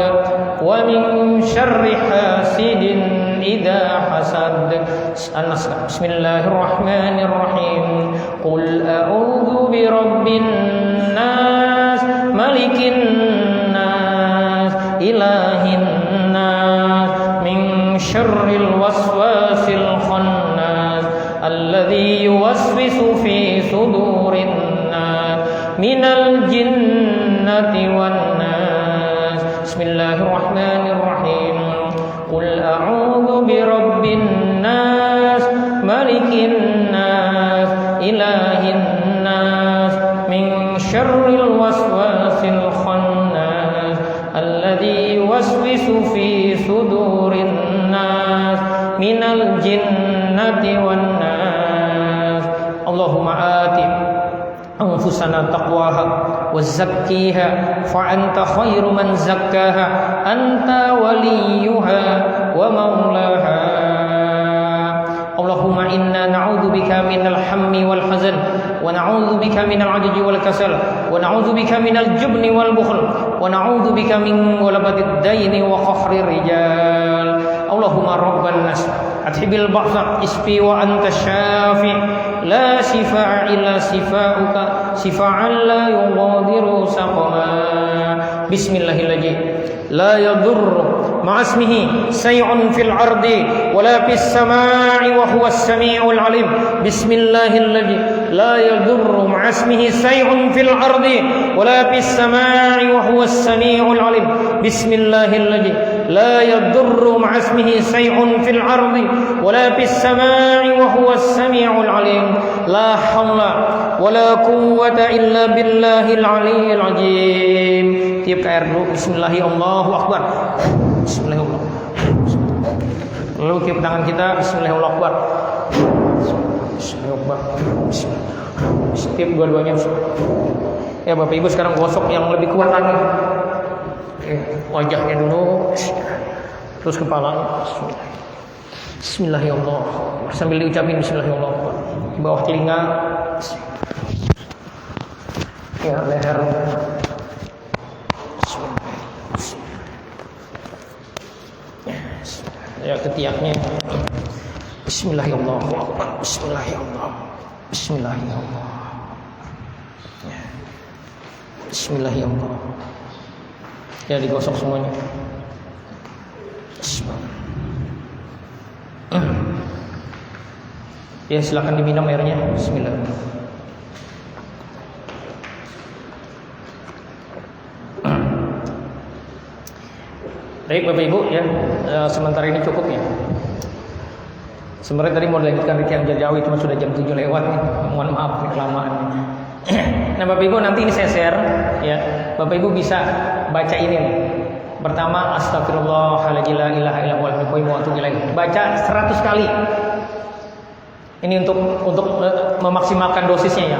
wa min syarri hasidin idza hasad. Bismillahirrahmanirrahim. Qul a'udzu birabbin nas malikin nas ilahin nas min syarril waswasil khannas alladzi yuwaswisu fi sudurin nas minal jinnati wan nas. Bismillahirrahmanirrahim. Qul a'udzu birabbin nas malikin nas ilahin nas min syarril waswasil khannas alladzi yuwaswisu fi sudurin nas minal jinnati wan nas. Allahumma ati anfusana taqwaha wa zakkiha fa anta khairu man zakkaha anta waliyuha wa maulaha. Allahumma inna na'udzu bika minal hammi wal hazan wa na'udzu bika minal 'ajzi wal kasal wa na'udzu bika minal jubni wal bukhl wa na'udzu bika min ghalabatid daini wa qahrir rijal. Allahumma rabban nas athibil ba'sa isfi wa anta syafi la shifaa illa shifauka shifaan la yughadiru saqama. Bismillahirrahmanirrahim. La yadurru ma'asmihi say'un fil ardi wala fis samaa'i wa huwas samii'ul 'aliim. Bismillahirrahmanirrahim. La yadurru ma'asmihi say'un fil ardi wala fis samaa'i wa huwas samii'ul 'aliim. Bismillahirrahmanirrahim. La yadurru ma'asmihi say'un fil ardi wala fis samaa'i wa huwas samii'ul 'aliim. La haula wala quwwata illa billahil 'aliyyil 'azim. Tiup ke air dulu. Bismillahirrahmanirrahim. Allahu akbar. Bismillahirrahmanirrahim. Lalu tiup tangan kita. Bismillahirrahmanirrahim. Bismillahirrahmanirrahim. Tiup dua-duanya. Ya Bapak Ibu sekarang gosok yang lebih kuat lagi. Wajahnya dulu. Terus kepala. Bismillahirrahmanirrahim. Sambil diucapin Bismillahirrahmanirrahim. Di bawah telinga. Ya leher. Ya ketiaknya. Bismillahirrahmanirrahim. Bismillahirrahmanirrahim. Bismillahirrahmanirrahim. Bismillahirrahmanirrahim. Ya digosok semuanya. Ya silakan diminum airnya. Bismillahirrahmanirrahim. Baik Bapak Ibu ya, sementara ini cukup ya. Sebenarnya tadi mau dilanjutkan Riki yang jauh, cuma sudah jam 7 lewat nih. Mohon maaf nih kelamaan. Nah Bapak Ibu nanti ini saya share ya. Bapak Ibu bisa baca ini nih. Pertama astagfirullahaladzim la ilaha illallah. Baca 100 kali. Ini untuk memaksimalkan dosisnya ya.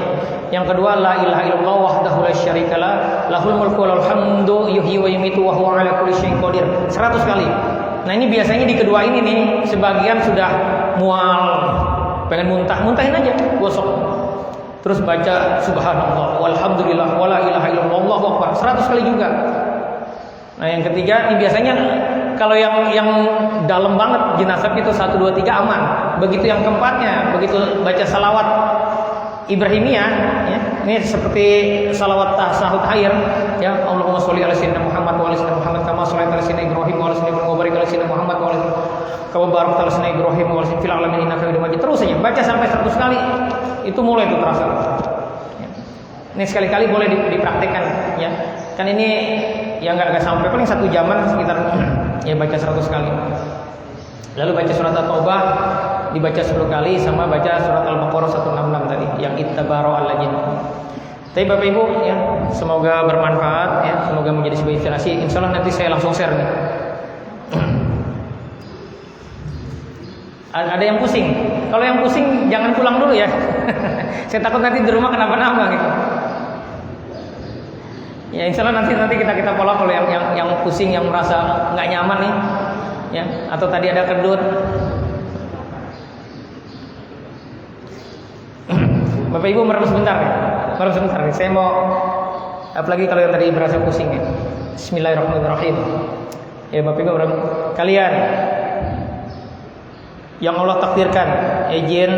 Yang kedua, la ilaha illallah wahdahu la syarikalah, lahul mulku wa lahul hamdu, yuhyi wa yumiitu wa huwa ala kulli syai'in qadir. 100 kali. Nah, ini biasanya di kedua ini nih, sebagian sudah mual, pengen muntahin aja, gosok. Terus baca subhanallah, walhamdulillah, wala ilaha illallah, Allahu akbar, 100 kali juga. Nah, yang ketiga, ini biasanya kalau yang dalam banget jenazah itu 1, 2, 3 aman. Begitu yang keempatnya, begitu baca salawat Ibrahimiyah, ya, ini seperti salawat tasahud akhir, ya, Allahumma sholli ala sayyidina Muhammad wa ala sayyidina Muhammad kama shallaita ala sayyidina Ibrahim wa ala sayyidina Ibrahim wa barik ala sayyidina Muhammad wa ala kama barakta ala sayyidina Ibrahim wa ala sayyidina fil alamin innaka Hamidum Majid. Terus saja baca sampai 100 kali, itu mulai itu terasa. Ya. Ini sekali-kali boleh dipraktekkan, ya. Kan ini ya nggak sampai, paling 1 jaman sekitar ya baca 100 kali. Lalu baca surat At-Taubah dibaca 10 kali, sama baca surat Al-Baqarah 166 tadi yang ittabara al-lajin. Tapi Bapak Ibu, ya, semoga bermanfaat, ya, semoga menjadi sebuah inspirasi. Insyaallah nanti saya langsung share nih. Ada yang pusing. Kalau yang pusing jangan pulang dulu ya. Saya takut nanti di rumah kenapa-napa gitu. Ya insyaallah nanti kita pola kalau yang pusing, yang merasa nggak nyaman nih, ya, atau tadi ada kedut. Bapak Ibu merem sebentar ya. Saya mau, apalagi kalau yang tadi berasa pusing ya. Bismillahirrahmanirrahim. Ya Bapak Ibu merem. Kalian yang Allah takdirkan izin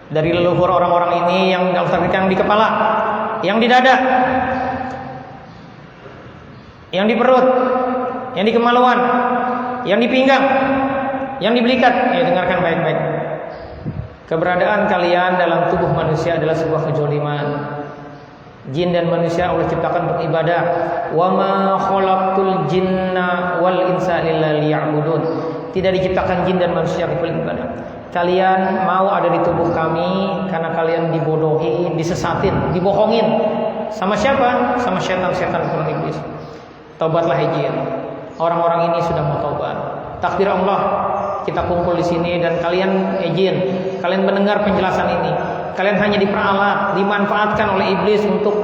dari leluhur orang-orang ini yang Allah takdirkan di kepala, yang di dada, yang di perut, yang di kemaluan, yang di pinggang, yang di belikat. Ya, dengarkan baik-baik. Keberadaan kalian dalam tubuh manusia adalah sebuah kezaliman. Jin dan manusia Allah ciptakan beribadah. Wa ma khalaqtul jinna wal insa illa liya'budun. Tidak diciptakan jin dan manusia kecuali ibadah. Kalian mau ada di tubuh kami karena kalian dibodohi, disesatin, dibohongin. Sama siapa? Sama setan-setan pun iblis. Taubatlah jin. Orang-orang ini sudah mau taubat. Takdir Allah kita kumpul di sini dan kalian jin, kalian mendengar penjelasan ini. Kalian hanya diperalat, dimanfaatkan oleh iblis untuk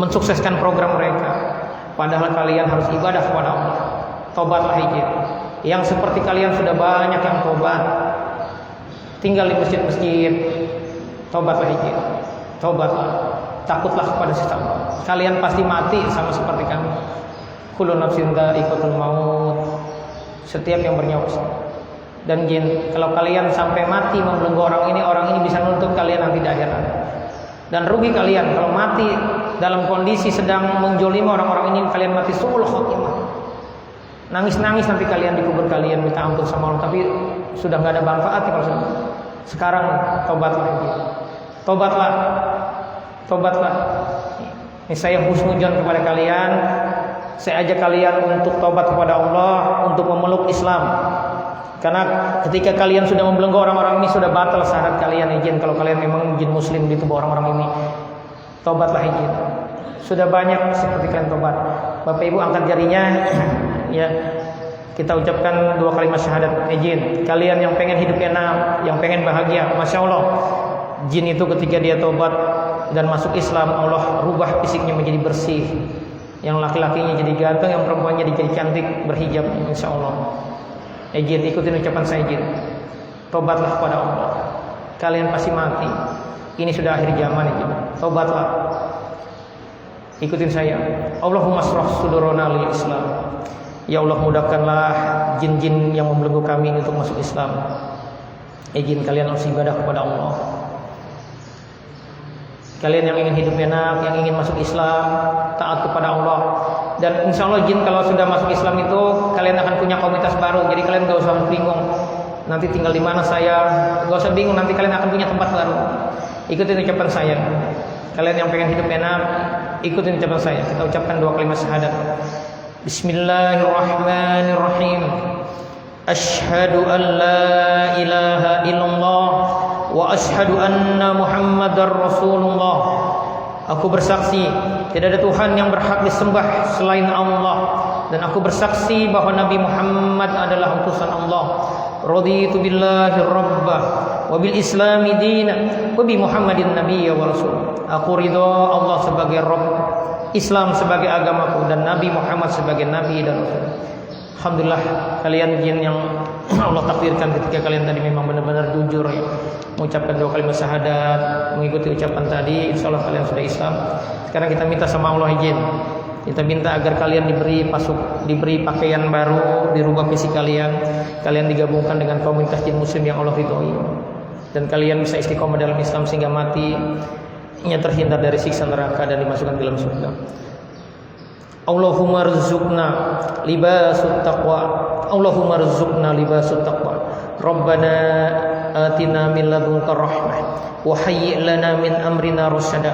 mensukseskan program mereka. Padahal kalian harus ibadah kepada Allah. Taubatlah jin. Yang seperti kalian sudah banyak yang taubat. Tinggal di masjid-masjid. Taubatlah jin. Taubatlah. Takutlah kepada sisa Allah. Kalian pasti mati sama seperti kami. Kullu nafsin dha'iqatul maut. Setiap yang bernyawa dan jin, kalau kalian sampai mati membelenggu orang ini bisa nuntut kalian nanti di akhirat. Dan rugi kalian kalau mati dalam kondisi sedang menjolimi orang-orang ini, kalian mati su'ul khotimah. Nangis-nangis nanti kalian di kubur kalian minta ampun sama Allah, tapi sudah nggak ada manfaatnya kalau sudah. Sekarang tobatlah jin. Tobatlah. Ini saya husnudzon kepada kalian. Saya ajak kalian untuk tobat kepada Allah, untuk memeluk Islam. Karena ketika kalian sudah membelenggu orang-orang ini, sudah batal syahadat kalian izin. Kalau kalian memang jin muslim di tubuh orang-orang ini, tobatlah izin. Sudah banyak seperti kalian tobat. Bapak Ibu angkat jarinya, ya. Kita ucapkan 2 kalimat syahadat izin. Kalian yang pengen hidup enak, yang pengen bahagia, masya Allah. Jin itu ketika dia tobat dan masuk Islam, Allah rubah fisiknya menjadi bersih. Yang laki-lakinya jadi ganteng, yang perempuannya jadi cantik, berhijab, insya Allah. Jin, ikutin ucapan saya jin. Tobatlah kepada Allah. Kalian pasti mati. Ini sudah akhir zaman jin. Tobatlah. Ikutin saya. Allahumma shrah sudurana lil Islam. Ya Allah, mudahkanlah jin-jin yang membelenggu kami ini untuk masuk Islam. Jin, kalian harus ibadah kepada Allah. Kalian yang ingin hidup enak, yang ingin masuk Islam, taat kepada Allah. Dan insya Allah jin kalau sudah masuk Islam itu kalian akan punya komunitas baru. Jadi kalian gak usah bingung nanti tinggal di mana saya, gak usah bingung, nanti kalian akan punya tempat baru. Ikutin ucapan saya. Kalian yang pengen hidup enak, ikutin ucapan saya. Kita ucapkan 2 kalimat syahadat. Bismillahirrahmanirrahim. Asyhadu an la ilaha illallah wa asyhadu anna Muhammadar Rasulullah. Aku bersaksi tidak ada Tuhan yang berhak disembah selain Allah, dan aku bersaksi bahwa Nabi Muhammad adalah utusan Allah. Raditu billahi rabba wa bil islami dina wa bi Muhammadin nabiyya wa rasul. Aku ridha Allah sebagai Rabb, Islam sebagai agamaku, dan Nabi Muhammad sebagai nabi dan rasul. Alhamdulillah, kalian yang Allah takdirkan ketika kalian tadi memang benar-benar jujur ya, mengucapkan 2 kalimat syahadat, mengikuti ucapan tadi, insyaallah kalian sudah Islam. Sekarang kita minta sama Allah izin. Kita minta agar kalian diberi pakaian baru, dirubah fisik kalian digabungkan dengan komunitas jin muslim yang Allah ridhoi, dan kalian bisa istiqomah dalam Islam sehingga matinya terhindar dari siksa neraka dan dimasukkan ke dalam surga. Allahumma rzuqna libasut taqwa, Allahumma rzuqna libasut taqwa, Rabbana atina min ladunka rahmah wa hayyi' lana min amrina rasyada.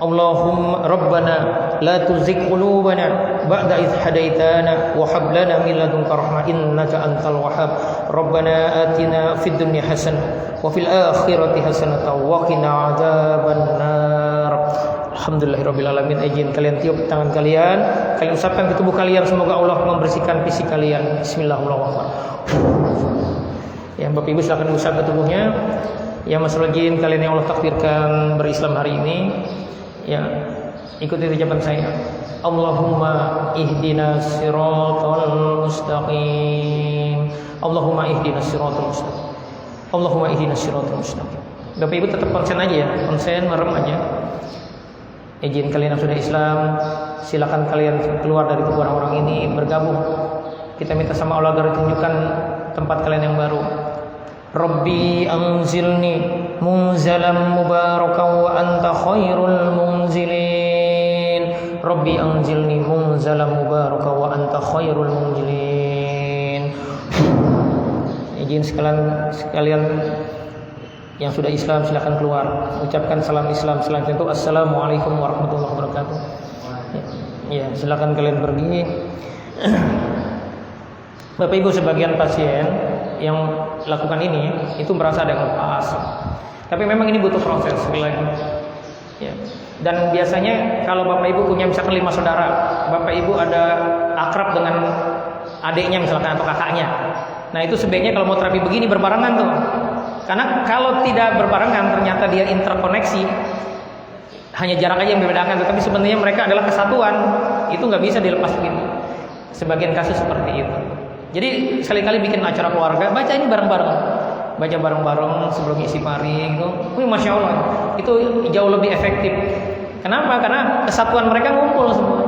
Allahumma Rabbana la tuzigh qulubana ba'da idh hadaitana wa hab lana min ladunka rahmah innaka antal wahhab. Rabbana atina fid dunya hasanah wa fil akhirati hasanah wa qina adzabannar. Alhamdulillahirabbil alamin. Izin kalian tiup tangan kalian usapkan ke tubuh kalian, semoga Allah membersihkan fisik kalian. Bismillahirrahmanirrahim. Ya, Bapak Ibu silakan usap ke tubuhnya. Ya, masalah jin kalian yang Allah takdirkan berislam hari ini, ya, ikuti ucapan saya. Allahumma ihdinas siratal mustaqim. Allahumma ihdinas siratal mustaqim. Allahumma ihdinas siratal mustaqim. Bapak Ibu tetap konsen aja ya, konsen merem aja. Izin kalian yang sudah Islam, silakan kalian keluar dari tubuh orang-orang ini, bergabung. Kita minta sama Allah agar tunjukkan tempat kalian yang baru. Rabbi anzilni munzalan mubarakan wa anta khairul munzilin. Rabbi anzilni munzalan mubarakan wa anta khairul munzilin. Izin sekalian yang sudah Islam silakan keluar, ucapkan salam Islam selanjutnya. Assalamualaikum warahmatullahi wabarakatuh. Ya, silakan kalian pergi. Bapak Ibu, sebagian pasien yang lakukan ini itu merasa ada yang lepas, tapi memang ini butuh proses sekali lagi. Ya. Dan biasanya kalau Bapak Ibu punya misalkan 5 saudara, Bapak Ibu ada akrab dengan adiknya misalkan atau kakaknya. Nah, itu sebaiknya kalau mau terapi begini berbarengan tuh. Karena kalau tidak berbarengan ternyata dia interkoneksi, hanya jarak aja yang membedakan, tetapi sebenarnya mereka adalah kesatuan. Itu nggak bisa dilepas begitu. Sebagian kasus seperti itu. Jadi sekali-kali bikin acara keluarga, baca ini bareng-bareng, baca bareng-bareng sebelum isi pari gitu. Masya Allah, itu jauh lebih efektif. Kenapa? Karena kesatuan mereka ngumpul semua.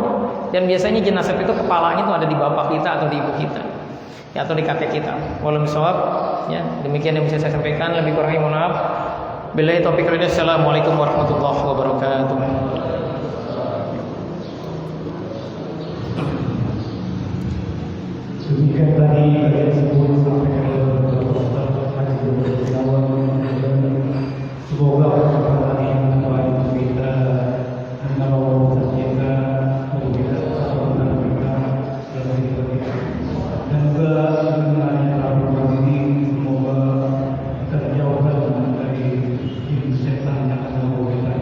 Dan biasanya jenazah itu kepalanya itu ada di bapak kita atau di ibu kita, ya, atau di kakek kita. Walau misawab, ya, demikian yang bisa saya sampaikan. Lebih kurangnya mohon maaf. Billahi taufiq wal hidayah. Assalamualaikum warahmatullahi wabarakatuh. Demikian tadi kalian sebut sampai semoga Allah membantu kita menolong kita, memberikan kesempatan kita dalam hidup kita. Dan juga dengan Rabbul ini semoga kita dijauhkan dari jin setan yang akan membawa kita.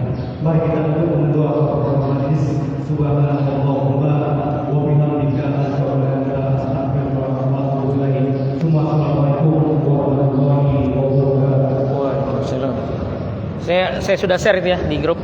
Mari kita berdoa kepada Allah Subhanallahumma wa bihamdika Assalamualaikum warahmatullahi wabarakatuh. Waalaikumsalam. Saya sudah share itu ya di grup.